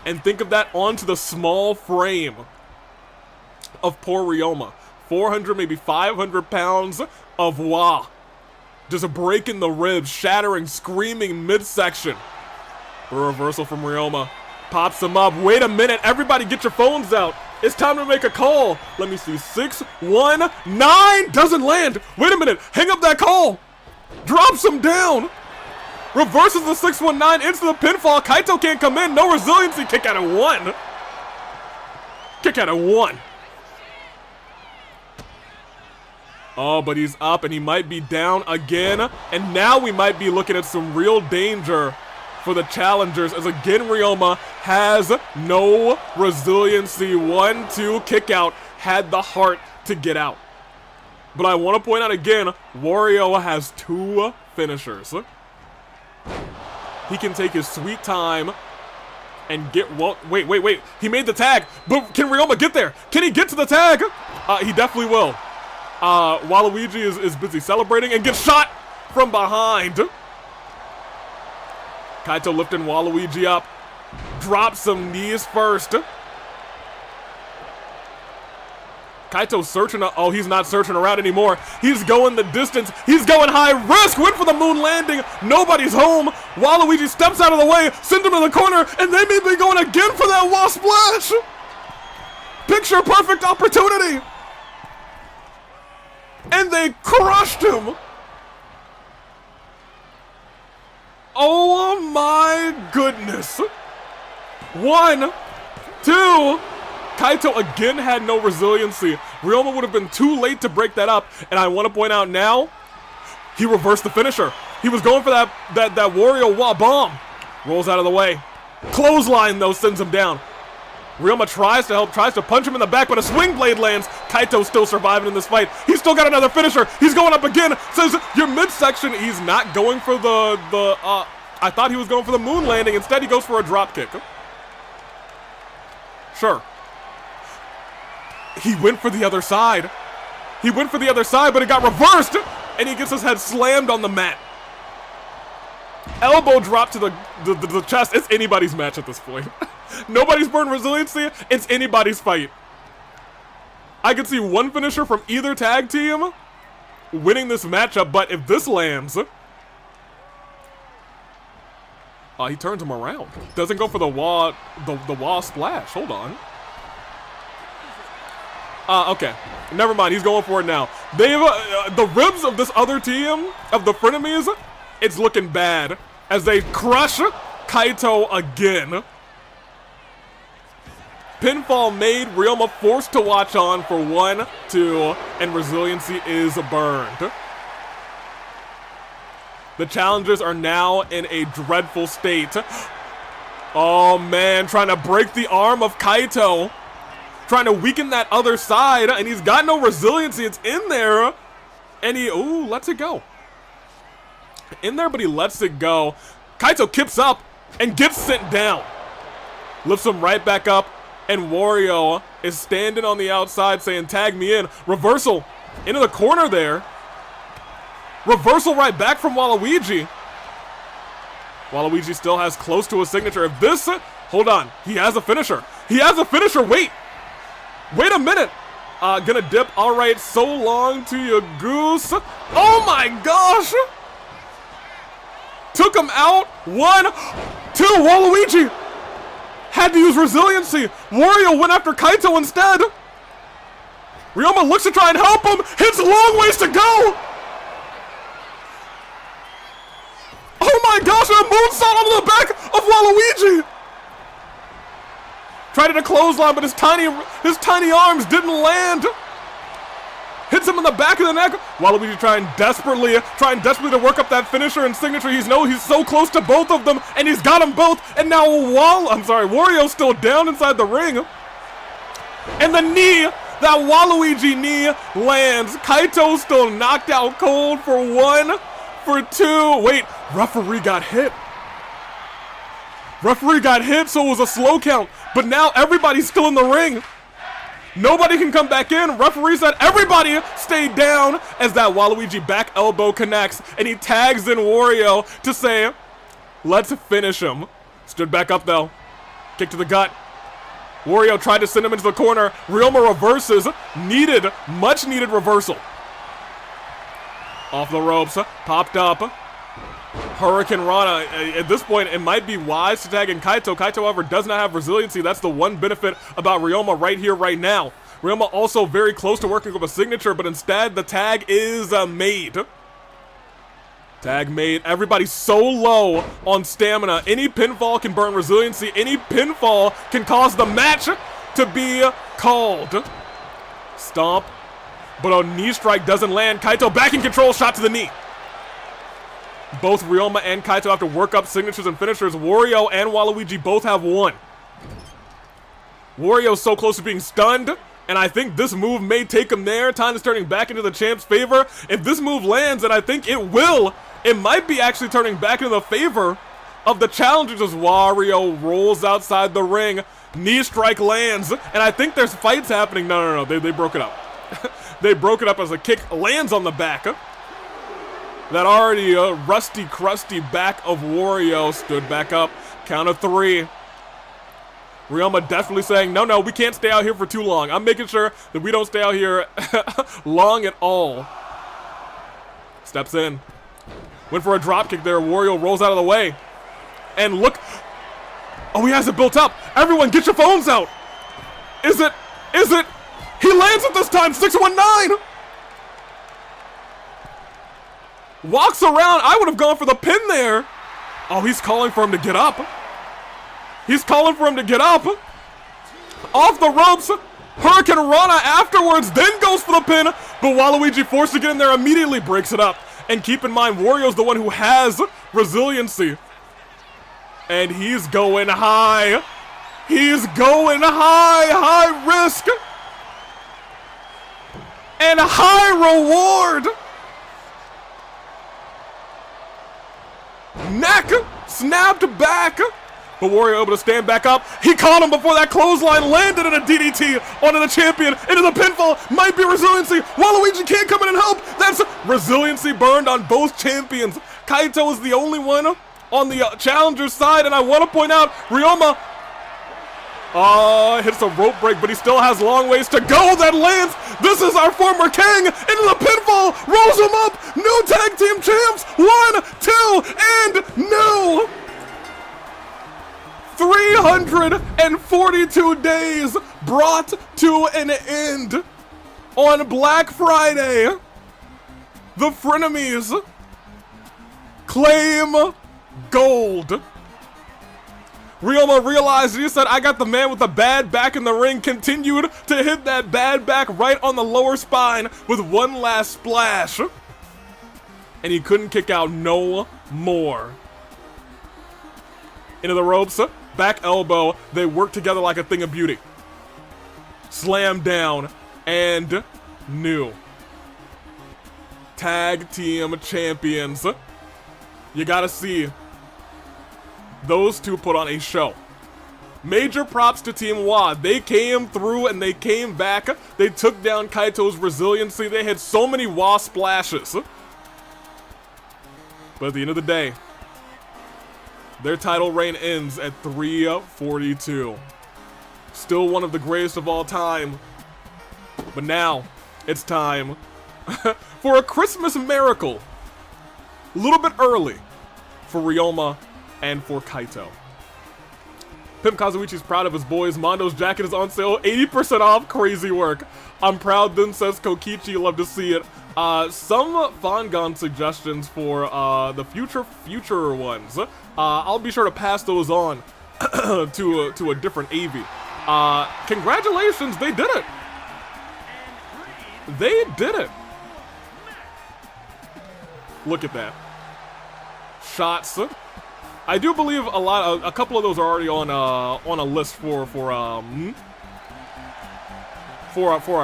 And think of that onto the small frame of poor Ryoma. 400, maybe 500 pounds of Wa. Just breaking the ribs, shattering, screaming midsection. A reversal from Ryoma. Pops him up. Wait a minute. Everybody get your phones out. It's time to make a call. Let me see. 619. Doesn't land. Wait a minute. Hang up that call. Drops him down. Reverses the 619 into the pinfall. Kaito can't come in. No resiliency. Kick out of 1. Kick out of 1. Oh, but he's up and he might be down again. And now we might be looking at some real danger for the challengers, as again Ryoma has no resiliency. 1-2 kick out, had the heart to get out. But I want to point out again, Wario has 2 finishers. He can take his sweet time and get wait. He made the tag, but can Ryoma get there? Can he get to the tag? He definitely will. Waluigi is busy celebrating and gets shot from behind. Kaito lifting Waluigi up. Drops some knees first. Kaito's searching. Oh, he's not searching around anymore. He's going the distance. He's going high risk. Went for the moon landing. Nobody's home. Waluigi steps out of the way. Sends him to the corner. And they may be going again for that wall splash. Picture perfect opportunity. And they crushed him. Oh my goodness. 1, 2. Kaito again had no resiliency. Ryoma would have been too late to break that up. And I want to point out now, he reversed the finisher. He was going for that Wario wall bomb. Rolls out of the way. Clothesline though sends him down. Ryoma tries to help, tries to punch him in the back, but a swing blade lands. Kaito's still surviving in this fight. He's still got another finisher. He's going up again. Says your midsection. He's not going for I thought he was going for the moon landing. Instead, he goes for a drop kick. Sure. He went for the other side. He went for the other side, but it got reversed, and he gets his head slammed on the mat. Elbow drop to the chest. It's anybody's match at this point. Nobody's burned resiliency. It's anybody's fight. I could see one finisher from either tag team winning this matchup, but if this lands, he turns him around. Doesn't go for the wall splash. Hold on. Okay. Never mind. He's going for it now. They've the ribs of this other team of the Frenemies. It's looking bad as they crush Kaito again. Pinfall made. Ryoma forced to watch on for 1, 2, and resiliency is burned. The challengers are now in a dreadful state. Oh man, trying to break the arm of Kaito. Trying to weaken that other side, and he's got no resiliency. It's in there, and he, lets it go. In there, but he lets it go. Kaito kips up and gets sent down. Lifts him right back up, and Wario is standing on the outside saying, tag me in. Reversal into the corner there. Reversal right back from Waluigi. Waluigi still has close to a signature. If this, hold on, he has a finisher. He has a finisher, wait a minute. Gonna dip, all right, so long to your goose. Oh my gosh. Took him out, 1, 2, Waluigi. Had to use resiliency. Wario went after Kaito instead. Ryoma looks to try and help him. Hits long ways to go. Oh my gosh, a moonsault on the back of Waluigi. Tried to clothesline, but his tiny arms didn't land. Hits him in the back of the neck. Waluigi trying desperately to work up that finisher and signature. He's so close to both of them, and he's got them both. And now Wario's still down inside the ring. And the knee, that Waluigi knee lands. Kaito's still knocked out cold for 1, for 2. Wait, referee got hit. Referee got hit, so it was a slow count. But now everybody's still in the ring. Nobody can come back in. Referee said everybody stay down as that Waluigi back elbow connects. And he tags in Wario to say, let's finish him. Stood back up though. Kick to the gut. Wario tried to send him into the corner. Ryoma reverses. Much needed reversal. Off the ropes. Popped up. Hurricane Rana. At this point, it might be wise to tag in Kaito. Kaito, however, does not have resiliency. That's the one benefit about Ryoma right here, right now. Ryoma also very close to working with a signature, but instead, the tag is made. Tag made. Everybody's so low on stamina. Any pinfall can burn resiliency. Any pinfall can cause the match to be called. Stomp. but a knee strike doesn't land. Kaito back in control, shot to the knee. Both Ryoma and Kaito have to work up signatures and finishers. Wario and Waluigi both have one. Wario's so close to being stunned, and I think this move may take him there. Time is turning back into the champ's favor. If this move lands, and I think it will, it might be actually turning back into the favor of the challengers as Wario rolls outside the ring. Knee strike lands, and I think there's fights happening. No, they broke it up. They broke it up as a kick lands on the back. That already rusty, crusty back of Wario stood back up. Count of 3. Ryoma definitely saying, no, we can't stay out here for too long. I'm making sure that we don't stay out here long at all. Steps in. Went for a drop kick there. Wario rolls out of the way. And look. Oh, he has it built up. Everyone, get your phones out. Is it? He lands it this time. 619. Walks around. I would have gone for the pin there. Oh, he's calling for him to get up. He's calling for him to get up. Off the ropes. Hurricane Rana afterwards, then goes for the pin. But Waluigi, forced to get in there, immediately breaks it up. And keep in mind, Wario's the one who has resiliency. And he's going high. He's going high. High risk. And high reward. Neck snapped back, but Wario able to stand back up. He caught him before that clothesline landed in a DDT onto the champion. Into the pinfall. Might be resiliency. Waluigi can't come in and help. That's resiliency burned on both champions. Kaito is the only one on the challenger's side, and I want to point out, Ryoma hits a rope break, but he still has long ways to go. That lands. This is our former king into the pinfall. Rolls him up. New tag team champs. 1, 2, and new. 342 days brought to an end on Black Friday. The Frenemies claim gold. Ryoma realized, he said, I got the man with the bad back in the ring, continued to hit that bad back right on the lower spine with one last splash. And he couldn't kick out no more. Into the ropes, back elbow, they work together like a thing of beauty. Slam down, and new. Tag team champions. You gotta see. Those two put on a show. Major props to Team WA. They came through and they came back. They took down Kaito's resiliency. They had so many WA splashes. But at the end of the day, their title reign ends at 342. Still one of the greatest of all time. But now, it's time for a Christmas miracle. A little bit early for Ryoma and for Kaito. Pimp Kazuichi's proud of his boys. Mondo's jacket is on sale, 80% off. Crazy work. I'm proud then, says Kokichi. Love to see it. Some Fangon suggestions for the future ones. I'll be sure to pass those on to a different AV. Congratulations, they did it. They did it. Look at that. Shots. I do believe a couple of those are already on a list for our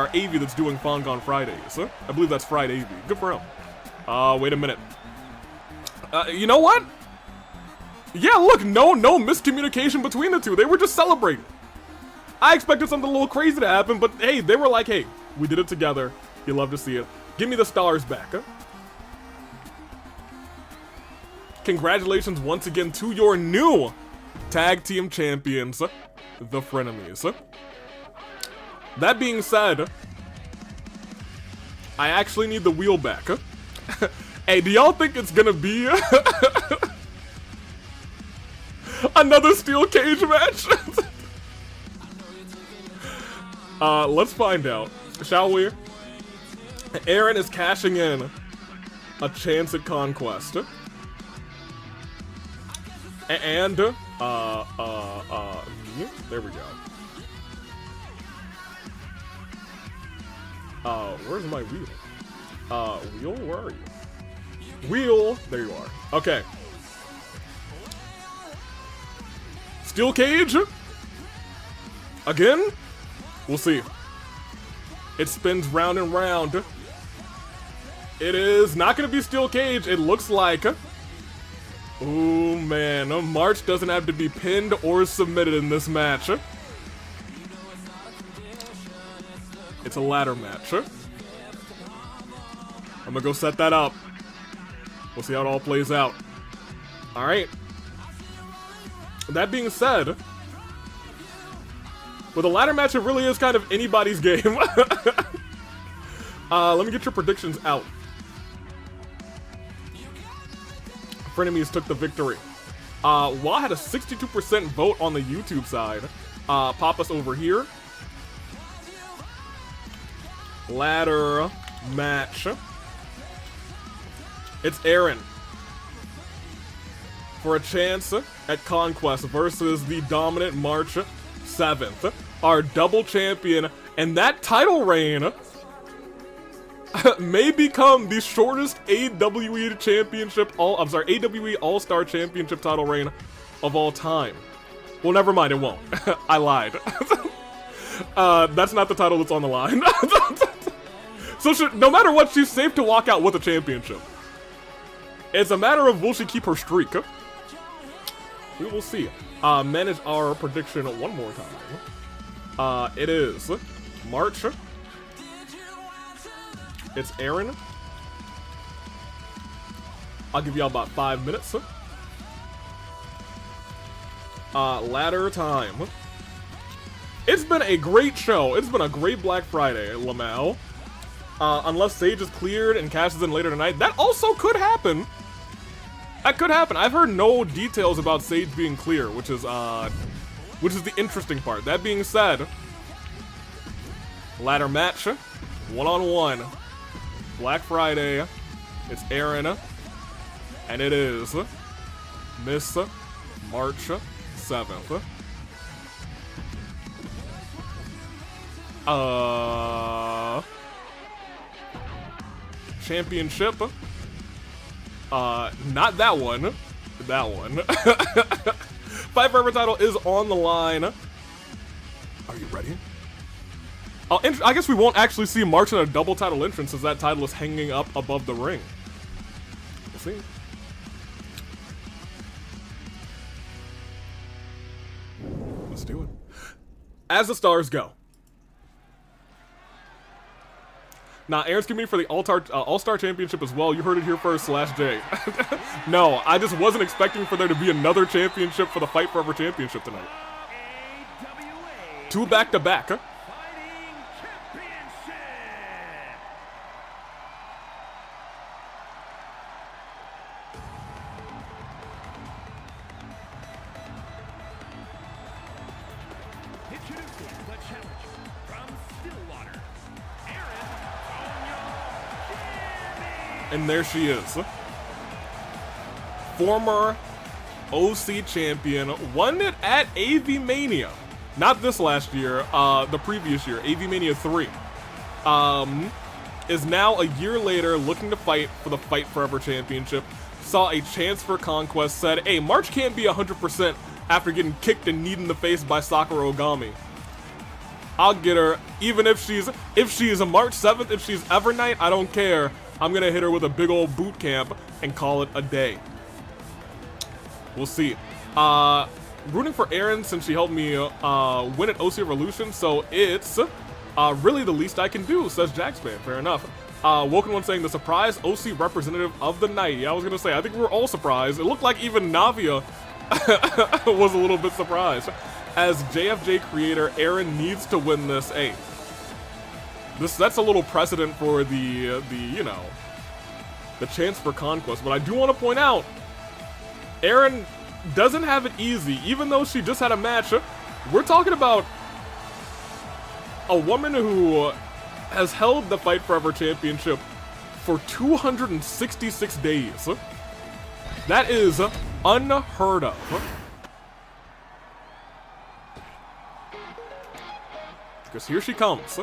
AV that's doing Fangon Fridays. I believe that's Friday AV. Good for him. Wait a minute. You know what? Yeah, look, no miscommunication between the two. They were just celebrating. I expected something a little crazy to happen, but hey, they were like, hey, we did it together. You love to see it. Give me the stars back. Congratulations once again to your new tag team champions, the Frenemies. That being said, I actually need the wheel back. Hey, do y'all think it's gonna be another steel cage match? Let's find out, shall we? Eren is cashing in a chance at Conquest. And, there we go. Where's my wheel? Wheel, where are you? Wheel, there you are. Okay. Steel cage? Again? We'll see. It spins round and round. It is not gonna be steel cage, it looks like. Ooh, man, March doesn't have to be pinned or submitted in this match. It's a ladder match. I'm gonna go set that up. We'll see how it all plays out. Alright. That being said, with a ladder match, it really is kind of anybody's game. Let me get your predictions out. Frenemies took the victory. WAAAAAAAAA had a 62% vote on the YouTube side. Pop us over here. Ladder match. It's Eren for a chance at Conquest versus the dominant March 7th, our double champion, and that title reign may become the shortest AWE championship AWE All-Star Championship title reign of all time. Well, never mind, it won't. I lied. That's not the title that's on the line. So no matter what, she's safe to walk out with a championship. It's a matter of will she keep her streak. We will see. Manage our prediction one more time. It is March. It's Eren. I'll give y'all about 5 minutes. Ladder time. It's been a great show. It's been a great Black Friday, Lamau. Unless Sage is cleared and cashes in later tonight. That also could happen. That could happen. I've heard no details about Sage being clear, which is the interesting part. That being said, ladder match, one-on-one, Black Friday. It's Eren, and it is Miss March 7th. Championship. Not that one. That one. Fight Forever title is on the line. Are you ready? I guess we won't actually see March in a double title entrance as that title is hanging up above the ring. We'll see. Let's do it. As the stars go. Nah, Eren's competing for the All-Star Championship as well. You heard it here first, /J. No, I just wasn't expecting for there to be another championship for the Fight Forever Championship tonight. 2 back-to-back. And there she is. Former OC champion, won it at AV Mania. Not this last year, the previous year, AV Mania 3. Is now a year later looking to fight for the Fight Forever Championship. Saw a chance for Conquest, said, hey, March can't be 100% after getting kicked and kneed in the face by Sakura Ogami. I'll get her, even if she's a March 7th, if she's Evernight, I don't care. I'm gonna hit her with a big old boot camp and call it a day. We'll see. Rooting for Eren since she helped me win at OC Revolution, so it's really the least I can do, says Jackspan. Fair enough. Woken One saying the surprise OC representative of the night. Yeah, I was gonna say, I think we were all surprised. It looked like even Navia was a little bit surprised. As JFJ creator, Eren needs to win this. Hey, that's a little precedent for the you know, the chance for Conquest. But I do want to point out, Eren doesn't have it easy. Even though she just had a match, we're talking about a woman who has held the Fight Forever Championship for 266 days. That is unheard of. Because here she comes.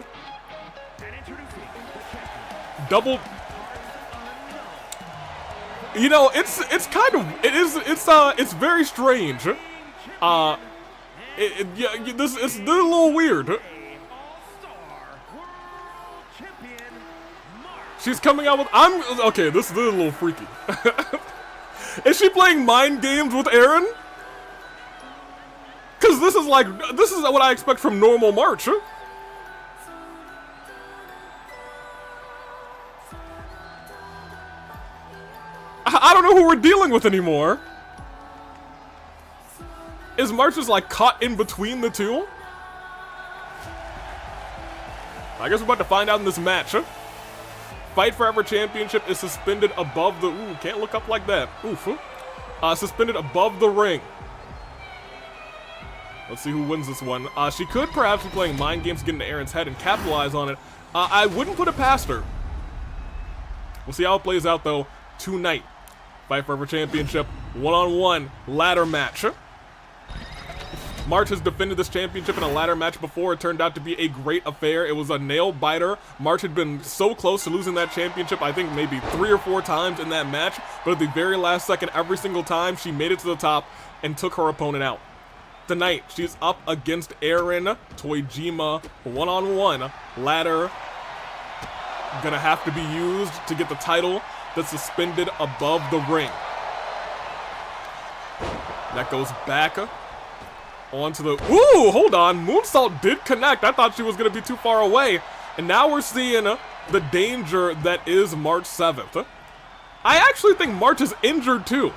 double. You know, it's kind of, it's very strange. Yeah, it's a little weird. She's coming out with, okay, this is a little freaky. Is she playing mind games with Eren? Because this is what I expect from normal March. I don't know who we're dealing with anymore. Is March just like caught in between the two? I guess we're about to find out in this match. Fight Forever Championship is suspended above the... Ooh, can't look up like that. Oof. Suspended above the ring. Let's see who wins this one. She could perhaps be playing mind games to get into Eren's head and capitalize on it. I wouldn't put it past her. We'll see how it plays out, though, tonight. Fight Forever Championship, one-on-one ladder match. March has defended this championship in a ladder match before. It turned out to be a great affair. It was a nail-biter. March had been so close to losing that championship, I think maybe 3 or 4 times in that match. But at the very last second, every single time, she made it to the top and took her opponent out. Tonight, she's up against Eren Toijima, one-on-one ladder. Gonna have to be used to get the title that's suspended above the ring. That goes back onto the... Ooh, hold on. Moonsault did connect. I thought she was going to be too far away. And now we're seeing the danger that is March 7th. I actually think March is injured too.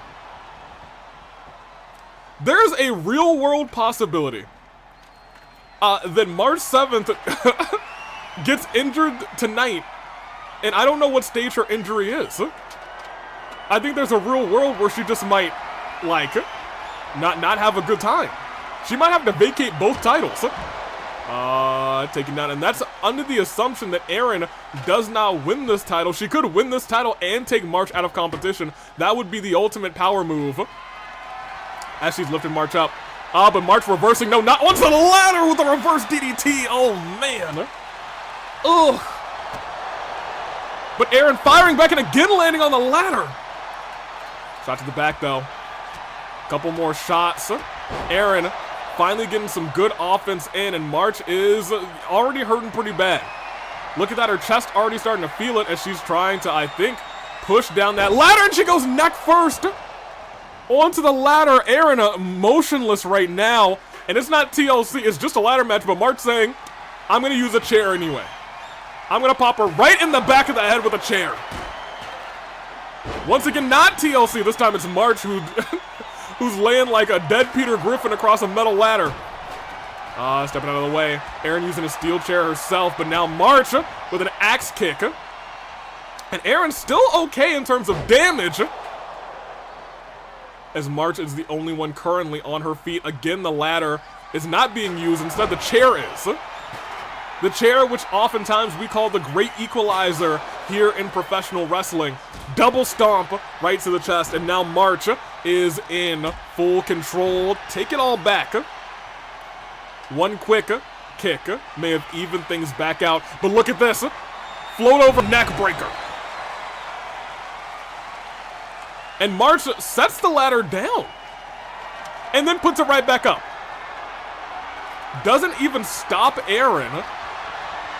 There's a real-world possibility that March 7th gets injured tonight, and I don't know what stage her injury is. I think there's a real world where she just might, like, not have a good time. She might have to vacate both titles. Taking down, and that's under the assumption that Eren does not win this title. She could win this title and take March out of competition. That would be the ultimate power move. As she's lifting March up. But March reversing. No, not onto the ladder with a reverse DDT. Oh, man. Ugh. But Eren firing back and again landing on the ladder. Shot to the back, though. Couple more shots. Eren finally getting some good offense in, and March is already hurting pretty bad. Look at that, her chest already starting to feel it as she's trying to, I think, push down that ladder, and she goes neck first onto the ladder. Eren motionless right now, and it's not TLC, it's just a ladder match, but March saying, I'm going to use a chair anyway. I'm going to pop her right in the back of the head with a chair. Once again, not TLC, this time it's March who's laying like a dead Peter Griffin across a metal ladder. Stepping out of the way. Eren using a steel chair herself, but now March with an axe kick. And Eren's still okay in terms of damage, as March is the only one currently on her feet. Again, the ladder is not being used. Instead, the chair is. The chair, which oftentimes we call the great equalizer here in professional wrestling. Double stomp right to the chest, and now March is in full control. Take it all back. One quick kick may have evened things back out, but look at this. Float over neck breaker. And March sets the ladder down and then puts it right back up. Doesn't even stop Eren.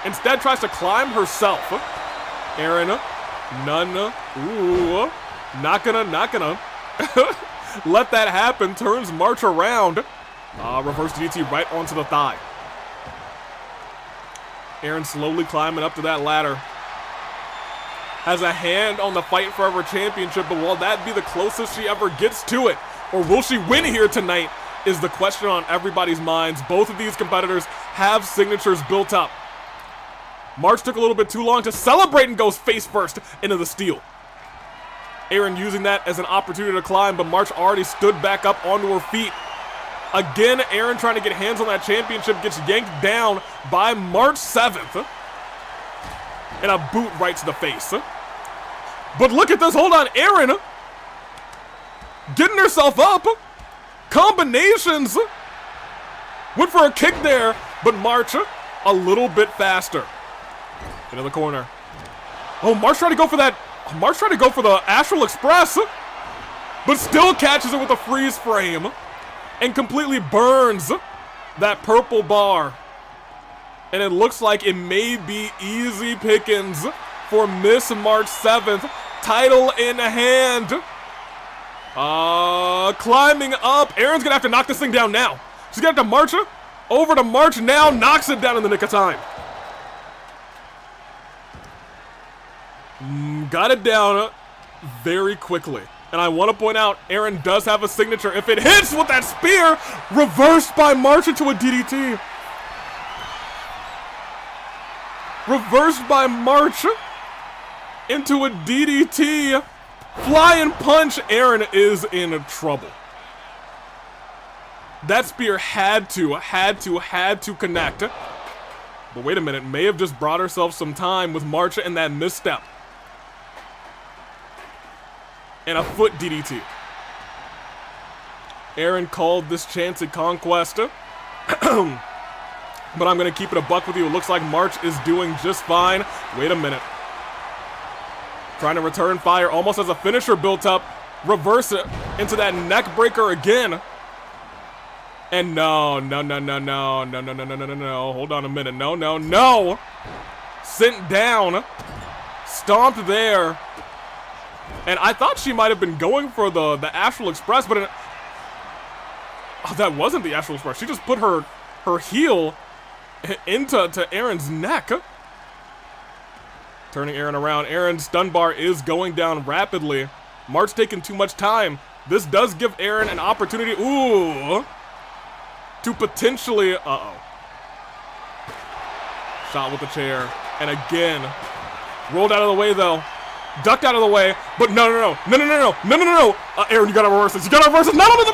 Instead tries to climb herself. Eren, none. Ooh, not gonna let that happen. Turns March around. Reverse DDT right onto the thigh. Eren slowly climbing up to that ladder. Has a hand on the Fight Forever Championship, but will that be the closest she ever gets to it? Or will she win here tonight is the question on everybody's minds. Both of these competitors have signatures built up. March took a little bit too long to celebrate and goes face first into the steel. Eren using that as an opportunity to climb, but March already stood back up onto her feet. Again, Eren trying to get hands on that championship gets yanked down by March 7th. And a boot right to the face. But look at this, hold on, Eren getting herself up. Combinations. Went for a kick there, but March a little bit faster. Into the corner. Oh, March tried to go for that. March tried to go for the Astral Express, but still catches it with a freeze frame and completely burns that purple bar. And it looks like it may be easy pickings for Miss March 7th. Title in hand. Climbing up. Eren's gonna have to knock this thing down now. She's gonna have to march over to March now. Knocks it down in the nick of time. Got it down very quickly. And I want to point out, Eren does have a signature. If it hits with that spear, reversed by March into a DDT. Reversed by March into a DDT. Flying punch. Eren is in trouble. That spear had to connect. But wait a minute, may have just brought herself some time with March and that misstep. And a foot DDT. Eren called this chance at Conquest. But I'm going to keep it a buck with you. It looks like March is doing just fine. Wait a minute. Trying to return fire, almost has a finisher built up. Reverse it into that neck breaker again. And no. Hold on a minute. No. Sent down. Stomped there. And I thought she might have been going for the Astral Express, but that wasn't the Astral Express. She just put her heel into Eren's neck. Turning Eren around. Eren's stun bar is going down rapidly. March taking too much time. This does give Eren an opportunity. Ooh. To potentially. Shot with the chair. And again. Rolled out of the way though. Ducked out of the way. But no. Eren, you gotta reverse this. Not onto the.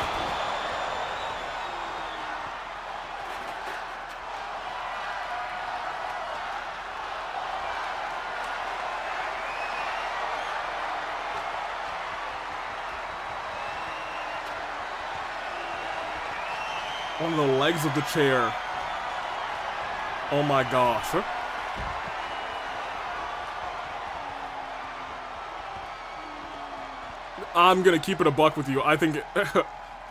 One of the legs of the chair. Oh my gosh. I'm gonna keep it a buck with you. I think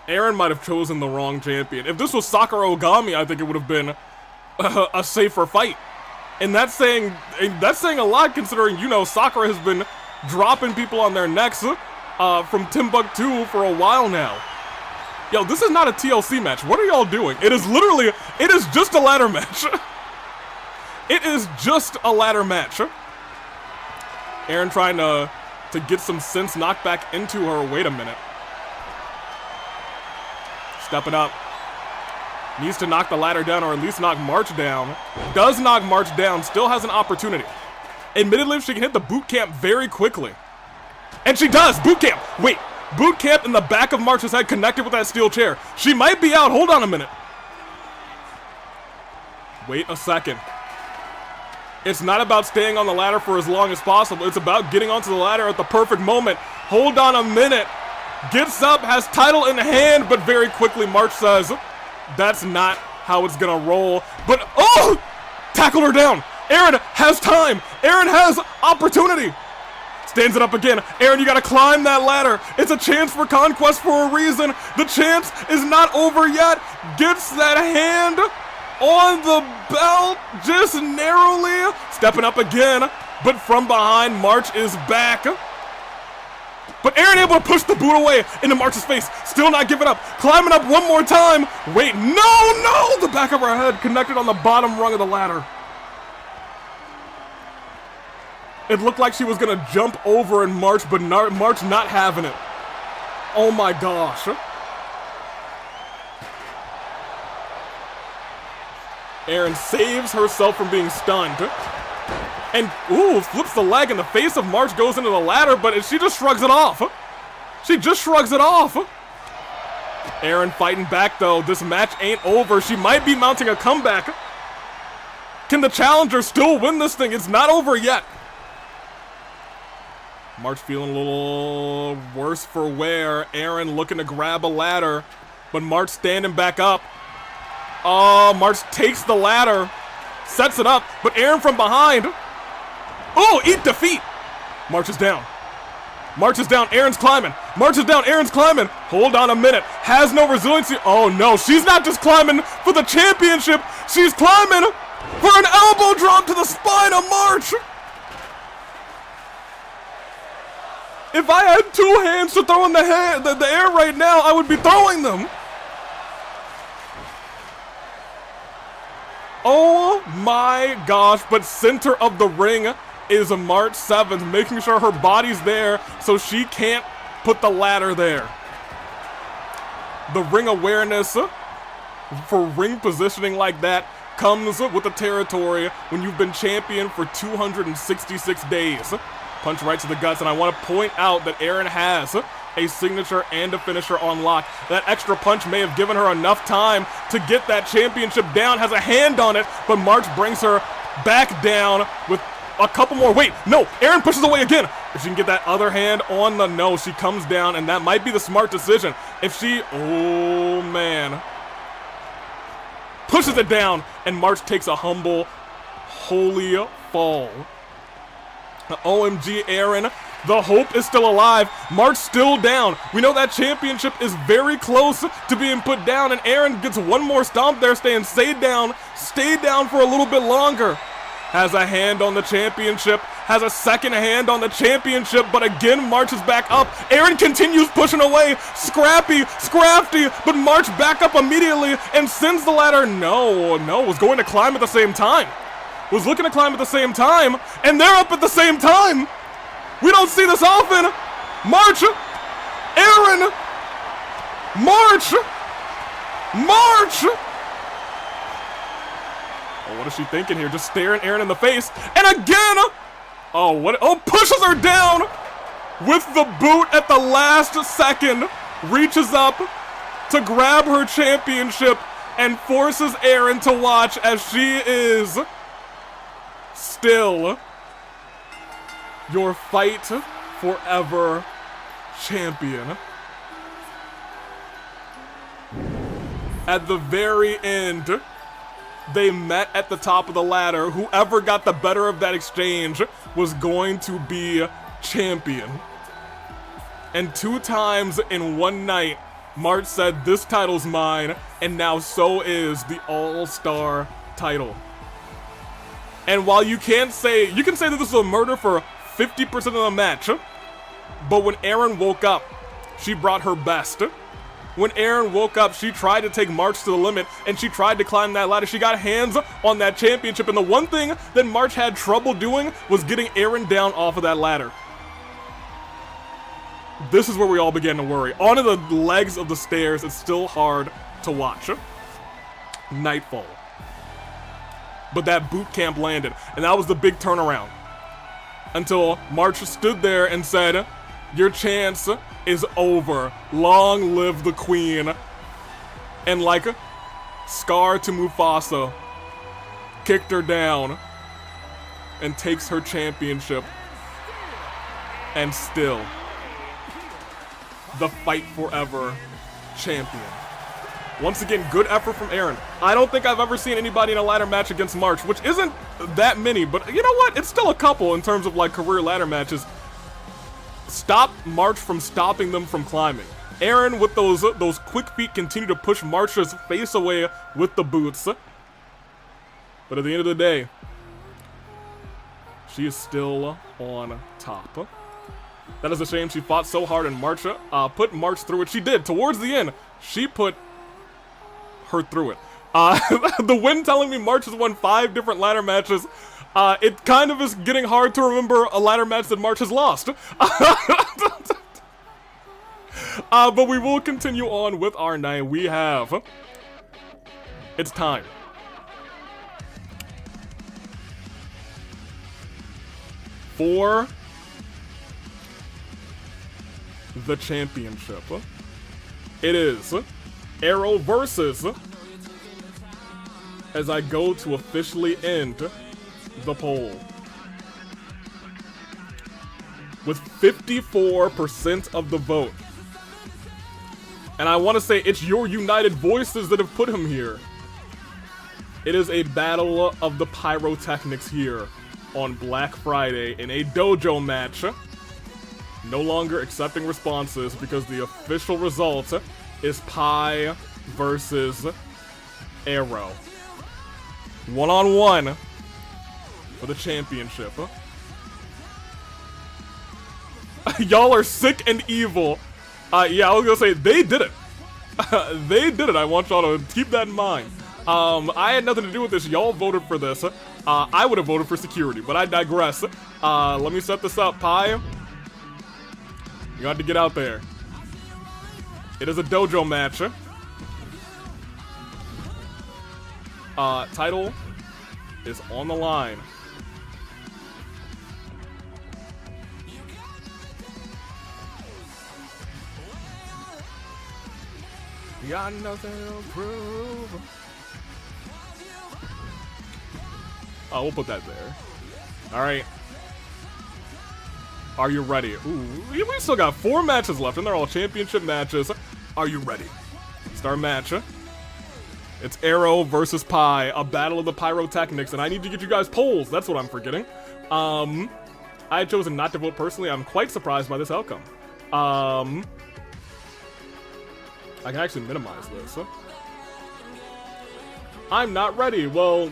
Eren might have chosen the wrong champion. If this was Sakura Ogami, I think it would have been a safer fight. And that's saying a lot, considering, you know, Sakura has been dropping people on their necks from Timbuktu for a while now. Yo, this is not a TLC match. What are y'all doing? It is just a ladder match. It is just a ladder match. Eren trying to get some sense knocked back into her. Wait a minute. Stepping up. Needs to knock the ladder down, or at least knock March down. Does knock March down. Still has an opportunity. Admittedly, she can hit the boot camp very quickly. And she does! Boot camp! Wait! Boot camp in the back of March's head connected with that steel chair. She might be out. Hold on a minute. Wait a second. It's not about staying on the ladder for as long as possible. It's about getting onto the ladder at the perfect moment. Hold on a minute. Gets up, has title in hand, but very quickly March says, that's not how it's gonna roll. But, oh! Tackled her down. Eren has time. Eren has opportunity. Stands it up again. Eren, you gotta climb that ladder. It's a chance for Conquest for a reason. The chance is not over yet. Gets that hand on the belt just narrowly. Stepping up again. But from behind, March is back. But Eren able to push the boot away into March's face. Still not giving up. Climbing up one more time. Wait, no! The back of her head connected on the bottom rung of the ladder. It looked like she was gonna jump over and March, but March not having it. Oh my gosh. Eren saves herself from being stunned. And, ooh, flips the leg in the face of March, goes into the ladder, but she just shrugs it off. She just shrugs it off. Eren fighting back, though. This match ain't over. She might be mounting a comeback. Can the challenger still win this thing? It's not over yet. March feeling a little worse for wear. Eren looking to grab a ladder, but March standing back up. Oh, March takes the ladder, sets it up, but Eren from behind. Oh, eat defeat. March is down. March is down, Eren's climbing. March is down, Eren's climbing. Hold on a minute. Has no resiliency. Oh no, she's not just climbing for the championship. She's climbing for an elbow drop to the spine of March. If I had two hands to throw in the air right now, I would be throwing them. Oh my gosh, but center of the ring is March 7th, making sure her body's there so she can't put the ladder there. The ring awareness for ring positioning like that comes with the territory when you've been champion for 266 days. Punch right to the guts, and I want to point out that Eren has a signature and a finisher on lock. That extra punch may have given her enough time to get that championship down, has a hand on it, but March brings her back down with a couple more. Wait, no, Eren pushes away again. If she can get that other hand on the no, she comes down, and that might be the smart decision. If she, oh man, pushes it down, and March takes a humble, holy fall. OMG, Eren, the hope is still alive. March still down. We know that championship is very close to being put down, and Eren gets one more stomp there, stay down for a little bit longer. Has a hand on the championship, has a second hand on the championship, but again, March is back up. Eren continues pushing away, scrappy, but March back up immediately and sends the ladder. No, was going to climb at the same time. Was looking to climb at the same time, and they're up at the same time. We don't see this often. March, Eren, March. Oh, what is she thinking here? Just staring Eren in the face. And again! Oh, what? Oh, pushes her down with the boot at the last second. Reaches up to grab her championship and forces Eren to watch as she is still your fight forever champion. At the very end, they met at the top of the ladder. Whoever got the better of that exchange was going to be champion. And 2 times in one night, March said, this title's mine, and now so is the All-Star title. And while you can say that this was a murder for 50% of the match, but when Eren woke up, she brought her best. When Eren woke up, she tried to take March to the limit, and she tried to climb that ladder. She got hands on that championship, and the one thing that March had trouble doing was getting Eren down off of that ladder. This is where we all began to worry. Onto the legs of the stairs, it's still hard to watch. Nightfall. But that boot camp landed, and that was the big turnaround. Until March stood there and said, your chance is over. Long live the queen. And like Scar to Mufasa, kicked her down and takes her championship. And still, the fight forever champion. Once again, good effort from Eren. I don't think I've ever seen anybody in a ladder match against March, which isn't that many, but you know what? It's still a couple in terms of like career ladder matches. Stop March from stopping them from climbing. Eren with those quick feet continue to push March's face away with the boots. But at the end of the day, she is still on top. That is a shame she fought so hard and March put March through it. She did. Towards the end, she put her through it. The win telling me March has won 5 different ladder matches. It kind of is getting hard to remember a ladder match that March has lost. But we will continue on with our night. We have... It's time. For the championship. It is Arrow versus, as I go to officially end the poll, with 54% of the vote. And I want to say it's your united voices that have put him here. It is a battle of the pyrotechnics here on Black Friday in a dojo match. No longer accepting responses because the official result is Pi versus Arrow. One-on-one for the championship. Y'all are sick and evil. Yeah, I was gonna say, they did it. They did it. I want y'all to keep that in mind. I had nothing to do with this. Y'all voted for this. I would have voted for security, but I digress. Let me set this up. Pi, you have to get out there. It is a dojo match. Title is on the line. You got nothing to prove. Oh, we'll put that there. Alright. Are you ready? Ooh, we still got 4 matches left, and they're all championship matches. Are you ready? Start match. It's Arrow versus Pi, a battle of the pyrotechnics, and I need to get you guys polls. That's what I'm forgetting. I had chosen not to vote personally. I'm quite surprised by this outcome. I can actually minimize this. I'm not ready. Well,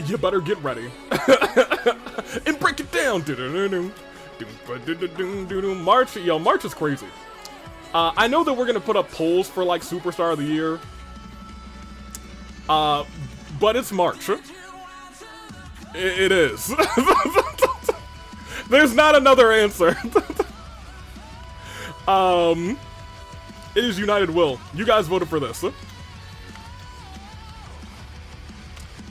you better get ready. And break it down. March, yo, March is crazy. I know that we're gonna put up polls for like Superstar of the Year. But it's March. It is. There's not another answer. It is United Will. You guys voted for this.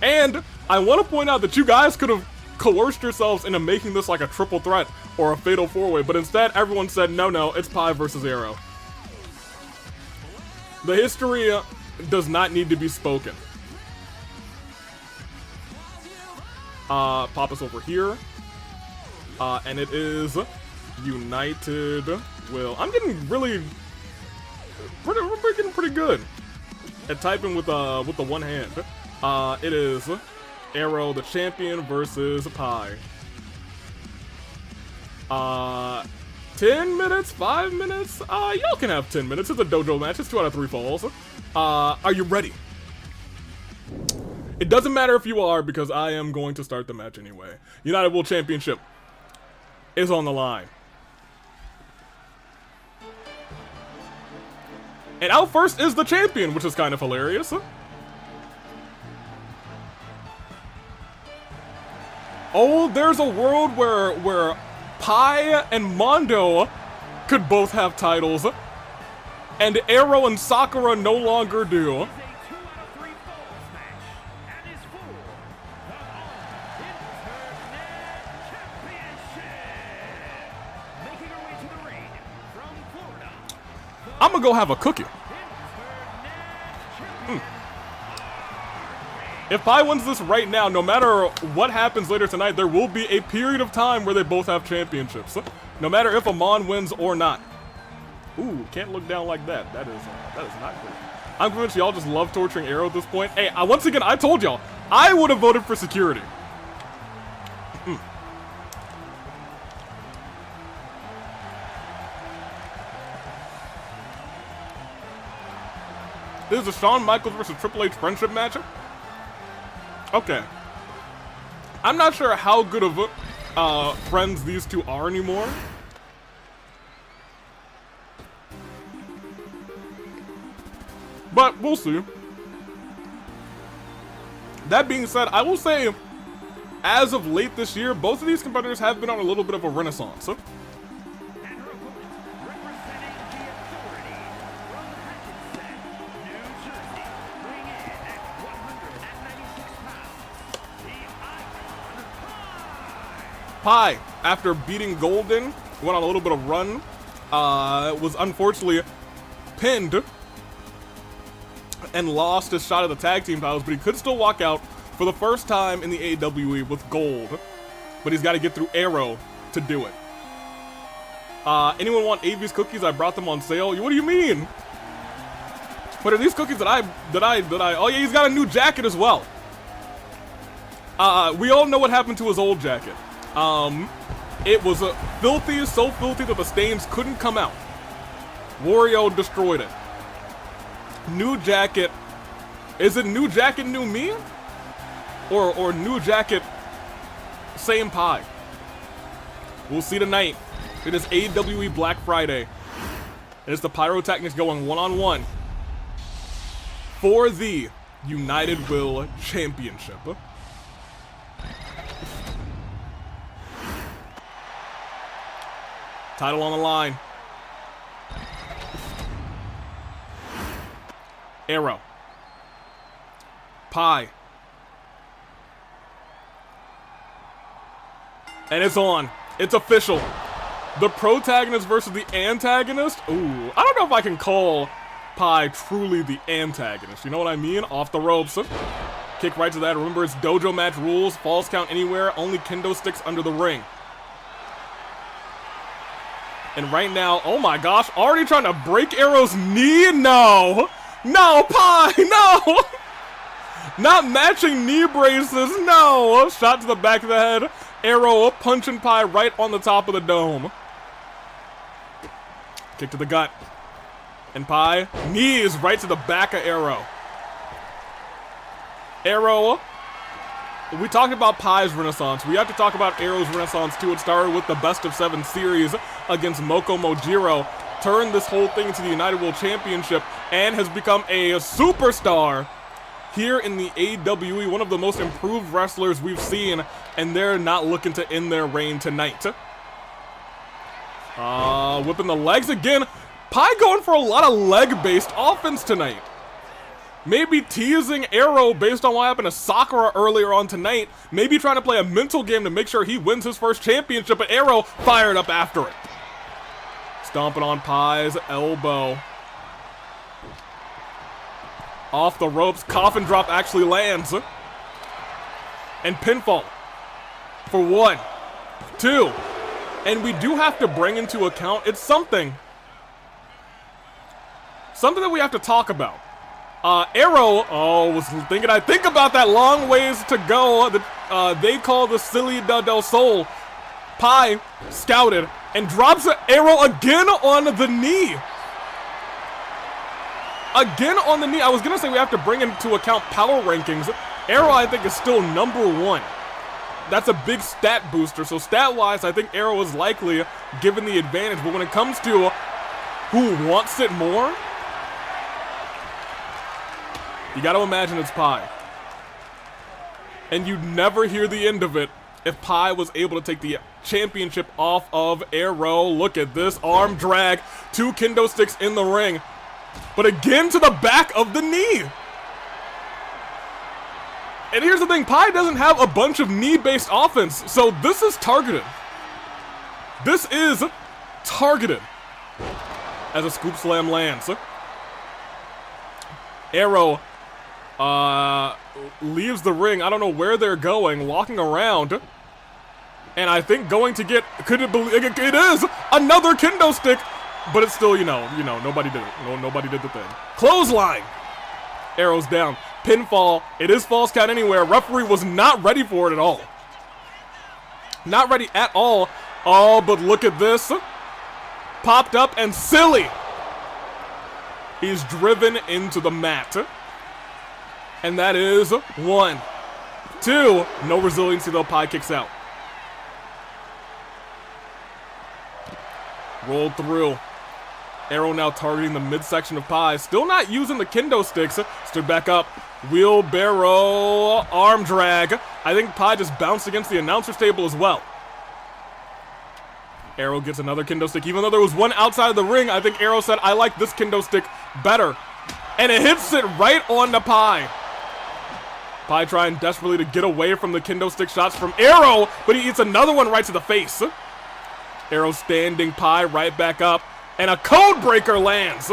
And I want to point out that you guys could have coerced yourselves into making this like a triple threat or a fatal 4-way, but instead everyone said, no, it's Pi versus Arrow. The history does not need to be spoken. Pop us over here. And it is United Will. I'm getting really... We're getting pretty good at typing with the one hand. It is Arrow, the champion, versus Pi. 10 minutes? 5 minutes? Y'all can have 10 minutes. It's a dojo match. It's 2 out of 3 falls. Are you ready? It doesn't matter if you are, because I am going to start the match anyway. United World Championship is on the line. And out first is the champion, which is kind of hilarious. Oh, there's a world where Pi and Mondo could both have titles, and Arrow and Sakura no longer do. I'm gonna go have a cookie. If Pi wins this right now, no matter what happens later tonight, there will be a period of time where they both have championships. No matter if Amon wins or not. Ooh, can't look down like that. That is not good. I'm convinced y'all just love torturing Arrow at this point. Hey, once again, I told y'all, I would have voted for security. This is a Shawn Michaels versus Triple H friendship match. Okay. I'm not sure how good of friends these two are anymore. But we'll see. That being said, I will say, as of late this year, both of these competitors have been on a little bit of a renaissance. Pi, after beating Golden, went on a little bit of run, was unfortunately pinned and lost his shot at the tag team titles, but he could still walk out for the first time in the AWE with gold. But he's got to get through Arrow to do it. Anyone want Avi's cookies? I brought them on sale. What do you mean? But are these cookies that I, oh yeah, he's got a new jacket as well. We all know what happened to his old jacket. It was filthy, so filthy that the stains couldn't come out. Wario destroyed it. New jacket. Is it new jacket, new me? Or new jacket, same pie? We'll see tonight. It is AWE Black Friday. And it's the Pyrotechnics going one-on-one for the United Will Championship. Title on the line. Arrow. Pie. And it's on. It's official. The protagonist versus the antagonist? Ooh, I don't know if I can call Pie truly the antagonist. You know what I mean? Off the ropes. Kick right to that. Remember, it's dojo match rules. Falls count anywhere. Only kendo sticks under the ring. And right now, oh my gosh, already trying to break Arrow's knee? No! No, Pie, no! Not matching knee braces, no! Shot to the back of the head. Arrow punching Pie right on the top of the dome. Kick to the gut. And Pie, knees right to the back of Arrow. Arrow. We talked about Pie's renaissance. We have to talk about Arrow's renaissance too. It started with the best of 7 series against Moko Mojiro. Turned this whole thing into the United World Championship and has become a superstar here in the AWE. One of the most improved wrestlers we've seen, and they're not looking to end their reign tonight. Whipping the legs again. Pie going for a lot of leg-based offense tonight. Maybe teasing Arrow based on what happened to Sakura earlier on tonight. Maybe trying to play a mental game to make sure he wins his first championship, but Arrow fired up after it. Stomping on Pie's elbow. Off the ropes, coffin drop actually lands. And pinfall. For 1, 2. And we do have to bring into account, it's something that we have to talk about. Arrow, was thinking I'd think about that long ways to go that they call the Silly del Sol. Pie scouted and drops Arrow again on the knee. Again on the knee. I was gonna say we have to bring into account power rankings. Arrow, I think, is still #1. That's a big stat booster. So stat-wise, I think Arrow is likely given the advantage. But when it comes to who wants it more, you gotta imagine it's Pie. And you'd never hear the end of it if Pie was able to take the championship off of Arrow. Look at this arm drag. 2 kendo sticks in the ring. But again to the back of the knee. And here's the thing, Pie doesn't have a bunch of knee-based offense, so this is targeted. This is targeted. As a scoop slam lands. Arrow leaves the ring. I don't know where they're going, walking around. And I think going to get, it is another kendo stick, but it's still, you know, nobody did it. Nobody did the thing. Clothesline. Arrow's down. Pinfall. It is false count anywhere. Referee was not ready for it at all. Not ready at all. Oh, but look at this. Popped up and silly. He's driven into the mat. And that is 1, 2. No resiliency though. Pie kicks out. Rolled through. Arrow now targeting the midsection of Pie. Still not using the kendo sticks. Stood back up. Wheelbarrow arm drag. I think Pie just bounced against the announcer's table as well. Arrow gets another kendo stick. Even though there was one outside of the ring, I think Arrow said, I like this kendo stick better. And it hits it right on the Pie. Pie trying desperately to get away from the kendo stick shots from Arrow, but he eats another one right to the face. Arrow standing Pie right back up. And a code breaker lands.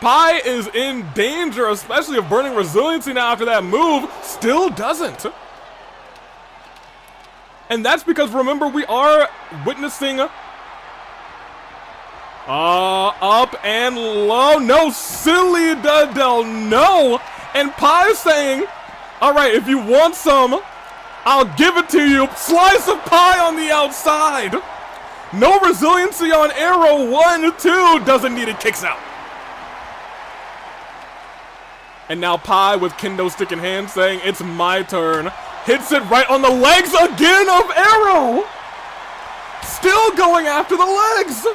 Pie is in danger, especially of burning resiliency now after that move. Still doesn't. And that's because, remember, we are witnessing up and low. No, silly Dudell, no. And Pie saying Alright, if you want some, I'll give it to you. Slice of pie on the outside. No resiliency on arrow. 1, 2. Doesn't need it. Kicks out. And now Pie with kendo stick in hand saying, it's my turn. Hits it right on the legs again of Arrow. Still going after the legs.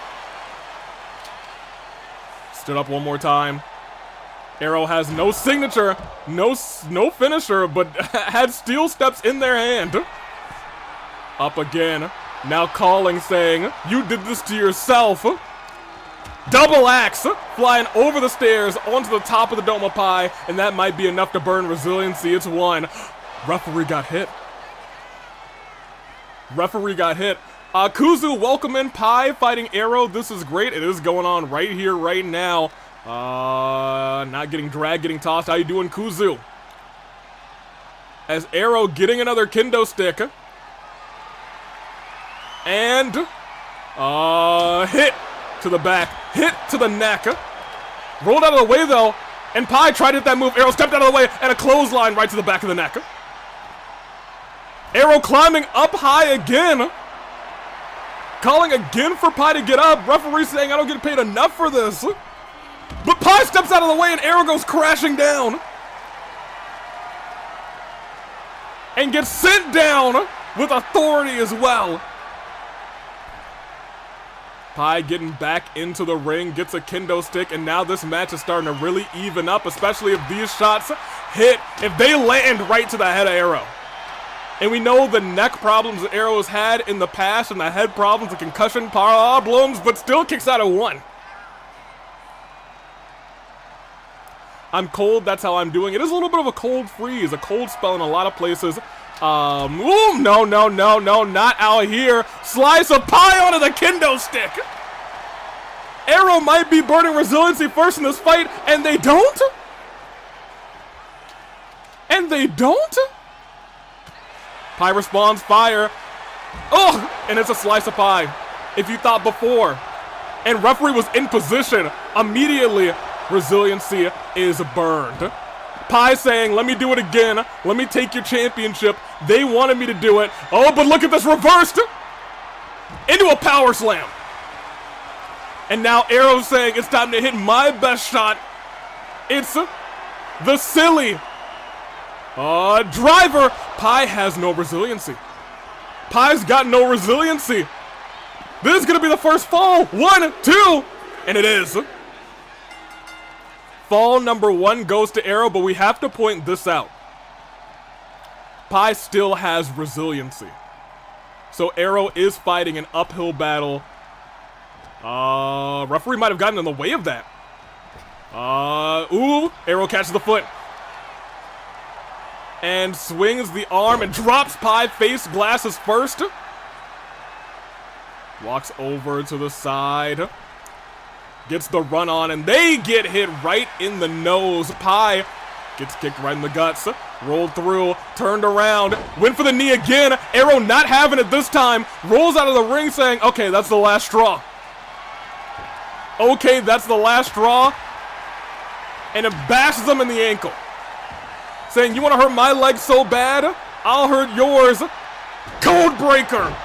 Stood up one more time. Arrow has no signature, no finisher, but had steel steps in their hand. Up again. Now calling, saying, you did this to yourself. Double axe, flying over the stairs onto the top of the Dome of Pie, and that might be enough to burn resiliency. It's 1. Referee got hit. Referee got hit. Kuzu, welcome in. Pie fighting Arrow. This is great. It is going on right here, right now. Not getting dragged, getting tossed. How you doing, Kuzu? As Arrow getting another kendo stick. And, hit to the back, hit to the neck. Rolled out of the way, though, and Pie tried to hit that move. Arrow stepped out of the way, and a clothesline right to the back of the neck. Arrow climbing up high again. Calling again for Pie to get up. Referee saying, I don't get paid enough for this. But Pie steps out of the way, and Arrow goes crashing down. And gets sent down with authority as well. Pie getting back into the ring, gets a kendo stick, and now this match is starting to really even up, especially if these shots hit, if they land right to the head of Arrow. And we know the neck problems that Arrow has had in the past, and the head problems, the concussion problems, but still kicks out at 1. I'm cold, that's how I'm doing. It is a little bit of a cold freeze, a cold spell in a lot of places. Ooh, no, not out here. Slice of pie onto the kendo stick. Arrow might be burning resiliency first in this fight, and they don't? And they don't? Pie responds fire. Oh, and it's a slice of pie. If you thought before. And referee was in position. Immediately, resiliency is burned. Pie saying, let me do it again. Let me take your championship. They wanted me to do it. Oh, but look at this, reversed into a power slam. And now Arrow saying it's time to hit my best shot. It's the silly driver. Pie has no resiliency. Pie's got no resiliency. This is going to be the first fall. 1, 2, and it is. Fall number 1 goes to Arrow, but we have to point this out. Pie still has resiliency. So Arrow is fighting an uphill battle. Referee might have gotten in the way of that. Ooh, Arrow catches the foot. And swings the arm and drops Pie face, glasses first. Walks over to the side. Gets the run on, and they get hit right in the nose. Pie gets kicked right in the guts. Rolled through, turned around, went for the knee again. Arrow not having it this time. Rolls out of the ring saying, okay, that's the last straw. Okay, that's the last straw. And it bashes him in the ankle. Saying, you want to hurt my leg so bad? I'll hurt yours. Code breaker.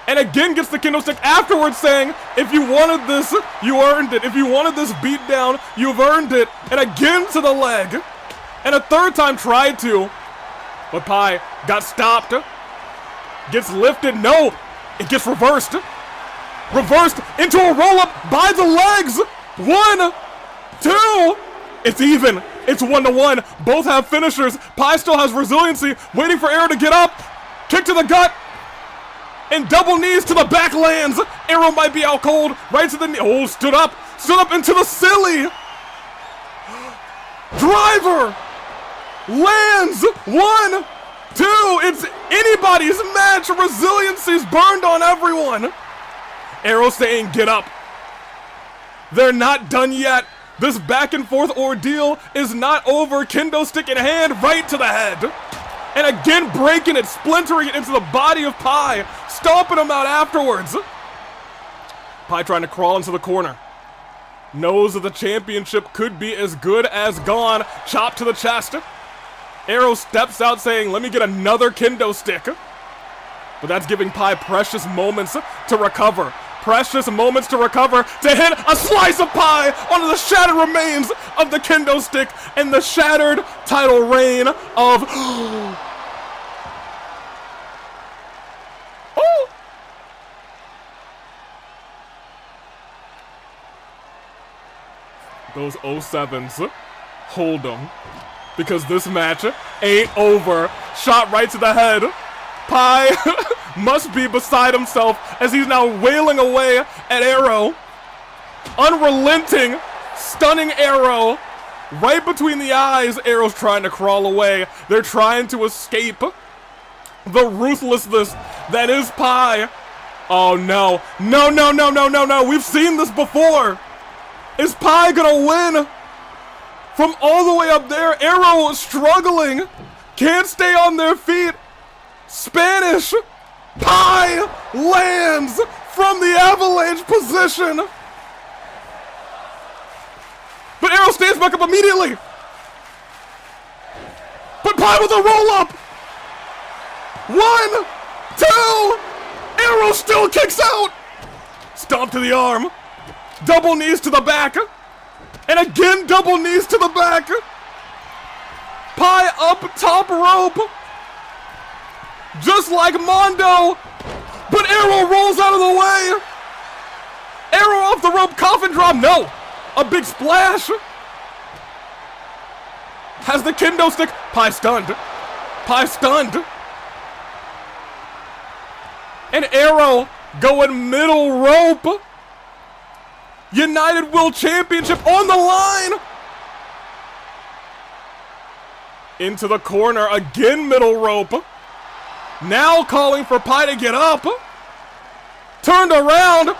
And again gets the kendo stick afterwards saying, if you wanted this, you earned it. If you wanted this beat down, you've earned it. And again to the leg. And a third time tried to. But Pie got stopped. Gets lifted. No. It gets reversed. Reversed into a roll-up by the legs. 1, 2. It's even. It's 1-1. Both have finishers. Pie still has resiliency. Waiting for Arrow to get up. Kick to the gut. And double knees to the back lands. Arrow might be out cold. Right to the knee. Oh, stood up. Stood up into the silly. Driver. Lands. 1, 2. It's anybody's match. Resiliency's burned on everyone. Arrow saying, get up. They're not done yet. This back and forth ordeal is not over. Kendo stick in hand, right to the head. And again breaking it, splintering it into the body of Pie. Stomping him out afterwards. Pie trying to crawl into the corner. knows that the championship could be as good as gone. Chop to the chest. Arrow steps out saying, let me get another kendo stick. But that's giving Pi precious moments to recover. Precious moments to recover, to hit a slice of pie onto the shattered remains of the kendo stick and the shattered title reign of... Oh! Those 07s, hold them. Because this match ain't over. Shot right to the head. Pi must be beside himself as he's now wailing away at Arrow. Unrelenting, stunning Arrow. Right between the eyes, Arrow's trying to crawl away. They're trying to escape the ruthlessness that is Pi. Oh no. No, no, no, no, no, no. We've seen this before. Is Pi gonna win? From all the way up there, Arrow struggling. Can't stay on their feet. Spanish. Pi lands from the avalanche position. But Arrow stands back up immediately. But Pi with a roll up. 1, 2. Arrow still kicks out. Stomp to the arm. Double knees to the back. And again, double knees to the back. Pi up top rope. Just like Mondo. But Arrow rolls out of the way. Arrow off the rope, coffin drop. No. A big splash. Has the kendo stick. Pi stunned. Pi stunned. And Arrow going middle rope. United Will Championship on the line. Into the corner, again middle rope. Now calling for Pi to get up. Turned around.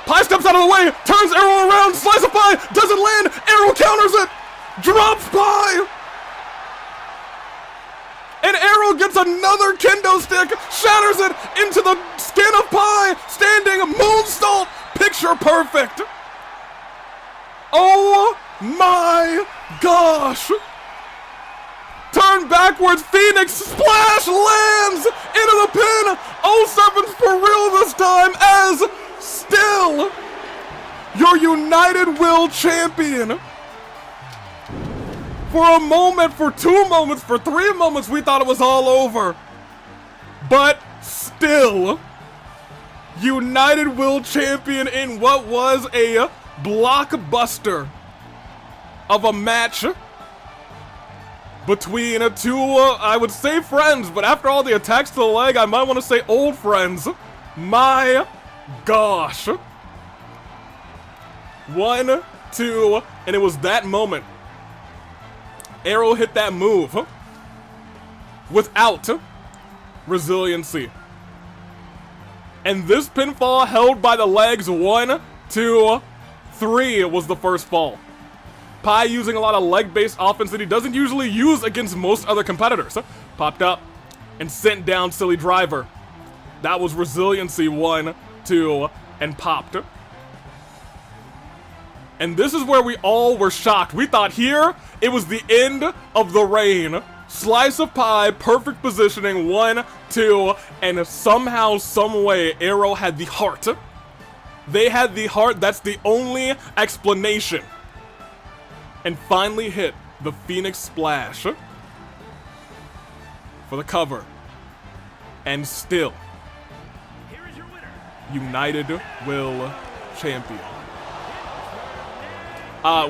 Pi steps out of the way, turns Arrow around, slice of Pi, doesn't land, Arrow counters it, drops Pi. And Arrow gets another kendo stick, shatters it into the skin of Pi, standing moonsault, picture perfect. Oh my gosh. Turn backwards, Phoenix, splash, lands into the pin. 07's for real this time as still your United Will Champion. For a moment, for 2 moments, for 3 moments, we thought it was all over. But still, United Will Champion in what was a blockbuster of a match between two, I would say friends, but after all the attacks to the leg, I might want to say old friends. My gosh. 1, 2, and it was that moment. Arrow hit that move without resiliency. And this pinfall held by the legs, 1, 2, 3 was the first fall. Pi using a lot of leg-based offense that he doesn't usually use against most other competitors. Popped up and sent down Silly Driver. That was resiliency, 1, 2, and popped. And this is where we all were shocked. We thought here, it was the end of the reign. Slice of Pi, perfect positioning, 1, 2, and somehow, some way, Arrow had the heart. They had the heart, that's the only explanation. And finally hit the Phoenix Splash for the cover. And still, Here is your winner. United Will Champion.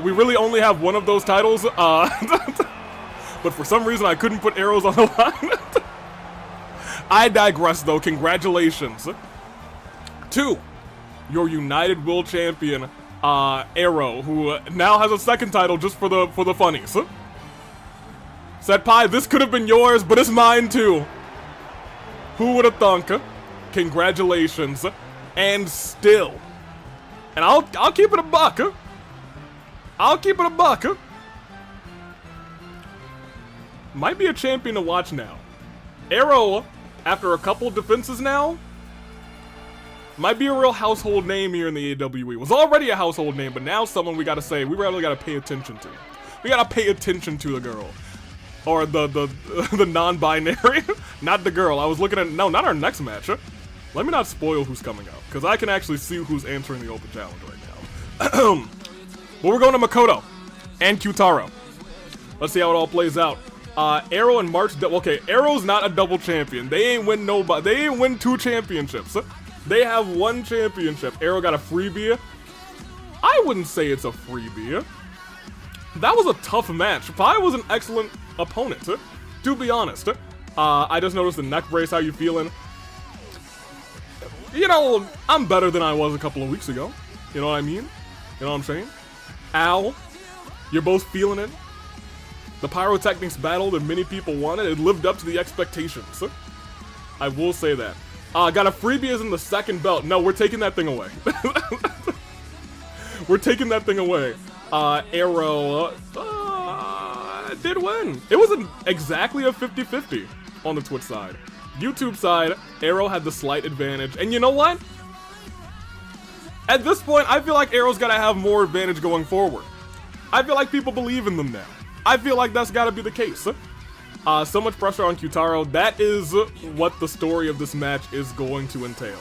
We really only have one of those titles, but for some reason I couldn't put arrows on the line. I digress though, congratulations to your United Will Champion, Arrow, who now has a second title just for the funnies. Said Pi, this could have been yours, but it's mine too. Who would have thunk? Congratulations. And still, and I'll keep it a buck. I'll keep it a buck. Might be a champion to watch now. Arrow, after a couple defenses now, Might be a real household name here in the AWE. Was already a household name, but now someone we gotta say, we really gotta pay attention to. We gotta pay attention to the girl. Or the non-binary. Not the girl. I was looking at, no, not our next match. Let me not spoil who's coming up, because I can actually see who's answering the open challenge right now. But we're going to Makoto and Q-Taro. Let's see how it all plays out. Arrow and March, okay, Arrow's not a double champion. They ain't win nobody. They ain't win 2 championships. They have 1 championship. Arrow got a freebie. I wouldn't say it's a freebie. That was a tough match. Pi was an excellent opponent, to be honest. I just noticed the neck brace. How you feeling? You know, I'm better than I was a couple of weeks ago. You know what I mean? You know what I'm saying? Ow. You're both feeling it. The pyrotechnics battle that many people wanted, it lived up to the expectations. I will say that. Got a freebie as in the second belt. No, we're taking that thing away. We're taking that thing away. Arrow did win. It wasn't exactly a 50-50 on the Twitch side. YouTube side, Arrow had the slight advantage. And you know what? At this point, I feel like Arrow's gotta have more advantage going forward. I feel like people believe in them now. I feel like that's gotta be the case. So much pressure on Q-Taro. That is what the story of this match is going to entail.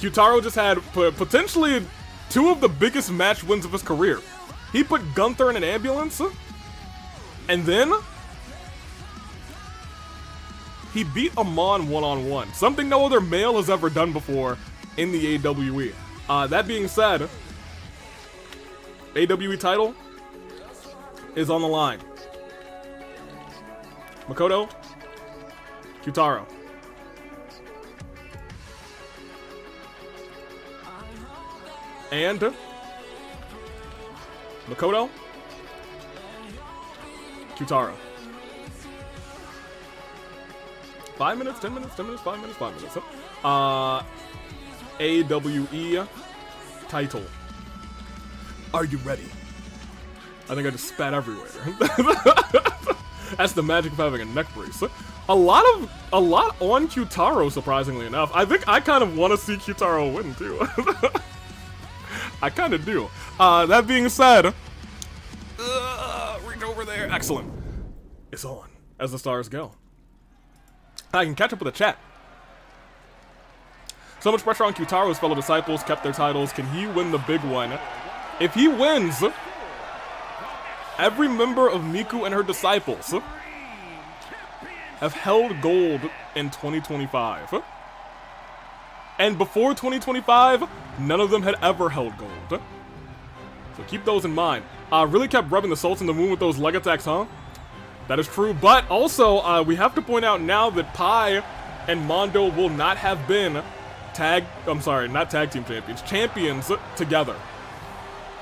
Q-Taro just had potentially 2 of the biggest match wins of his career. He put Gunther in an ambulance, and then he beat Amon one-on-one. Something no other male has ever done before in the AWE. That being said, AWE title is on the line. Makoto, Q-Taro. And Makoto, Q-Taro. 5 minutes, 10 minutes, 10 minutes, 5 minutes, 5 minutes. AWE title. Are you ready? I think I just spat everywhere. That's the magic of having a neck brace. A lot on Q-Taro, surprisingly enough. I think I kind of want to see Q-Taro win too. I kind of do. That being said, reach over there. Excellent. It's on as the stars go. I can catch up with the chat. So much pressure on Q-Taro. His fellow disciples kept their titles. Can he win the big one? If he wins, every member of Miku and her disciples have held gold in 2025. And before 2025, none of them had ever held gold. So keep those in mind. Really kept rubbing the salt in the wound with those leg attacks, huh? That is true, but also, we have to point out now that Pi and Mondo will not have been not tag team champions, champions together.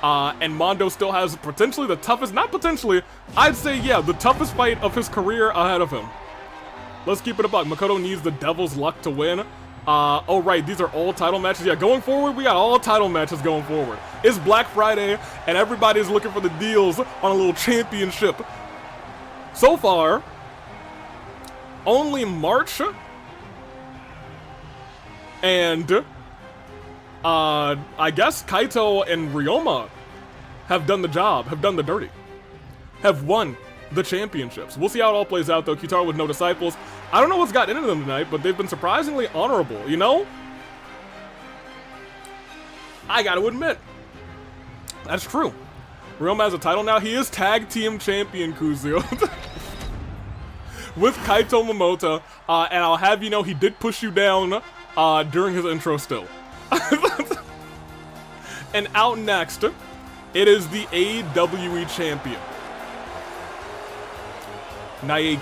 And Mondo still has potentially the toughest, not potentially, I'd say, yeah, the toughest fight of his career ahead of him. Let's keep it a buck. Makoto needs the devil's luck to win. Oh right, these are all title matches. Yeah, going forward, we got all title matches going forward. It's Black Friday, and everybody's looking for the deals on a little championship. So far, only March and I guess Kaito and Ryoma have done the job, have done the dirty, have won the championships. We'll see how it all plays out though. Q-Taro with no disciples. I don't know what's gotten into them tonight, but they've been surprisingly honorable, you know? I gotta admit, that's true. Ryoma has a title now. He is tag team champion, Kuzu. With Kaito Momota, and I'll have you know, he did push you down during his intro still. And out next, it is the AWE champion, Naegi.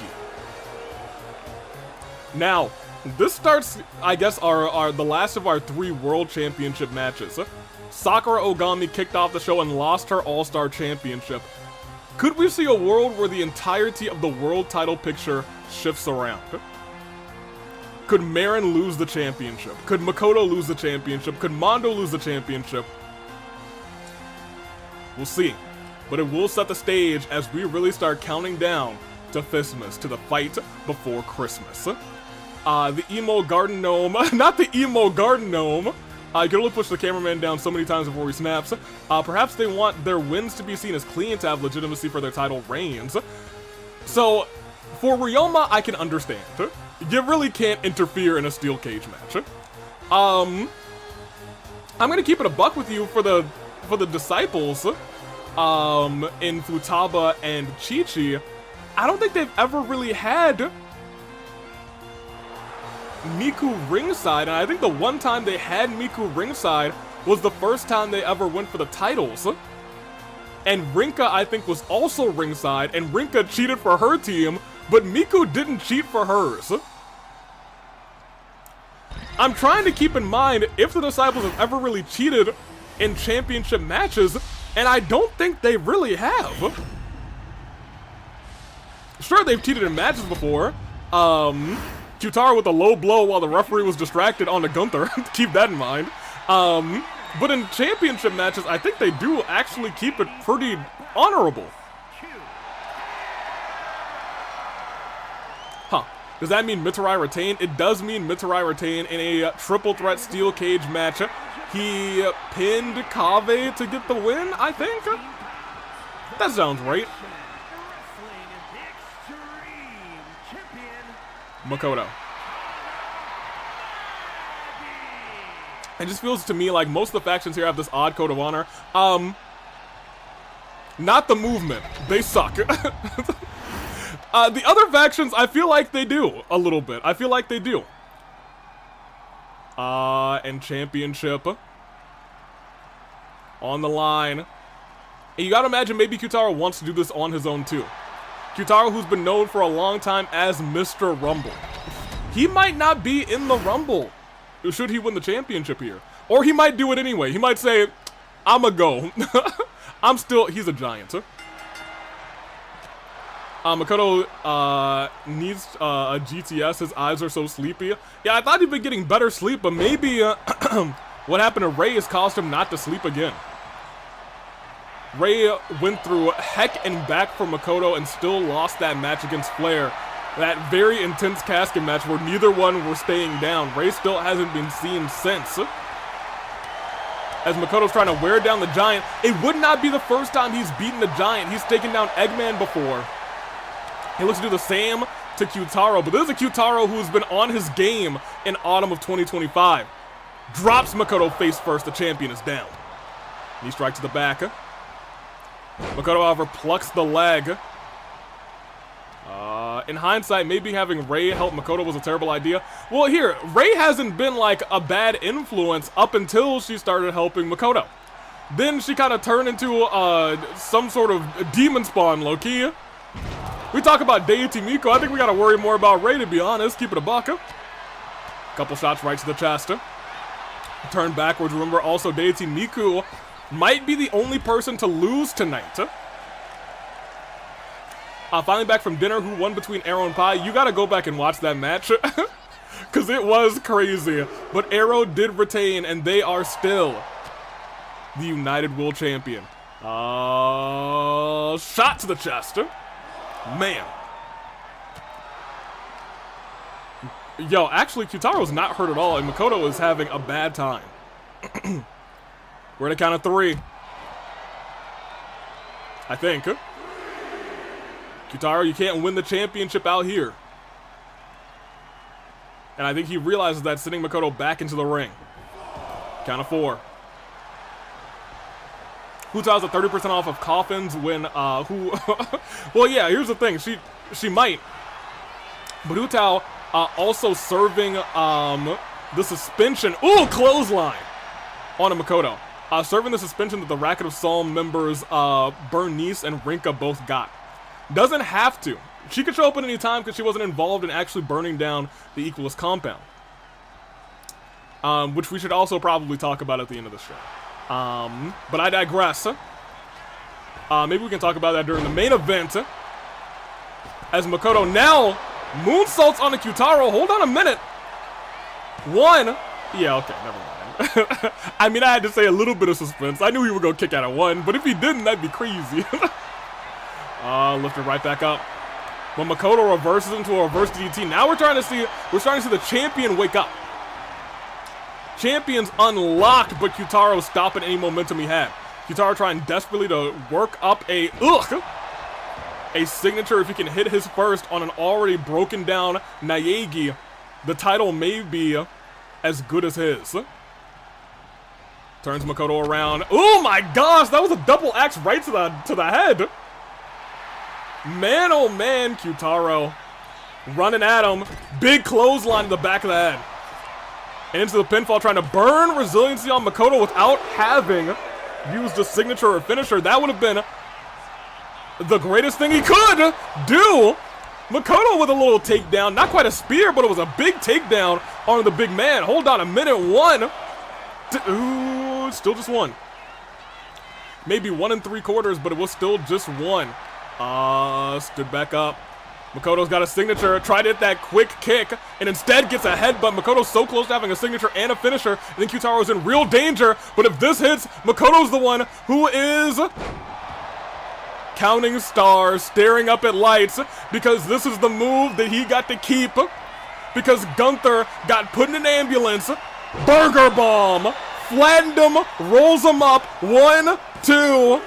Now, this starts, I guess, the last of our 3 World Championship matches. Sakura Ogami kicked off the show and lost her All-Star Championship. Could we see a world where the entirety of the world title picture shifts around? Could Merrin lose the championship? Could Makoto lose the championship? Could Mondo lose the championship? We'll see. But it will set the stage as we really start counting down to Fistmas, to the fight before Christmas. The emo garden gnome, not the emo garden gnome. You can only push the cameraman down so many times before he snaps. Perhaps they want their wins to be seen as clean to have legitimacy for their title reigns. So, for Ryoma, I can understand. You really can't interfere in a steel cage match. I'm gonna keep it a buck with you for the disciples, in Futaba and Chi-Chi. I don't think they've ever really had Miku ringside, and I think the one time they had Miku ringside was the first time they ever went for the titles. And Rinka, I think, was also ringside, and Rinka cheated for her team, but Miku didn't cheat for hers. I'm trying to keep in mind if the disciples have ever really cheated in championship matches, and I don't think they really have. Sure, they've cheated in matches before. Q-Taro with a low blow while the referee was distracted on the Gunther. Keep that in mind. But in championship matches, I think they do actually keep it pretty honorable. Huh. Does that mean Mitarai retained? It does mean Mitarai retained in a triple threat steel cage match. He pinned Kaveh to get the win, I think? That sounds right. Makoto. It just feels to me like most of the factions here have this odd code of honor. Not the movement. They suck. The other factions, I feel like they do a little bit. I feel like they do. And championship on the line. And you gotta imagine maybe Q-Taro wants to do this on his own too. Q-Taro, who's been known for a long time as Mr. Rumble. He might not be in the Rumble should he win the championship here. Or he might do it anyway. He might say, I'ma go. He's a giant. Makoto needs a GTS. His eyes are so sleepy. Yeah, I thought he'd been getting better sleep, but maybe what happened to Ray has caused him not to sleep again. Ray went through heck and back for Makoto and still lost that match against Flair. That very intense casket match where neither one were staying down. Ray still hasn't been seen since. As Makoto's trying to wear down the Giant. It would not be the first time he's beaten the Giant. He's taken down Eggman before. He looks to do the same to Q-Taro, but this is a Q-Taro who's been on his game in autumn of 2025. Drops Makoto face first. The champion is down. Knee strike to the back. Makoto, however, plucks the leg. In hindsight, maybe having Ray help Makoto was a terrible idea. Well, here, Ray hasn't been like a bad influence up until she started helping Makoto. Then she kind of turned into some sort of demon spawn, low-key. We talk about Deity Miku. I think we gotta worry more about Ray, to be honest. Keep it a buck. Couple shots right to the chest. Turn backwards. Remember, also Deity Miku might be the only person to lose tonight. Finally back from dinner, who won between Arrow and Pai? You gotta go back and watch that match. Because it was crazy. But Arrow did retain, and they are still the United World Champion. Shot to the chest. Man. Yo, actually, Q-Taro's not hurt at all, and Makoto is having a bad time. We're at a count of 3. I think. Q-Taro, you can't win the championship out here. And I think he realizes that, sending Makoto back into the ring. Count of 4. Hutao's at 30% off of coffins when, well, yeah, here's the thing. She might. But Hutao also serving the suspension. Ooh, clothesline on a Makoto. Serving the suspension that the Racket of Psalm members Bernice and Rinka both got. Doesn't have to. She could show up at any time because she wasn't involved in actually burning down the Equalist compound. Which we should also probably talk about at the end of the show. But I digress. Maybe we can talk about that during the main event. As Makoto now moonsaults on a Q-Taro. Hold on a minute. 1. Yeah, okay, never mind. I mean, I had to say a little bit of suspense. I knew he would go kick out at 1, but if he didn't, that'd be crazy. Lift it right back up. But Makoto reverses into a reverse DDT. Now we're starting to see the champion wake up. Champion's unlocked, but Q-Taro stopping any momentum he had. Q-Taro trying desperately to work up a signature. If he can hit his first on an already broken down Naegi, the title may be as good as his. Turns Makoto around. Oh my gosh, that was a double axe right to the head. Man, oh man, Q-Taro running at him. Big clothesline to the back of the head. And into the pinfall, trying to burn resiliency on Makoto without having used a signature or finisher. That would have been the greatest thing he could do. Makoto with a little takedown. Not quite a spear, but it was a big takedown on the big man. Hold on a minute. One. Ooh, still just one. Maybe 1 3/4, but it was still just one. Stood back up. Makoto's got a signature, tried to hit that quick kick, and instead gets a headbutt. Makoto's so close to having a signature and a finisher. I think Q-Taro's in real danger, but if this hits, Makoto's the one who is counting stars, staring up at lights, because this is the move that he got to keep, because Gunther got put in an ambulance, burger bomb, flattened him, rolls him up, 1, 2,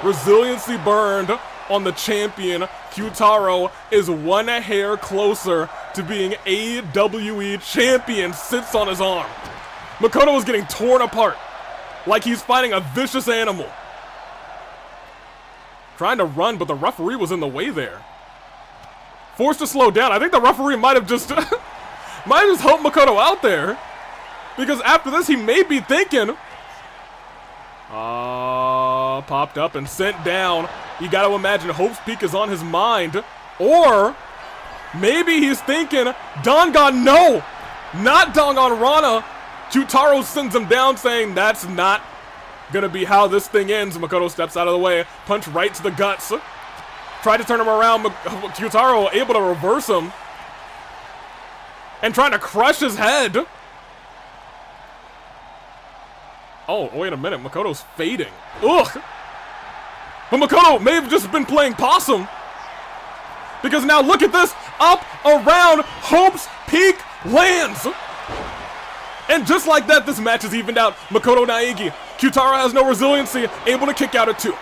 resiliency burned on the champion. Q-Taro is one hair closer to being AWE champion. Sits on his arm. Makoto is getting torn apart like he's fighting a vicious animal. Trying to run, but the referee was in the way there. Forced to slow down. I think the referee might have just helped Makoto out there, because after this he may be thinking, popped up and sent down. You got to imagine Hope's Peak is on his mind. Or maybe he's thinking, Dangan, no! Not Danganronpa. Q-Taro sends him down saying, that's not gonna be how this thing ends. Makoto steps out of the way. Punch right to the guts. Tried to turn him around. Q-Taro able to reverse him. And trying to crush his head. Oh, wait a minute. Makoto's fading. Ugh! But Makoto may have just been playing possum. Because now look at this. Up, around, Hope's Peak lands. And just like that, this match is evened out. Makoto Naegi. Q-Taro has no resiliency. Able to kick out at 2.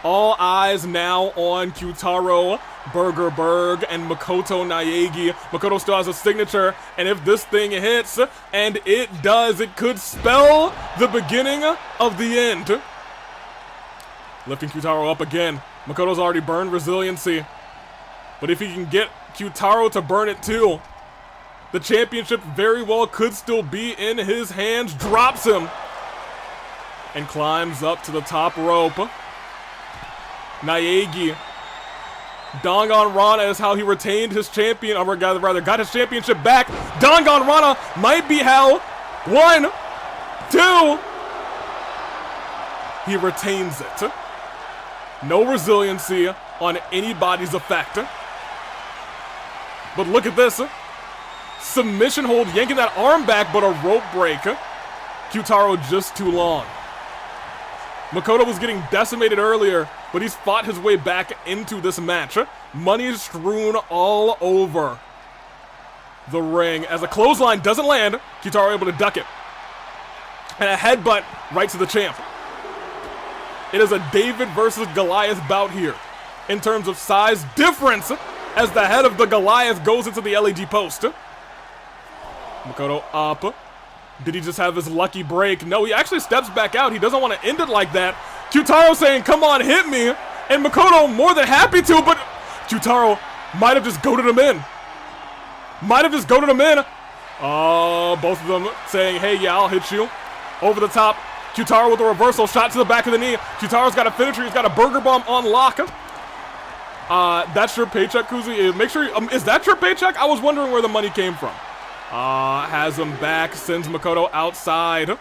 All eyes now on Q-Taro, Burgerburg, and Makoto Naegi. Makoto still has a signature, and if this thing hits, and it does, it could spell the beginning of the end. Lifting Q-Taro up again. Makoto's already burned resiliency. But if he can get Q-Taro to burn it too, the championship very well could still be in his hands. Drops him. And climbs up to the top rope. Naegi. Danganronpa is how he retained his champion, or rather got his championship back. Danganronpa might be how 1, 2, he retains it. No resiliency on anybody's effect. But look at this. Submission hold, yanking that arm back, but a rope break. Q-Taro just too long. Makoto was getting decimated earlier, but he's fought his way back into this match. Money strewn all over the ring as a clothesline doesn't land. Q-Taro able to duck it. And a headbutt right to the champ. It is a David versus Goliath bout here in terms of size difference as the head of the Goliath goes into the LED post. Makoto up. Did he just have his lucky break? No, he actually steps back out. He doesn't want to end it like that. Q-Taro saying, come on, hit me. And Makoto more than happy to, but Q-Taro might have just goaded him in. Both of them saying, hey, yeah, I'll hit you. Over the top. Q-Taro with a reversal shot to the back of the knee. Q-Taro's got a finisher. He's got a burger bomb on lock. That's your paycheck, Kuzi. Make sure, is that your paycheck? I was wondering where the money came from. Has him back, sends Makoto outside.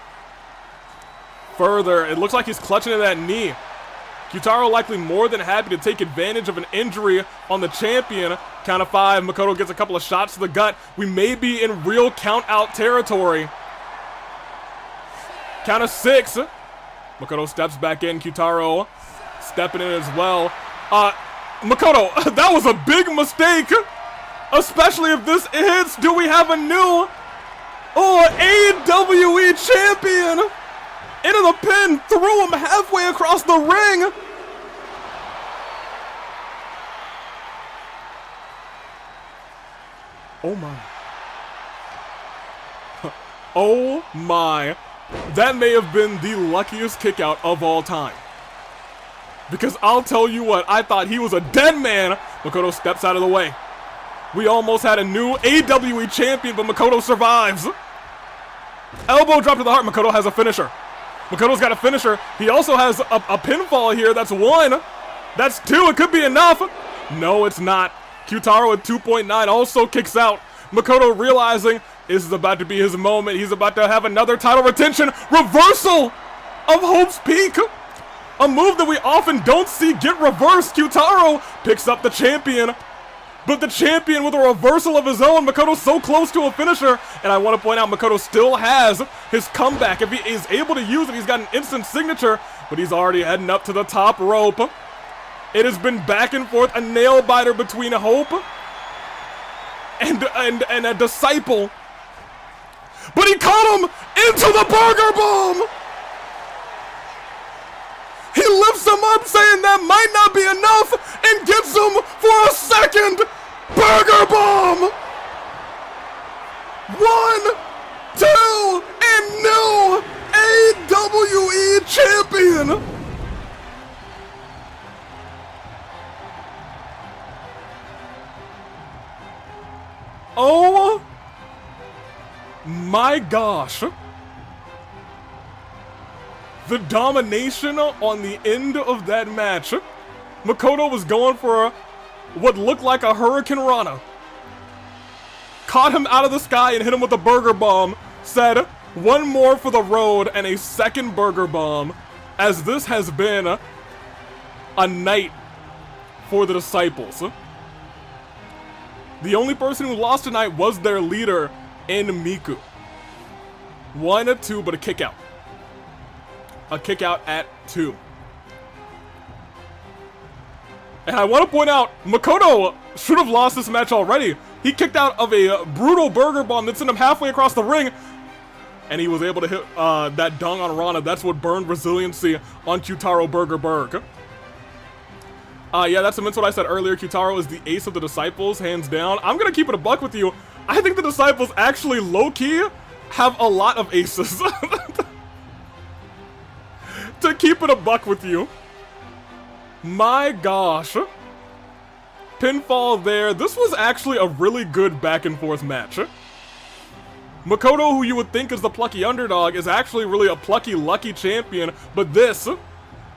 Further, it looks like he's clutching at that knee. Q-Taro likely more than happy to take advantage of an injury on the champion. Count of 5, Makoto gets a couple of shots to the gut. We may be in real count-out territory. Count of 6. Makoto steps back in. Q-Taro stepping in as well. Makoto, that was a big mistake. Especially if this hits. Do we have a new AWE champion? Into the pin, threw him halfway across the ring. Oh my. Oh my. That may have been the luckiest kickout of all time. Because I'll tell you what, I thought he was a dead man. Makoto steps out of the way. We almost had a new AWE champion, but Makoto survives. Elbow drop to the heart. Makoto has a finisher. Makoto's got a finisher. He also has a pinfall here. That's 1. That's 2. It could be enough. No, it's not. Q-Taro at 2.9 also kicks out. Makoto realizing this is about to be his moment. He's about to have another title retention. Reversal of Hope's Peak. A move that we often don't see get reversed. Q-Taro picks up the champion. But the champion with a reversal of his own. Makoto's so close to a finisher. And I want to point out Makoto still has his comeback. If he is able to use it, he's got an instant signature. But he's already heading up to the top rope. It has been back and forth. A nail biter between Hope and a disciple. But he caught him into the burger bomb. He lifts him up saying that might not be enough and gets him for a second burger bomb. 1, 2, and new AWE champion. Oh my gosh. The domination on the end of that match. Makoto was going for what looked like a Hurricane Rana. Caught him out of the sky and hit him with a burger bomb. Said, 1 more for the road and a second burger bomb. As this has been a night for the disciples. The only person who lost tonight was their leader in Miku. 1 2, but a kick out. A kick out at 2. And I want to point out, Makoto should have lost this match already. He kicked out of a brutal burger bomb that sent him halfway across the ring. And he was able to hit that dong on Rana. That's what burned resiliency on Q-Taro Burgerburg. Yeah, that's what I said earlier. Q-Taro is the ace of the disciples, hands down. I'm going to keep it a buck with you. I think the disciples actually, low-key, have a lot of aces. To keep it a buck with you. My gosh. Pinfall there. This was actually a really good back and forth match. Makoto, who you would think is the plucky underdog, is actually really a plucky, lucky champion. But this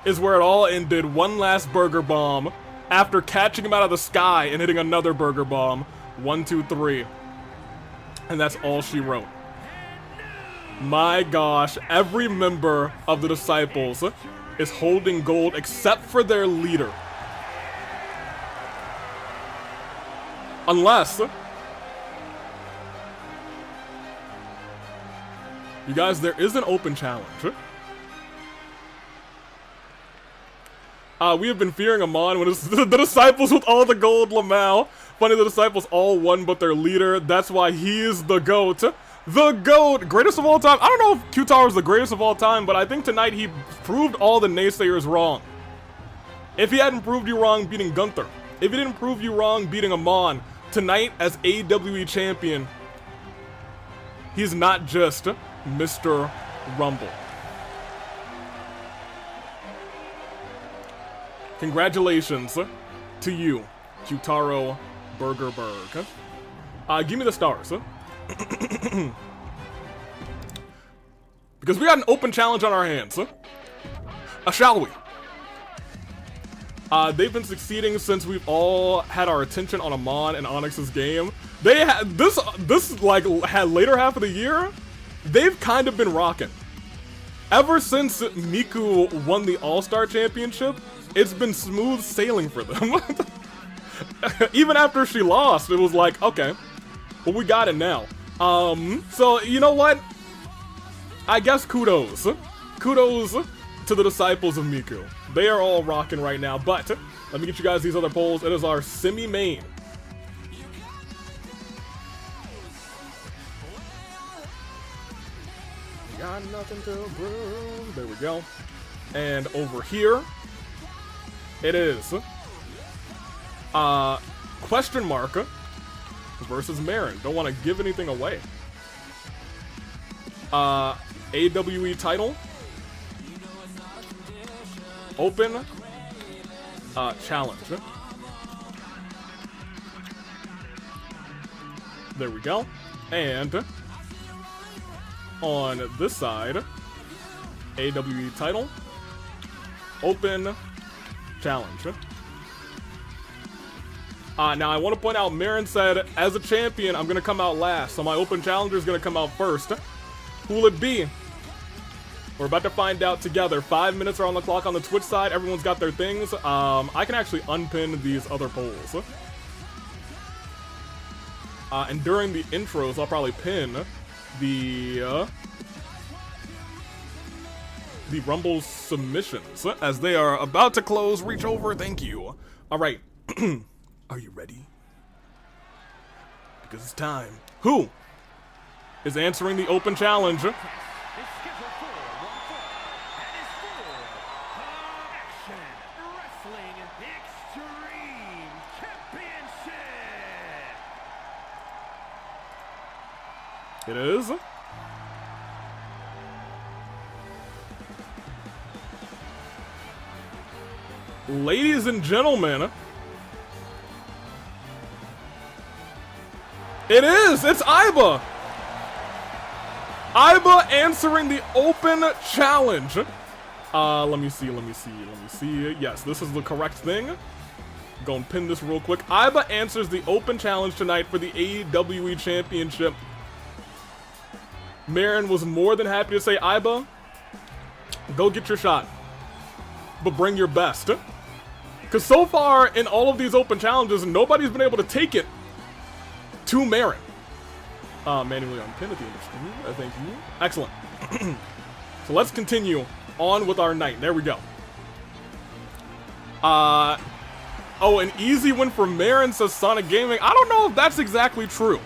is where it all ended. 1 last burger bomb after catching him out of the sky and hitting another burger bomb. 1, 2, 3. And that's all she wrote. My gosh, every member of the disciples is holding gold except for their leader. Unless... You guys, there is an open challenge. We have been fearing Amon when it's the disciples with all the gold, Lamau. Funny, the disciples all won but their leader. That's why he is the GOAT. The GOAT! Greatest of all time. I don't know if Q-Taro is the greatest of all time, but I think tonight he proved all the naysayers wrong. If he hadn't proved you wrong beating Gunther, if he didn't prove you wrong beating Amon, tonight as AWE champion, he's not just Mr. Rumble. Congratulations to you, Q-Taro Burgerburg. Give me the stars. Because we got an open challenge on our hands. Shall we? They've been succeeding since we've all had our attention on Amon and Onyx's game. They had this later half of the year, they've kind of been rocking. Ever since Miku won the All-Star Championship, it's been smooth sailing for them. Even after she lost, it was like, okay, well, we got it now. So, you know what? I guess kudos. Kudos to the disciples of Miku. They are all rocking right now, but Let me get you guys these other polls. It is our semi-main. Got nothing to prove. There we go. And over here, it is question mark versus Merrin. Don't want to give anything away. AWE title. Open challenge. There we go. And on this side, AWE title. Open challenge. Now I want to point out, Merrin said, as a champion, I'm going to come out last. So my open challenger is going to come out first. Who will it be? We're about to find out together. 5 minutes are on the clock on the Twitch side. Everyone's got their things. I can actually unpin these other polls. And during the intros, I'll probably pin the Rumble submissions as they are about to close. Reach over. Thank you. All right. Are you ready? Because it's time. Who is answering the open challenge? It is ladies and gentlemen, it is! It's Iba! Iba answering the open challenge. Let me see. Yes, this is the correct thing. Go and pin this real quick. Iba answers the open challenge tonight for the AWE Championship. Merrin was more than happy to say, Iba, go get your shot, but bring your best. Because so far, in all of these open challenges, nobody's been able to take it to Merrin. Manually unpin at the end of the screen. Thank you. Excellent. So let's continue on with our night. There we go. Oh, an easy win for Merrin, says Sonic Gaming. I don't know if that's exactly true.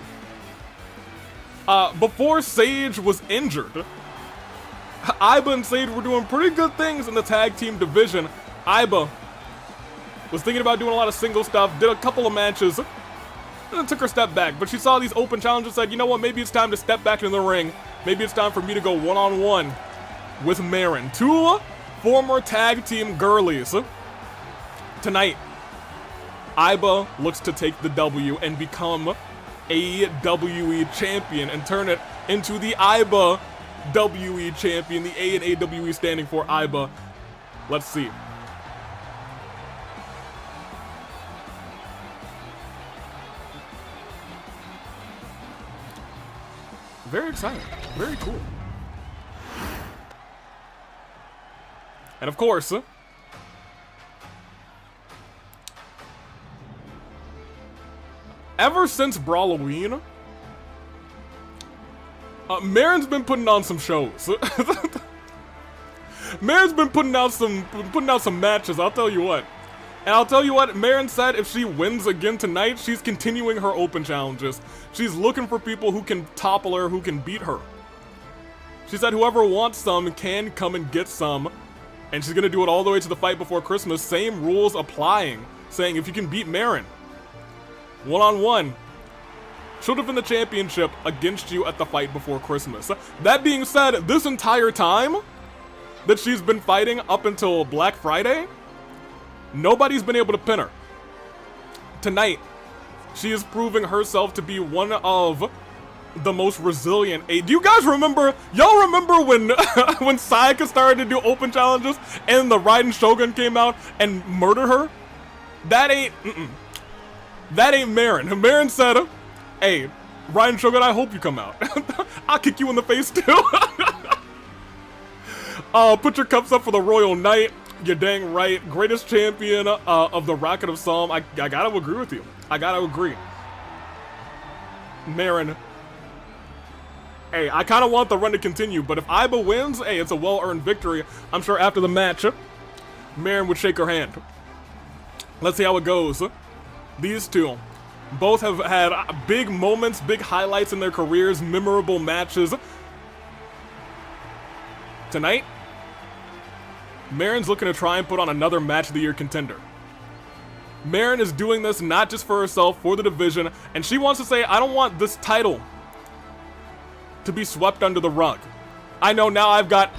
Before Sage was injured, Iba and Sage were doing pretty good things in the tag team division. Iba was thinking about doing a lot of single stuff, did a couple of matches, and then took her step back. But she saw these open challenges, said, you know what, maybe it's time to step back in the ring. Maybe it's time for me to go one-on-one with Merrin. Two former tag team girlies. Tonight, Iba looks to take the W and become AWE champion and turn it into the Iba WE champion. The A and AWE standing for Iba. Let's see. Very exciting. Very cool. And of course, ever since Brawloween, Merrin's been putting on some shows. Merrin's been putting out some matches, I'll tell you what. And I'll tell you what, Merrin said if she wins again tonight, she's continuing her open challenges. She's looking for people who can topple her, who can beat her. She said whoever wants some can come and get some. And she's gonna do it all the way to the fight before Christmas. Same rules applying, saying if you can beat Merrin one-on-one, she'll defend the championship against you at the fight before Christmas. That being said, this entire time that she's been fighting up until Black Friday, nobody's been able to pin her. Tonight, she is proving herself to be one of the most resilient. Do you guys remember? Y'all remember when when Sayaka started to do open challenges and the Raiden Shogun came out and murdered her? That ain't Merrin. Merrin said, hey, Raiden Shogun, I hope you come out. I'll kick you in the face too. Put your cups up for the Royal Knight. You're dang right. Greatest champion of the Rocket of Psalm. I gotta agree with you. I gotta agree. Merrin. Hey, I kind of want the run to continue, but if Iba wins, hey, it's a well-earned victory. I'm sure after the match, Merrin would shake her hand. Let's see how it goes. These two both have had big moments, big highlights in their careers, memorable matches. Tonight, Merrin's looking to try and put on another Match of the Year contender. Merrin is doing this not just for herself, for the division, and she wants to say, I don't want this title to be swept under the rug. I know now I've got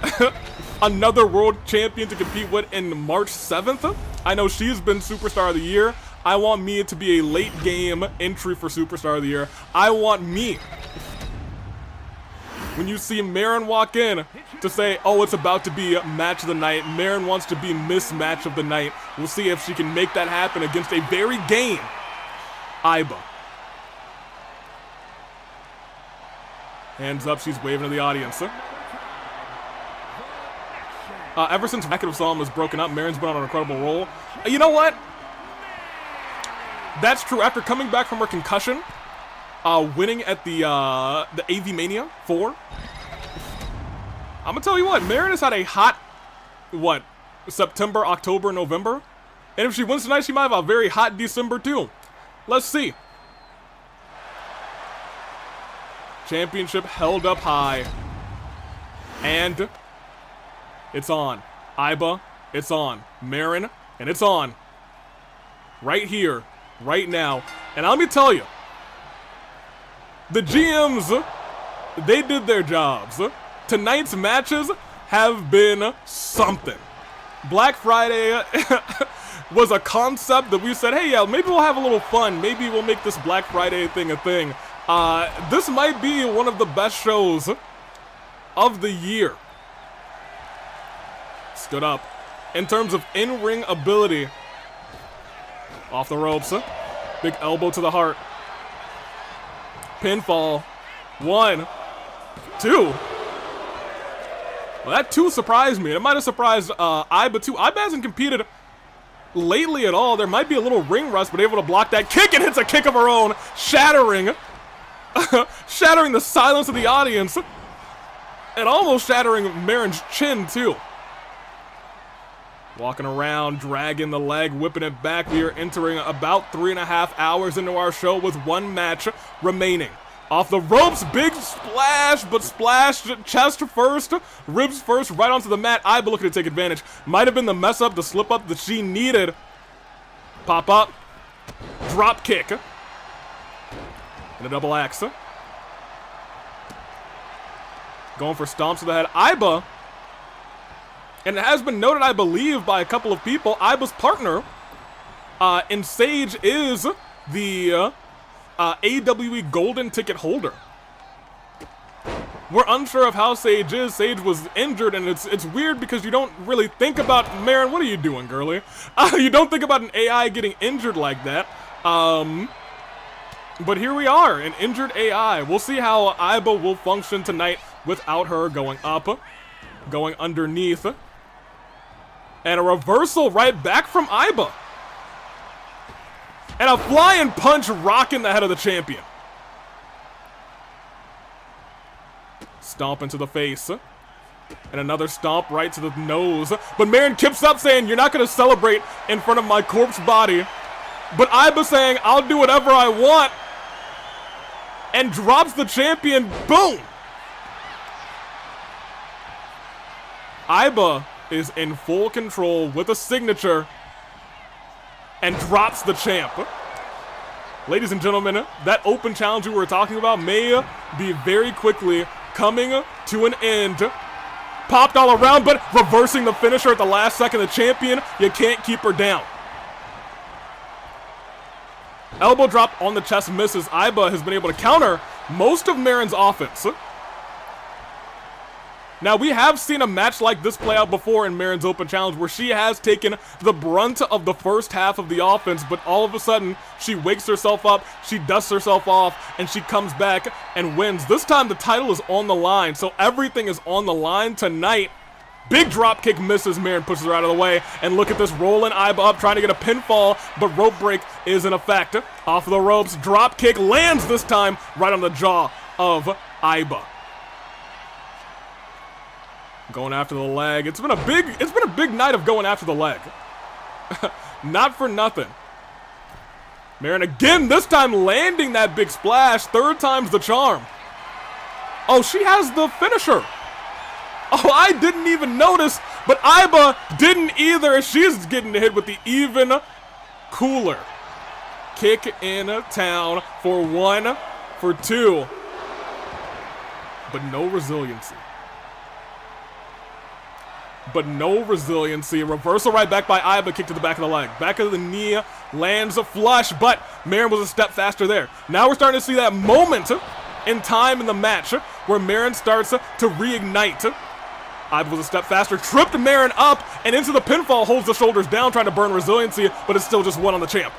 another world champion to compete with in March 7th. I know she's been Superstar of the Year. I want me to be a late game entry for Superstar of the Year. I want me, when you see Merrin walk in, to say, oh, it's about to be Match of the Night. Merrin wants to be Miss Match of the Night. We'll see if she can make that happen against a very game Aiba. Hands up, she's waving to the audience. Ever since Makoto Salem was broken up, Merrin's been on an incredible roll. You know what? That's true. After coming back from her concussion, winning at the AV Mania 4, I'm gonna tell you what, Merrin has had a hot, September, October, November, and if she wins tonight, she might have a very hot December too. Let's see. Championship held up high, and it's on. Aiba, it's on. Merrin, and it's on. Right here, right now. And let me tell you, the GMs, they did their jobs. Tonight's matches have been something. Black Friday was a concept that we said, hey, yeah, maybe we'll have a little fun. Maybe we'll make this Black Friday thing a thing. This might be one of the best shows of the year. Stood up. In terms of in-ring ability, off the ropes. Big elbow to the heart. Pinfall. 1, 2. Well, that 2 surprised me. It might have surprised Aiba too. Aiba hasn't competed lately at all. There might be a little ring rust, but able to block that kick, and hits a kick of her own, shattering shattering the silence of the audience, and almost shattering Merrin's chin too. Walking around, dragging the leg, whipping it back. We are entering about 3.5 hours into our show with one match remaining. Off the ropes, big splash, but splash chest first, ribs first, right onto the mat. Aiba looking to take advantage. Might have been the mess up, the slip up that she needed. Pop up, drop kick, and a double axe. Going for stomps to the head. Aiba, and it has been noted, I believe, by a couple of people, Aiba's partner in Sage is the AWE Golden Ticket holder. We're unsure of how Sage is. Sage was injured, and it's weird because you don't really think about, Merrin, what are you doing, girly? You don't think about an AI getting injured like that. But here we are, an injured AI. We'll see how Aiba will function tonight without her going up, going underneath. And a reversal right back from Aiba. And a flying punch rocking the head of the champion. Stomp into the face. And another stomp right to the nose. But Merrin keeps up saying, you're not going to celebrate in front of my corpse body. But Aiba saying, I'll do whatever I want. And drops the champion. Boom! Aiba is in full control with a signature and drops the champ. Ladies and gentlemen, that open challenge we were talking about may be very quickly coming to an end. Popped all around, but reversing the finisher at the last second. The champion, you can't keep her down. Elbow drop on the chest misses. Aiba has been able to counter most of Merrin's offense. Now, we have seen a match like this play out before in Merrin's Open Challenge where she has taken the brunt of the first half of the offense, but all of a sudden, she wakes herself up, she dusts herself off, and she comes back and wins. This time, the title is on the line, so everything is on the line tonight. Big drop kick misses. Merrin pushes her out of the way, and look at this, rolling Aiba up, trying to get a pinfall, but rope break is in effect. Off the ropes, drop kick lands this time right on the jaw of Aiba. Going after the leg. It's been a big night of going after the leg. Not for nothing. Merrin again, this time landing that big splash. Third time's the charm. Oh, she has the finisher. Oh, I didn't even notice, but Aiba didn't either. She's getting hit with the even cooler kick in town for 1, for 2. But no resiliency. But no resiliency. Reversal right back by Aiba. Kick to the back of the leg. Back of the knee. Lands a flush. But Merrin was a step faster there. Now we're starting to see that moment in time in the match where Merrin starts to reignite. Aiba was a step faster. Tripped Merrin up and into the pinfall. Holds the shoulders down trying to burn resiliency. But it's still just 1 on the champ.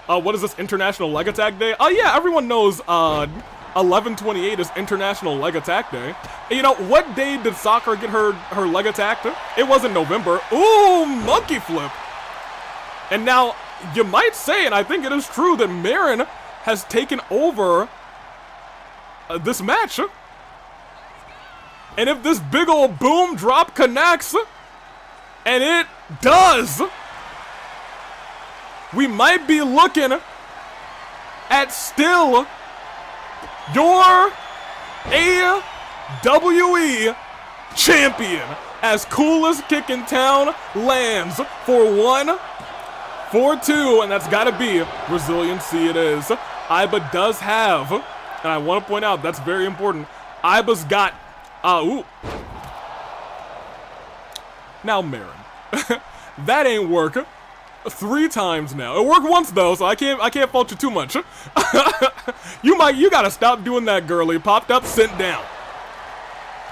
What is this? International Leg Attack Day? Oh yeah, everyone knows 11/28 is International Leg Attack Day. You know, what day did Sakura get her leg attacked? It wasn't November. Ooh, monkey flip. And now, you might say, and I think it is true, that Merrin has taken over this match. And if this big old boom drop connects, and it does, we might be looking at still your AWE champion as Coolest Kick in Town lands for 1, for 2, and that's gotta be resiliency it is. Aiba does have, and I want to point out, that's very important, Aiba's got, ooh. Now Merrin, that ain't work. 3 times now. It worked once though, so I can't fault you too much. You gotta stop doing that, girly. Popped up, sent down.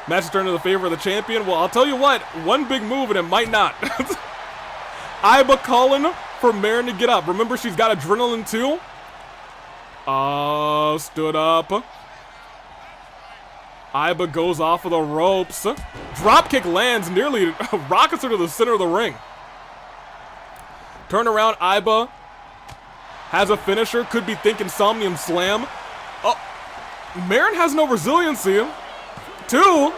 Match is turned to the favor of the champion. Well, I'll tell you what, one big move and it might not. Aiba calling for Merrin to get up. Remember, she's got adrenaline too. Stood up. Aiba goes off of the ropes. Dropkick lands, nearly rockets her to the center of the ring. Turn around, Aiba has a finisher. Could be thinking Somnium Slam. Oh, Merrin has no resiliency. 2.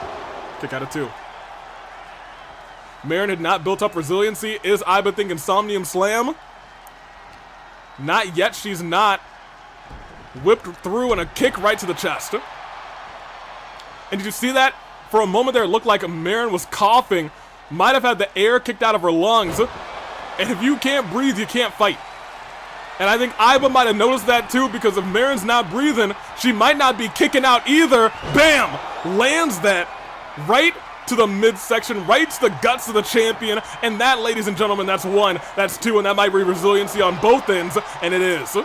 Kick out of 2. Merrin had not built up resiliency. Is Aiba thinking Somnium Slam? Not yet, she's not. Whipped through and a kick right to the chest. And did you see that? For a moment there, it looked like Merrin was coughing. Might have had the air kicked out of her lungs. And if you can't breathe, you can't fight. And I think Aiba might have noticed that too, because if Merrin's not breathing, she might not be kicking out either. Bam! Lands that right to the midsection, right to the guts of the champion. And that, ladies and gentlemen, that's 1, that's 2, and that might be resiliency on both ends, and it is.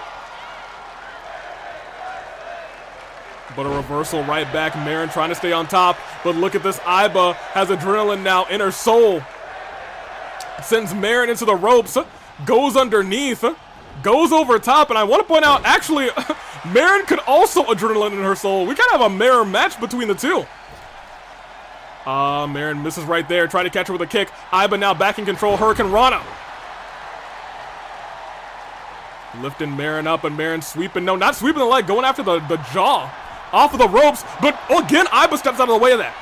But a reversal right back. Merrin trying to stay on top. But look at this. Aiba has adrenaline now in her soul. Sends Merrin into the ropes. Goes underneath. Goes over top. And I want to point out, actually, Merrin could also adrenaline in her soul. We kind of have a mirror match between the two. Merrin misses right there. Trying to catch her with a kick. Aiba now back in control. Hurricane Rana. Lifting Merrin up, and Merrin sweeping. No, not sweeping the leg. Going after the jaw. Off of the ropes, but again, Aiba steps out of the way of that.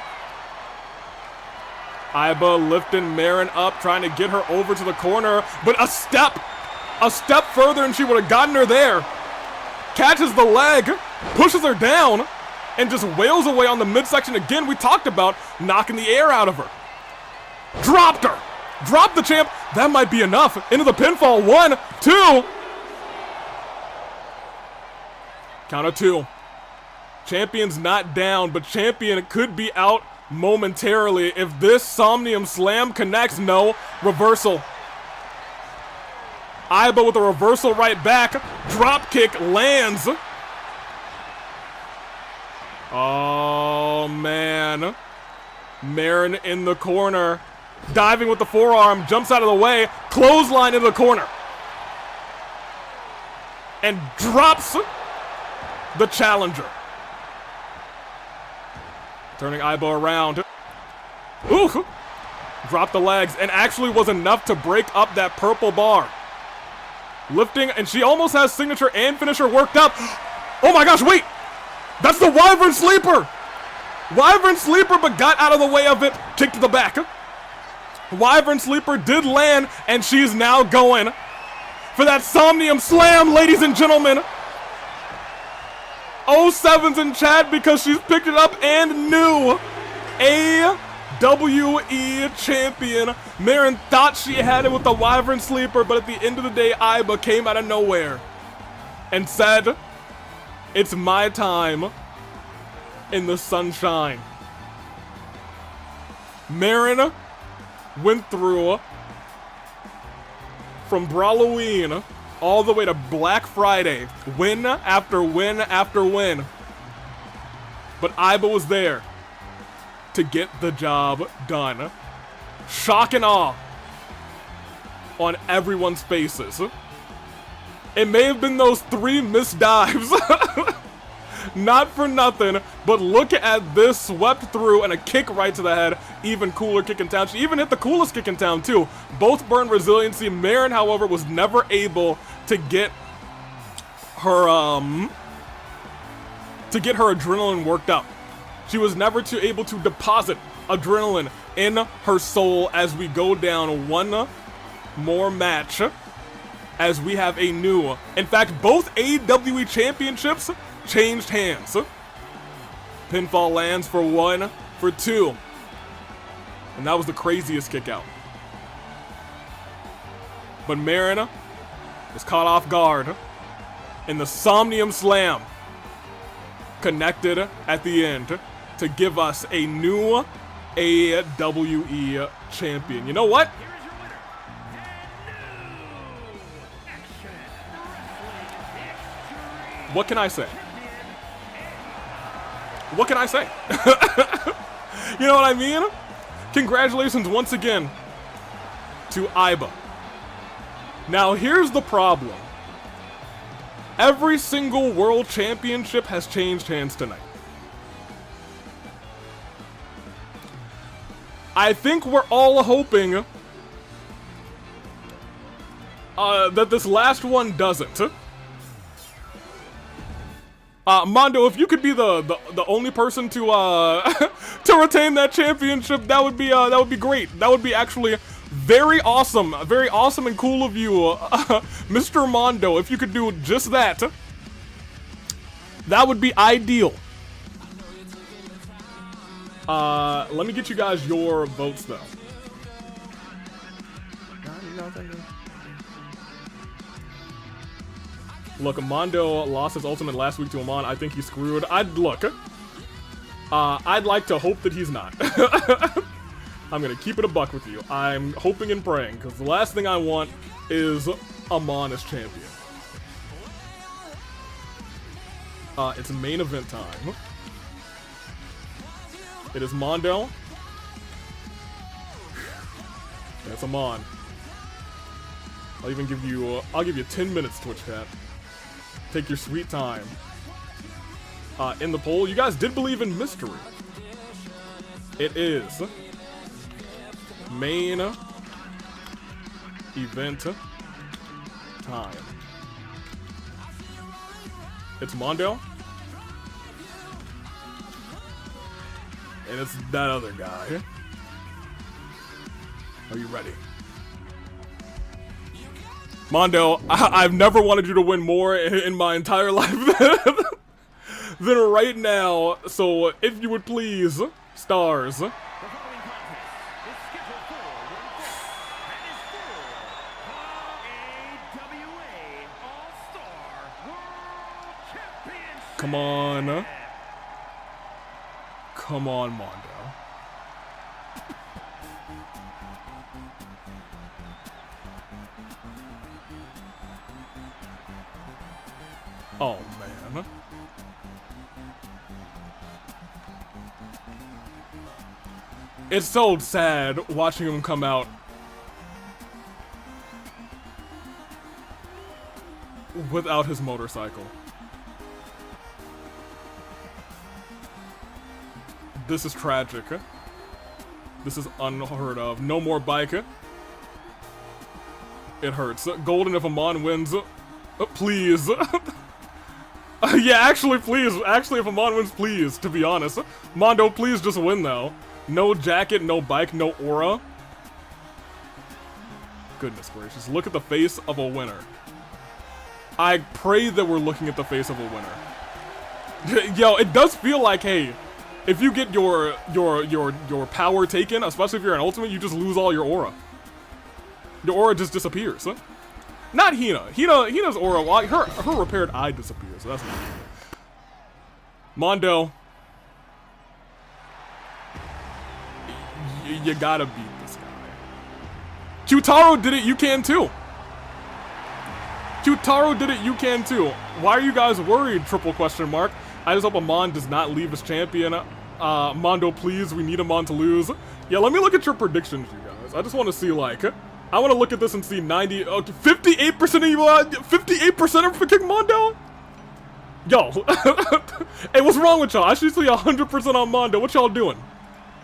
Aiba lifting Merrin up, trying to get her over to the corner, but a step further and she would have gotten her there. Catches the leg, pushes her down, and just wails away on the midsection again. We talked about knocking the air out of her. Dropped her. Dropped the champ. That might be enough. Into the pinfall. 1, 2. Count of 2. Champion's not down, but Champion could be out momentarily. If this Somnium Slam connects, no. Reversal. Aiba with a reversal right back. Drop kick lands. Oh, man. Merrin in the corner. Diving with the forearm. Jumps out of the way. Clothesline into the corner. And drops the challenger. Turning Aiba around. Ooh! Dropped the legs, and actually was enough to break up that purple bar. Lifting, and she almost has signature and finisher worked up. Oh my gosh, wait! That's the Wyvern Sleeper! Wyvern Sleeper, but got out of the way of it. Kick to the back. Wyvern Sleeper did land, and she's now going for that Somnium Slam, ladies and gentlemen. 07's in chat because she's picked it up and new AWE champion. Merrin thought she had it with the Wyvern Sleeper, but at the end of the day, Aiba came out of nowhere and said, it's my time in the sunshine. Merrin went through from Brawloween all the way to Black Friday, win after win after win. But Aiba was there to get the job done. Shock and awe on everyone's faces. It may have been those 3 missed dives. Not for nothing, but look at this, swept through and a kick right to the head. Even cooler kick in town. She even hit the coolest kick in town too. Both burn resiliency. Merrin, however, was never able to get her adrenaline worked up. She was never able to deposit adrenaline in her soul as we go down one more match. As we have a new, in fact, both AWE championships changed hands. Pinfall lands for 1, for 2. And that was the craziest kick out. But Merrin is caught off guard. And the Somnium Slam connected at the end to give us a new AWE champion. You know what? What can I say? What can I say? You know what I mean? Congratulations once again to Aiba. Now here's the problem. Every single world championship has changed hands tonight. I think we're all hoping that this last one doesn't. Mondo, if you could be the only person to to retain that championship, that would be great. That would be actually very awesome and cool of you, Mr. Mondo. If you could do just that, that would be ideal. Let me get you guys your votes though. Look, Mondo lost his ultimate last week to Amon. I think he's screwed. I'd like to hope that he's not. I'm gonna keep it a buck with you. I'm hoping and praying, because the last thing I want is Amon as champion. It's main event time. It is Mondo. That's Amon. I'll give you 10 minutes, Twitch chat. Take your sweet time. In the poll, you guys did believe in mystery. It is main event time. It's Mondo. And it's that other guy. Are you ready? Mondo, I've never wanted you to win more in my entire life than right now. So, if you would please, stars. The following contest is scheduled for one AWA All-Star World Championship. Come on. Come on, Mondo. Oh, man. It's so sad watching him come out without his motorcycle. This is tragic. This is unheard of. No more bike. It hurts. Golden if Amon wins. Please. Yeah, actually, please. Actually, if Amon wins, please, to be honest. Mondo, please just win, though. No jacket, no bike, no aura. goodness gracious. Look at the face of a winner. I pray that we're looking at the face of a winner. Yo, it does feel like, hey, if you get your power taken, especially if you're an ultimate, you just lose all your aura. Your aura just disappears. Huh? Not Hina. Hina's aura, well, her repaired eye disappears, so that's not good. Mondo. You gotta beat this guy. Q-Taro did it, you can too. Q-Taro did it, you can too. Why are you guys worried, triple question mark? I just hope Amon does not leave as champion. Mondo, please, we need Amon to lose. Yeah, let me look at your predictions, you guys. I just want to see, like, I want to look at this and see 58% of you, 58% are picking Mondo? Yo. Hey, what's wrong with y'all? I should see 100% on Mondo. What y'all doing?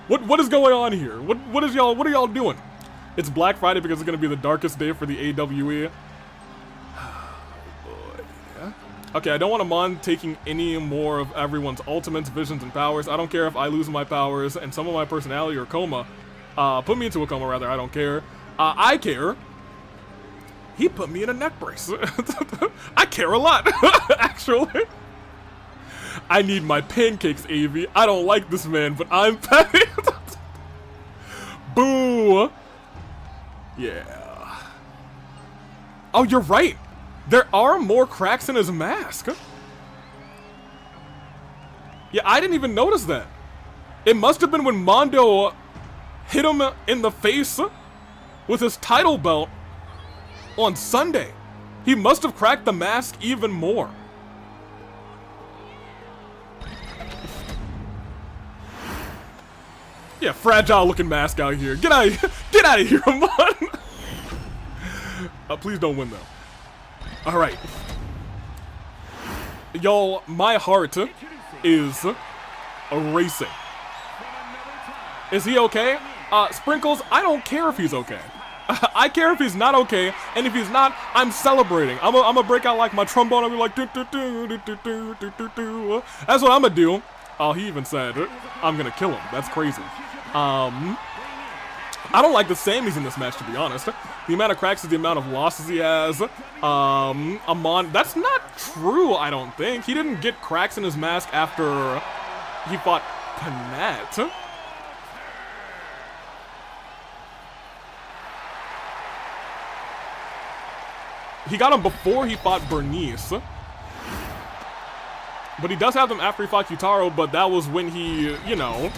What is going on here? What are y'all doing? It's Black Friday because it's gonna be the darkest day for the AWE. Okay, I don't want Amon taking any more of everyone's ultimates, visions, and powers. I don't care if I lose my powers and some of my personality or coma. Put me into a coma, rather. I don't care. I care. He put me in a neck brace. I care a lot, actually. I need my pancakes, Avi. I don't like this man, but I'm petty. Boo. Yeah. Oh, you're right. There are more cracks in his mask. Yeah, I didn't even notice that. It must have been when Mondo hit him in the face with his title belt on Sunday. He must have cracked the mask even more. Yeah, fragile looking mask out here. Get out of here, Amon. Please don't win though. Alright. Y'all, my heart is racing. Is he okay? Sprinkles, I don't care if he's okay. I care if he's not okay, and if he's not, I'm celebrating. I'm gonna break out like my trombone and be like, do, do, do, do, do, do, do, do, do. That's what I'm gonna do. Oh, he even said, I'm gonna kill him. That's crazy. I don't like the Sammys in this match, to be honest. The amount of cracks is the amount of losses he has. Amon, that's not true, I don't think. He didn't get cracks in his mask after he fought Panat. He got him before he fought Bernice. But he does have them after he fought Q-Taro, but that was when he, you know,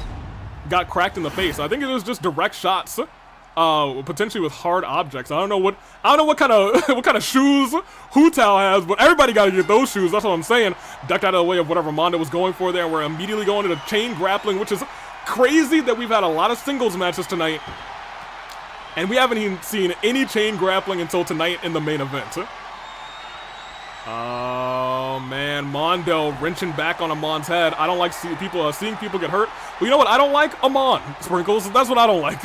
got cracked in the face. I think it was just direct shots, potentially with hard objects. I don't know what kind of shoes Hu Tao has, but everybody got to get those shoes. That's what I'm saying. Ducked out of the way of whatever Mondo was going for there, and we're immediately going into chain grappling, which is crazy that we've had a lot of singles matches tonight, and we haven't even seen any chain grappling until tonight in the main event. Oh man, Mondo wrenching back on Amon's head. I don't like seeing people get hurt. Well, you know what? I don't like Amon, Sprinkles. That's what I don't like.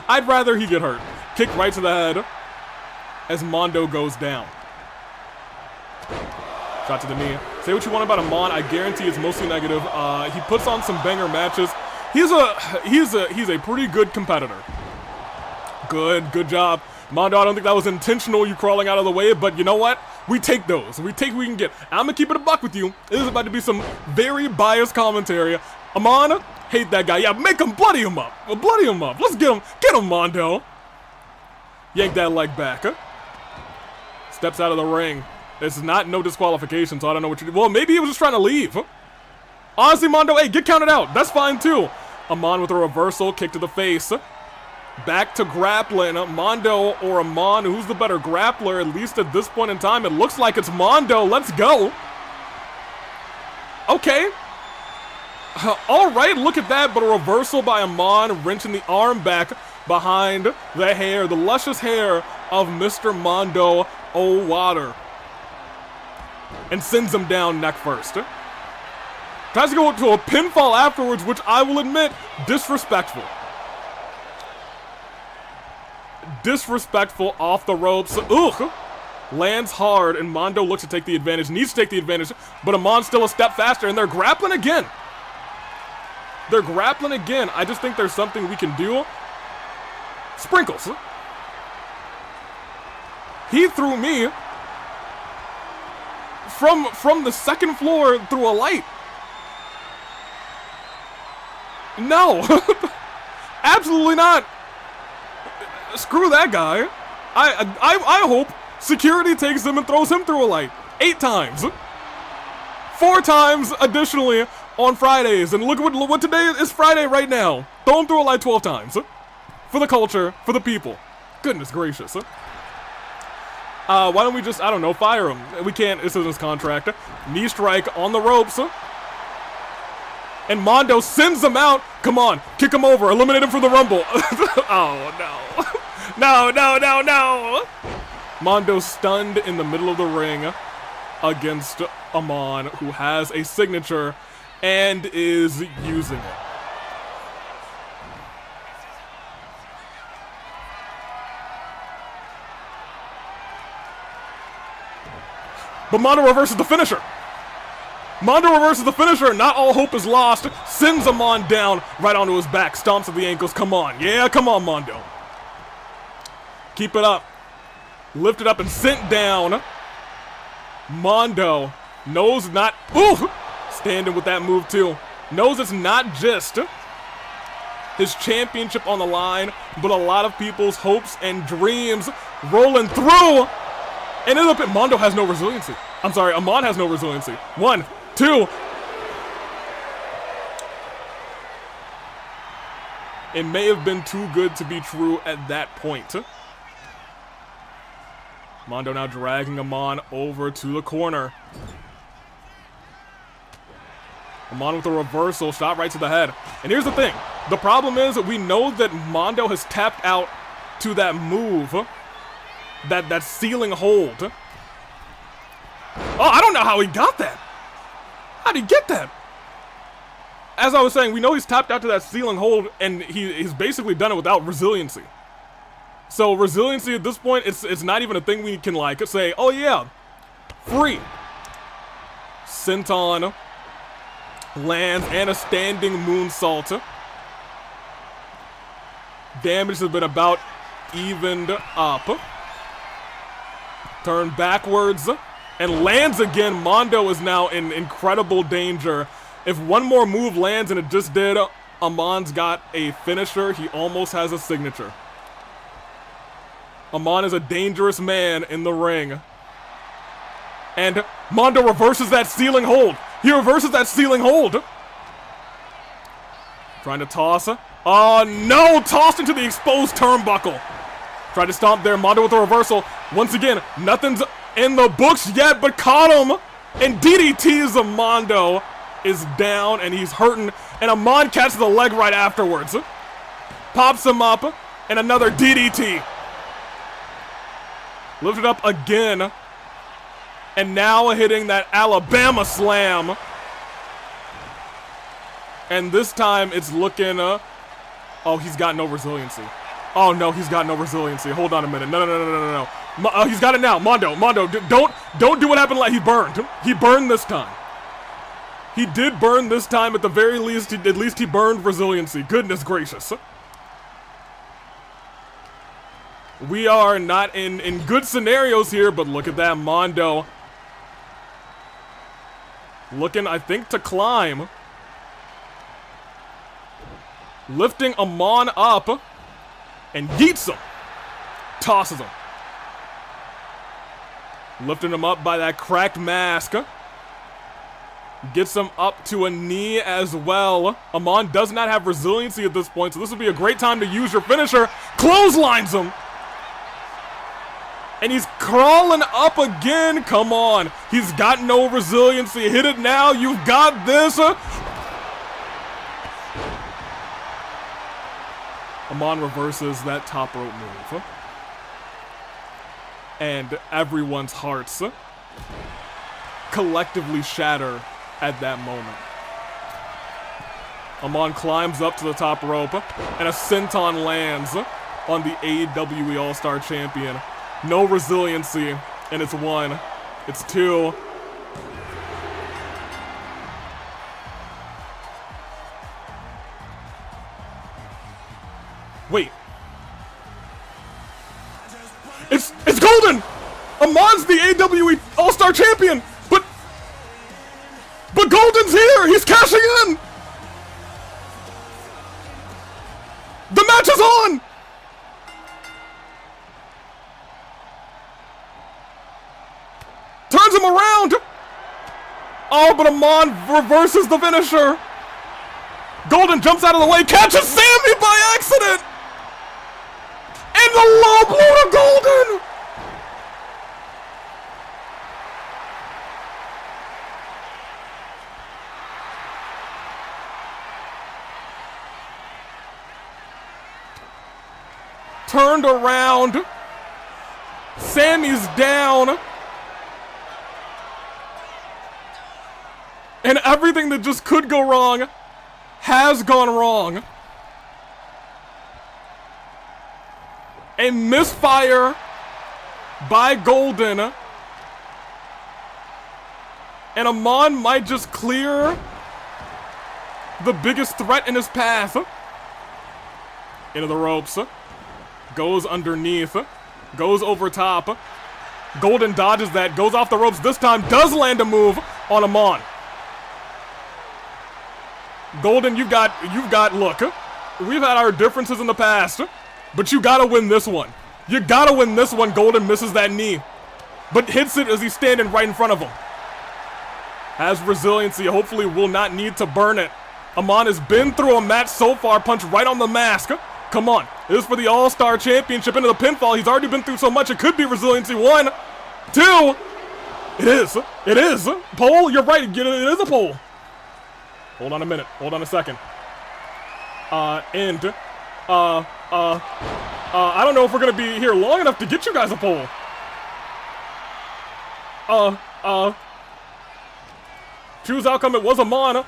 I'd rather he get hurt. Kick right to the head as Mondo goes down. Shot to the knee. Say what you want about Amon. I guarantee it's mostly negative. He puts on some banger matches. He's a pretty good competitor. Good job. Mondo, I don't think that was intentional, you crawling out of the way, but you know what? We take those. We take what we can get. I'm gonna keep it a buck with you. This is about to be some very biased commentary. Amon, hate that guy. Yeah, make him, bloody him up. Bloody him up. Let's get him, Mondo. Yank that leg back. Steps out of the ring. This is no disqualification, so I don't know what you do. Well, maybe he was just trying to leave. Honestly, Mondo, hey, get counted out. That's fine, too. Amon with a reversal, kick to the face. Back to grappling. Mondo or Amon, who's the better grappler, at least at this point in time? It looks like it's Mondo. Let's go. Okay. All right, look at that, but a reversal by Amon, wrenching the arm back behind the hair, the luscious hair of Mr. Mondo Owada. And sends him down neck first. Tries to go to a pinfall afterwards, which I will admit, disrespectful. Disrespectful off the ropes. Ugh. Lands hard, and Mondo looks to take the advantage. Needs to take the advantage, but Amon's still a step faster, and they're grappling again. They're grappling again. I just think there's something we can do. Sprinkles. He threw me from the second floor through a light. No. Absolutely not. Screw that guy. I hope security takes him and throws him through a light 8 times. 4 times additionally on Fridays. And look what today is Friday right now. Throw him through a light 12 times. For the culture, for the people. Goodness gracious. Why don't we just, I don't know, fire him? We can't, this isn't his contract. Knee strike on the ropes. And Mondo sends him out. Come on, kick him over, eliminate him from the Rumble. Oh, no. No, no, no, no. Mondo stunned in the middle of the ring against Amon, who has a signature and is using it. But Mondo reverses the finisher. Mondo reverses the finisher. Not all hope is lost. Sends Amon down right onto his back. Stomps at the ankles. Come on. Yeah, come on, Mondo. Keep it up. Lift it up and sent down. Mondo knows not... Ooh! Standing with that move, too. Knows it's not just his championship on the line, but a lot of people's hopes and dreams rolling through. And end up, Mondo has no resiliency. I'm sorry, Amon has no resiliency. 1, 2. It may have been too good to be true at that point. Mondo now dragging Amon over to the corner. Amon with a reversal, shot right to the head. And here's the thing. The problem is we know that Mondo has tapped out to that move. That ceiling hold. Oh, I don't know how he got that. How'd he get that? As I was saying, we know he's tapped out to that ceiling hold, and he's basically done it without resiliency. So resiliency at this point, it's not even a thing we can like say, oh yeah, free. Senton lands and a standing moonsault. Damage has been about evened up. Turn backwards and lands again. Mondo is now in incredible danger. If one more move lands, and it just did, Amon's got a finisher. He almost has a signature. Amon is a dangerous man in the ring. And Mondo reverses that ceiling hold. He reverses that ceiling hold. Trying to toss. Oh no! Tossed into the exposed turnbuckle. Tried to stomp there. Mondo with a reversal. Once again, nothing's in the books yet, but caught him. And DDT's Mondo is down, and he's hurting. And Amon catches the leg right afterwards. Pops him up, and another DDT. Lifted up again. And now hitting that Alabama slam. And this time it's looking... oh, he's got no resiliency. Oh no, he's got no resiliency. Hold on a minute. No. He's got it now. Mondo, don't do what happened. Like he burned. He burned this time. He did burn this time. At the very least, at least he burned resiliency. Goodness gracious. We are not in good scenarios here, but look at that Mondo. Looking, I think, to climb. Lifting Amon up. And yeets him. Tosses him. Lifting him up by that cracked mask. Gets him up to a knee as well. Amon does not have resiliency at this point, so this would be a great time to use your finisher. Clotheslines him. And he's crawling up again. Come on. He's got no resiliency. Hit it now. You've got this. Amon reverses that top rope move. And everyone's hearts collectively shatter at that moment. Amon climbs up to the top rope, and a senton lands on the AWE All-Star Champion. No resiliency, and it's 1. It's 2. Wait. It's golden! Amon's the AWE All-Star Champion, but Golden's here. He's cashing in. The match is on. Turns him around. Oh, but Amon reverses the finisher. Golden jumps out of the way, catches Sammy by accident. And the low blow to Golden. Turned around. Sammy's down. And everything that just could go wrong has gone wrong. A misfire by Golden. And Amon might just clear the biggest threat in his path. Into the ropes. Goes underneath. Goes over top. Golden dodges that. Goes off the ropes this time. Does land a move on Amon. Golden, you've got, look, we've had our differences in the past, but you gotta win this one. You gotta win this one. Golden misses that knee, but hits it as he's standing right in front of him. Has resiliency, hopefully will not need to burn it. Amon has been through a match so far, punch right on the mask. Come on, this is for the All-Star Championship into the pinfall. He's already been through so much, it could be resiliency. 1, 2, it is. Pole, you're right, it is a pole. Hold on a minute. Hold on a second. I don't know if we're gonna be here long enough to get you guys a poll. Choose outcome. It was Amon.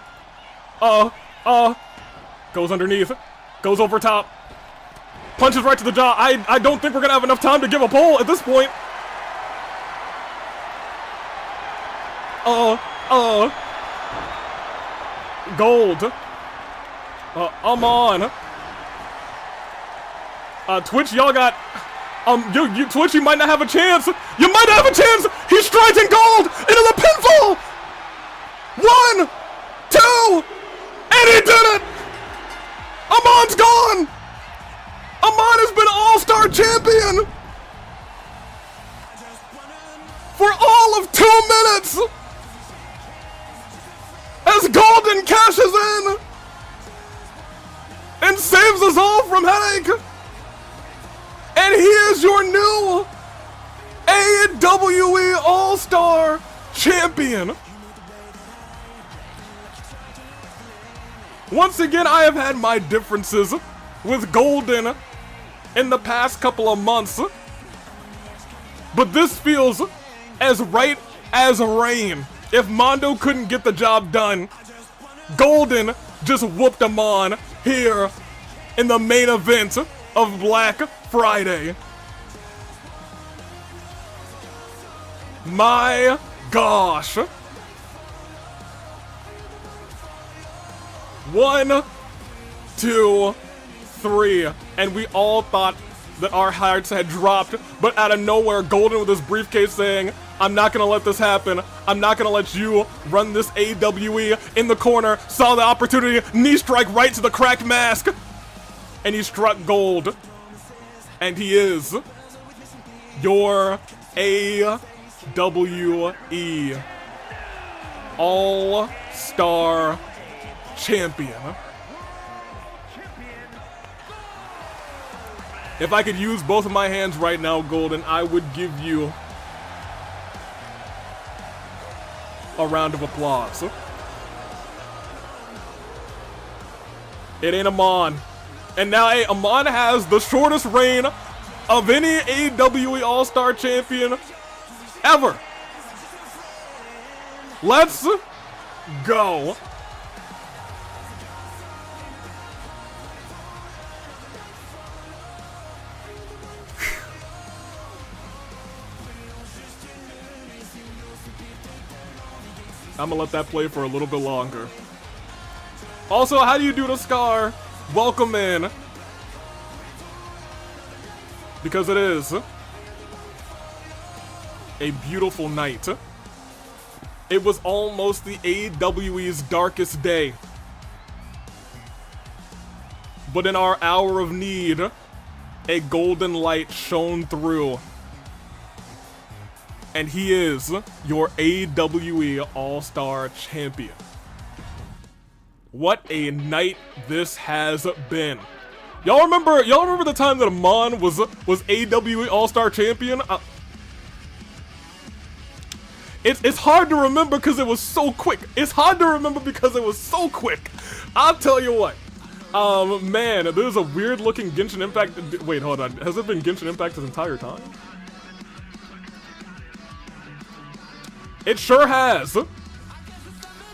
Goes underneath. Goes over top. Punches right to the jaw. I don't think we're gonna have enough time to give a poll at this point. Gold. Amon. Twitch, y'all got... Twitch, you might not have a chance. You might have a chance. He's striking Gold into the pinfall. 1, 2, and he did it. Amon's gone. Amon has been All-Star Champion for all of 2 minutes. As Golden cashes in and saves us all from headache. And he is your new AWE All-Star Champion. Once again, I have had my differences with Golden in the past couple of months. But this feels as right as rain. If Mondo couldn't get the job done, Golden just whooped him on here in the main event of Black Friday. My gosh. 1, 2, 3. And we all thought that our hearts had dropped, but out of nowhere, Golden with his briefcase saying, I'm not gonna let this happen. I'm not gonna let you run this AWE in the corner. Saw the opportunity, knee strike right to the cracked mask. And he struck Gold. And he is your AWE All-Star Champion. If I could use both of my hands right now, Golden, I would give you a round of applause. It ain't Amon. And now, hey, Amon has the shortest reign of any AWE All-Star Champion ever. Let's go. I'm gonna let that play for a little bit longer. Also, how do you do the Scar? Welcome in. Because it is a beautiful night. It was almost the AWE's darkest day. But in our hour of need, a golden light shone through. And he is your AWE All-Star Champion. What a night this has been. Y'all remember the time that Amon was AWE All-Star Champion? It's hard to remember because it was so quick. It's hard to remember because it was so quick. I'll tell you what. Man, there's a weird looking Genshin Impact. Wait, hold on. Has it been Genshin Impact this entire time? It sure has.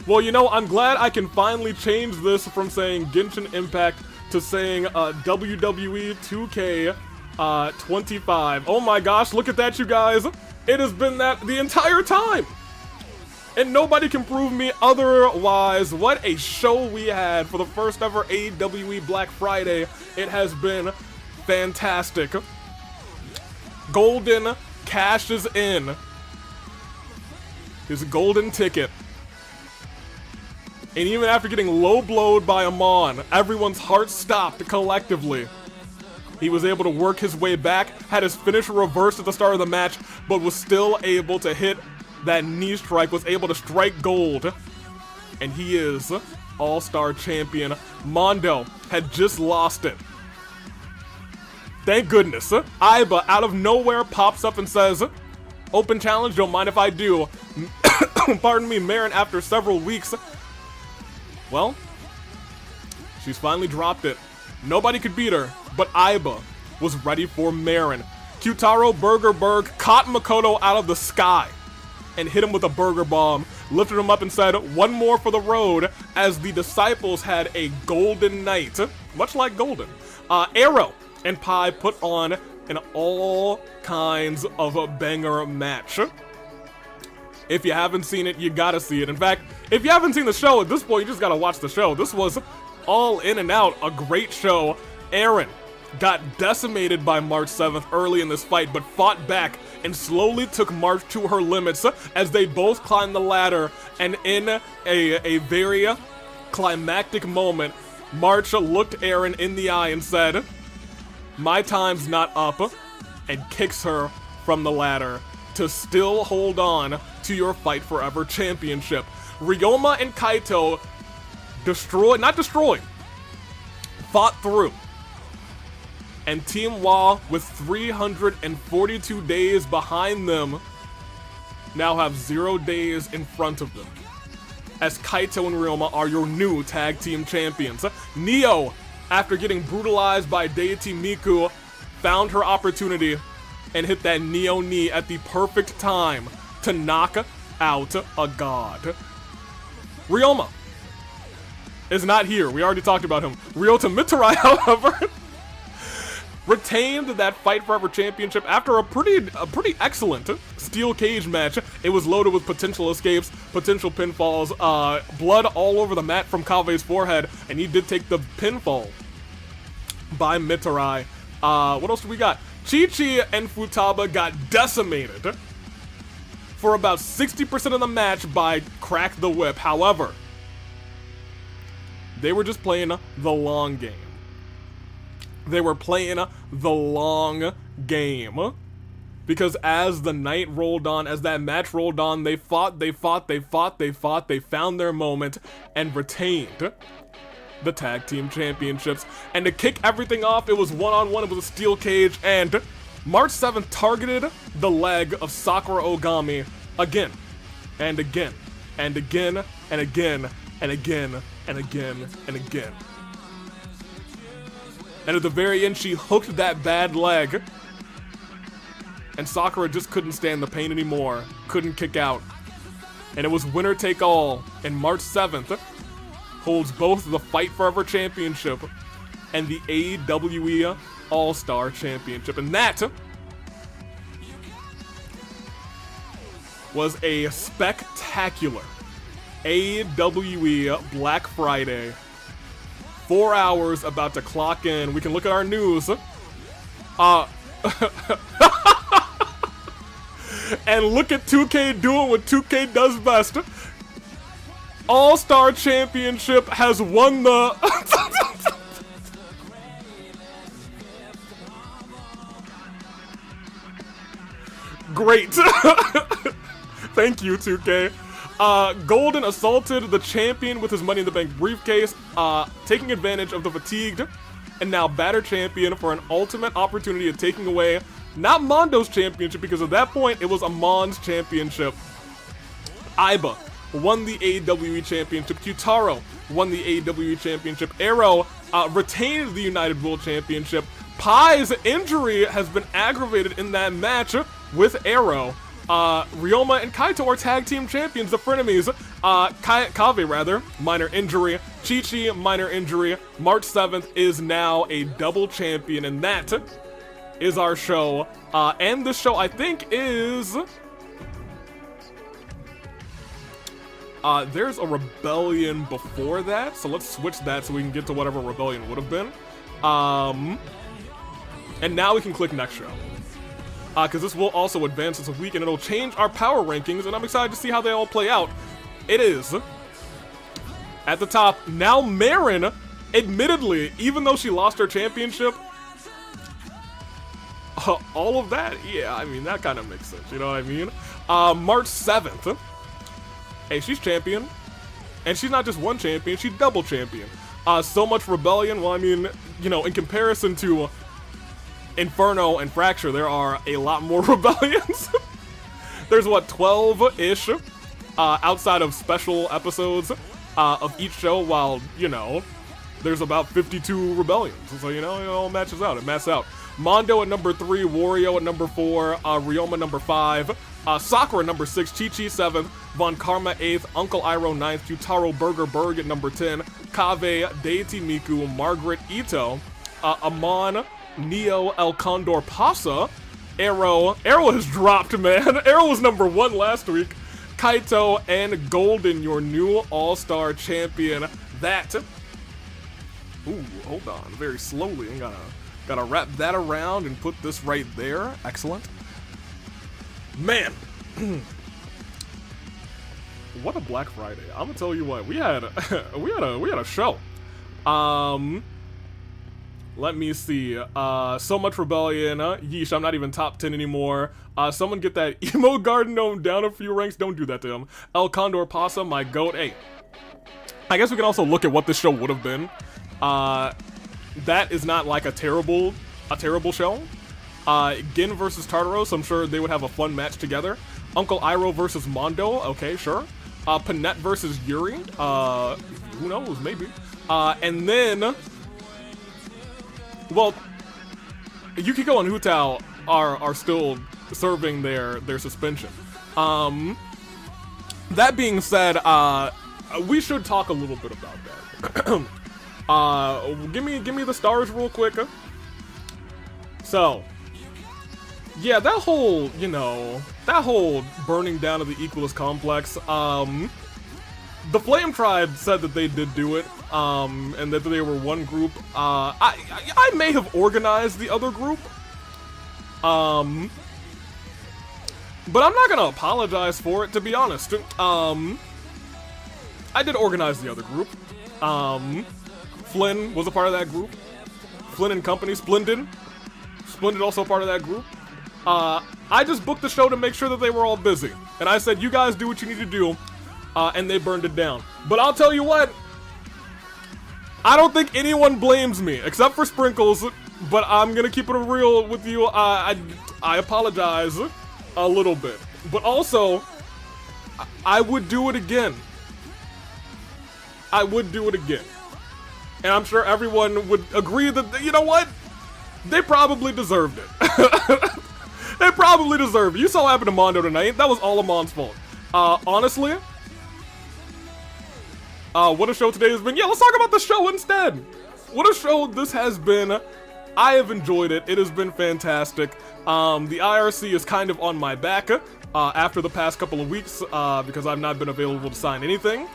Well, you know, I'm glad I can finally change this from saying Genshin Impact to saying WWE 2K25. Oh my gosh, look at that, you guys. It has been that the entire time. And nobody can prove me otherwise. What a show we had for the first ever AWE Black Friday. It has been fantastic. Golden cashes in his golden ticket. And even after getting low-blowed by Amon, everyone's heart stopped collectively. He was able to work his way back, had his finisher reversed at the start of the match, but was still able to hit that knee strike, was able to strike gold. And he is All-Star Champion. Mondo had just lost it. Thank goodness. Iba, out of nowhere, pops up and says, "Open challenge, don't mind if I do." Pardon me, Merrin, after several weeks. Well, she's finally dropped it. Nobody could beat her, but Iba was ready for Merrin. Q-Taro Burgerburg caught Makoto out of the sky and hit him with a burger bomb, lifted him up and said, "One more for the road," as the disciples had a golden night, much like Golden. Arrow and Pi put on an all kinds of a banger match. If you haven't seen it, you gotta see it. In fact, if you haven't seen the show, at this point, you just gotta watch the show. This was all in and out, a great show. Eren got decimated by March 7th early in this fight, but fought back and slowly took March to her limits as they both climbed the ladder. And in a very climactic moment, March looked Eren in the eye and said, "My time's not up," and kicks her from the ladder to still hold on to your Fight Forever championship. Ryoma and Kaito fought through. And Team WA, with 342 days behind them, now have 0 days in front of them, as Kaito and Ryoma are your new tag team champions. Neo, after getting brutalized by Deity Miku, found her opportunity and hit that Neo knee at the perfect time to knock out a god. Ryoma is not here. We already talked about him. Ryota Mitarai, however, retained that Fight Forever championship after a pretty excellent steel cage match. It was loaded with potential escapes, potential pinfalls, blood all over the mat from Kaveh's forehead, and he did take the pinfall by Mitarai. What else do we got? Chi-Chi and Futaba got decimated for about 60% of the match by Crack the Whip. However, they were just playing the long game. They were playing the long game. Because as the night rolled on, as that match rolled on, they fought, they found their moment, and retained the tag team championships. And to kick everything off, it was one-on-one, it was a steel cage, and March 7th targeted the leg of Sakura Ogami again, and again, and again, and again, and again, and again, and again. And at the very end, she hooked that bad leg, and Sakura just couldn't stand the pain anymore, couldn't kick out. And it was winner take all, and March 7th holds both the Fight Forever Championship and the AWE All-Star Championship. And that was a spectacular AWE Black Friday. 4 hours about to clock in. We can look at our news. And look at 2K doing what 2K does best. All-Star Championship has won the... Great. Thank you, 2K. Golden assaulted the champion with his Money in the Bank briefcase, taking advantage of the fatigued and now battered champion for an ultimate opportunity of taking away not Mondo's championship, because at that point it was Amon's championship. Aiba won the AWE championship. Q-Taro won the AWE championship. Arrow retained the United World Championship. Pai's injury has been aggravated in that match with Arrow. Ryoma and Kaito are tag team champions, the Frenemies. Kaveh, rather, minor injury. Chi-Chi, minor injury. March 7th is now a double champion, and that is our show. And this show, I think, is... there's a Rebellion before that, so let's switch that so we can get to whatever Rebellion would have been. And now we can click next show. Because this will also advance us a week, and it'll change our power rankings, and I'm excited to see how they all play out. It is, at the top, now Merrin, admittedly, even though she lost her championship, all of that, yeah, I mean, that kind of makes sense, you know what I mean? March 7th, hey, she's champion, and she's not just one champion, she's double champion. So much Rebellion, well, I mean, you know, in comparison to Inferno and Fracture, there are a lot more Rebellions. There's, what, 12-ish outside of special episodes of each show, while, you know, there's about 52 Rebellions. So, you know, it all matches out. It matches out. Mondo at number 3, Wario at number 4, Ryoma number 5, Sakura number 6, Chi-Chi 7th, Von Karma 8th, Uncle Iroh 9th, Q-Taro Burgerburg at number 10, Kaveh, Deity Miku, Margaret Itto, Amon, Neo, El Condor Pasa, Arrow has dropped, man. Arrow was number 1 last week. Kaito and Golden, your new All-Star champion. That, ooh, hold on, very slowly. I gotta wrap that around and put this right there. Excellent. Man, what a Black Friday. I'm gonna tell you what, we had a show. Let me see. So much Rebellion. Yeesh, I'm not even top 10 anymore. Someone get that emo garden gnome down a few ranks. Don't do that to him. El Condor Pasa, my goat. Hey, I guess we can also look at what this show would have been. That is not like a terrible show. Gin versus Tartaros, I'm sure they would have a fun match together. Uncle Iroh versus Mondo, okay, sure. Panette versus Yuri, who knows, maybe. And then, well, Yukiko and Hutao are still serving their suspension. That being said, we should talk a little bit about that. Give me the stars real quick. So, yeah, that whole, you know, that whole burning down of the Equalist complex, the Flame Tribe said that they did do it, and that they were one group. I may have organized the other group, but I'm not gonna apologize for it, to be honest. I did organize the other group. Flynn was a part of that group. Flynn and Company, Splendid also a part of that group. I just booked the show to make sure that they were all busy. And I said, you guys do what you need to do, and they burned it down. But I'll tell you what, I don't think anyone blames me, except for Sprinkles, but I'm gonna keep it real with you. I apologize a little bit. But also, I would do it again. I would do it again. And I'm sure everyone would agree that, you know what? They probably deserved it. They probably deserved it. You saw what happened to Mondo tonight. That was all Amon's fault. Honestly, what a show today has been. Yeah, let's talk about the show instead. What a show this has been. I have enjoyed it. It has been fantastic. The IRC is kind of on my back after the past couple of weeks because I've not been available to sign anything.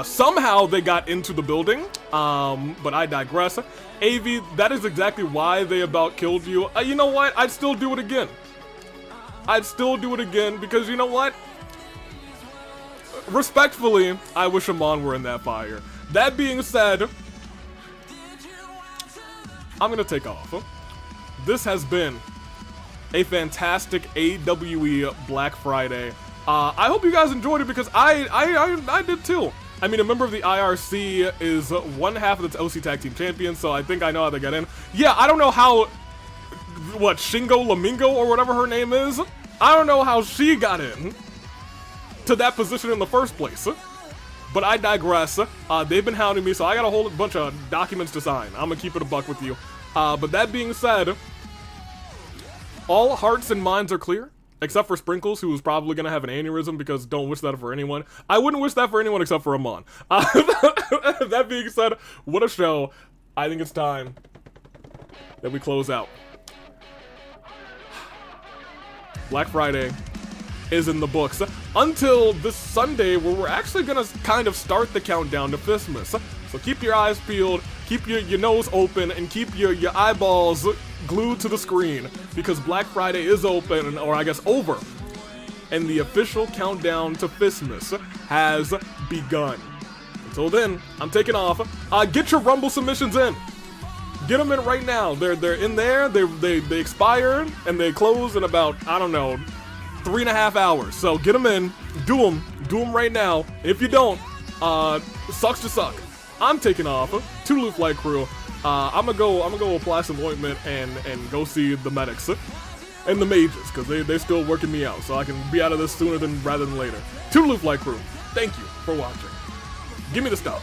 Somehow they got into the building, but I digress. AV, that is exactly why they about killed you. You know what? I'd still do it again. I'd still do it again because you know what? Respectfully, I wish Amon were in that fire. That being said, I'm gonna take off. This has been a fantastic AWE Black Friday. I hope you guys enjoyed it because I did too. I mean, a member of the IRC is one half of the OC Tag Team Champions, so I think I know how they get in. Yeah, I don't know how, what, Shingo Lamingo or whatever her name is? I don't know how she got in to that position in the first place. But I digress. They've been hounding me, so I got a whole bunch of documents to sign. I'm gonna keep it a buck with you. But that being said, all hearts and minds are clear. Except for Sprinkles, who is probably going to have an aneurysm because don't wish that for anyone. I wouldn't wish that for anyone except for Amon. That being said, what a show. I think it's time that we close out. Black Friday is in the books. Until this Sunday where we're actually going to kind of start the countdown to Christmas. So keep your eyes peeled, keep your nose open, and keep your eyeballs glued to the screen because Black Friday is open, or I guess over, and the official countdown to Christmas has begun. Until then, I'm taking off. Get your Rumble submissions in. Get them in right now. They're in there. They expire and they close in about, I don't know, 3.5 hours. So get them in. Do them right now. If you don't, sucks to suck. I'm taking off. Toodaloo Flight Crew. I'm gonna go apply some ointment and go see the medics and the mages because they're still working me out, so I can be out of this sooner rather than later. Toodaloo Flight Crew. Thank you for watching. Give me the stars.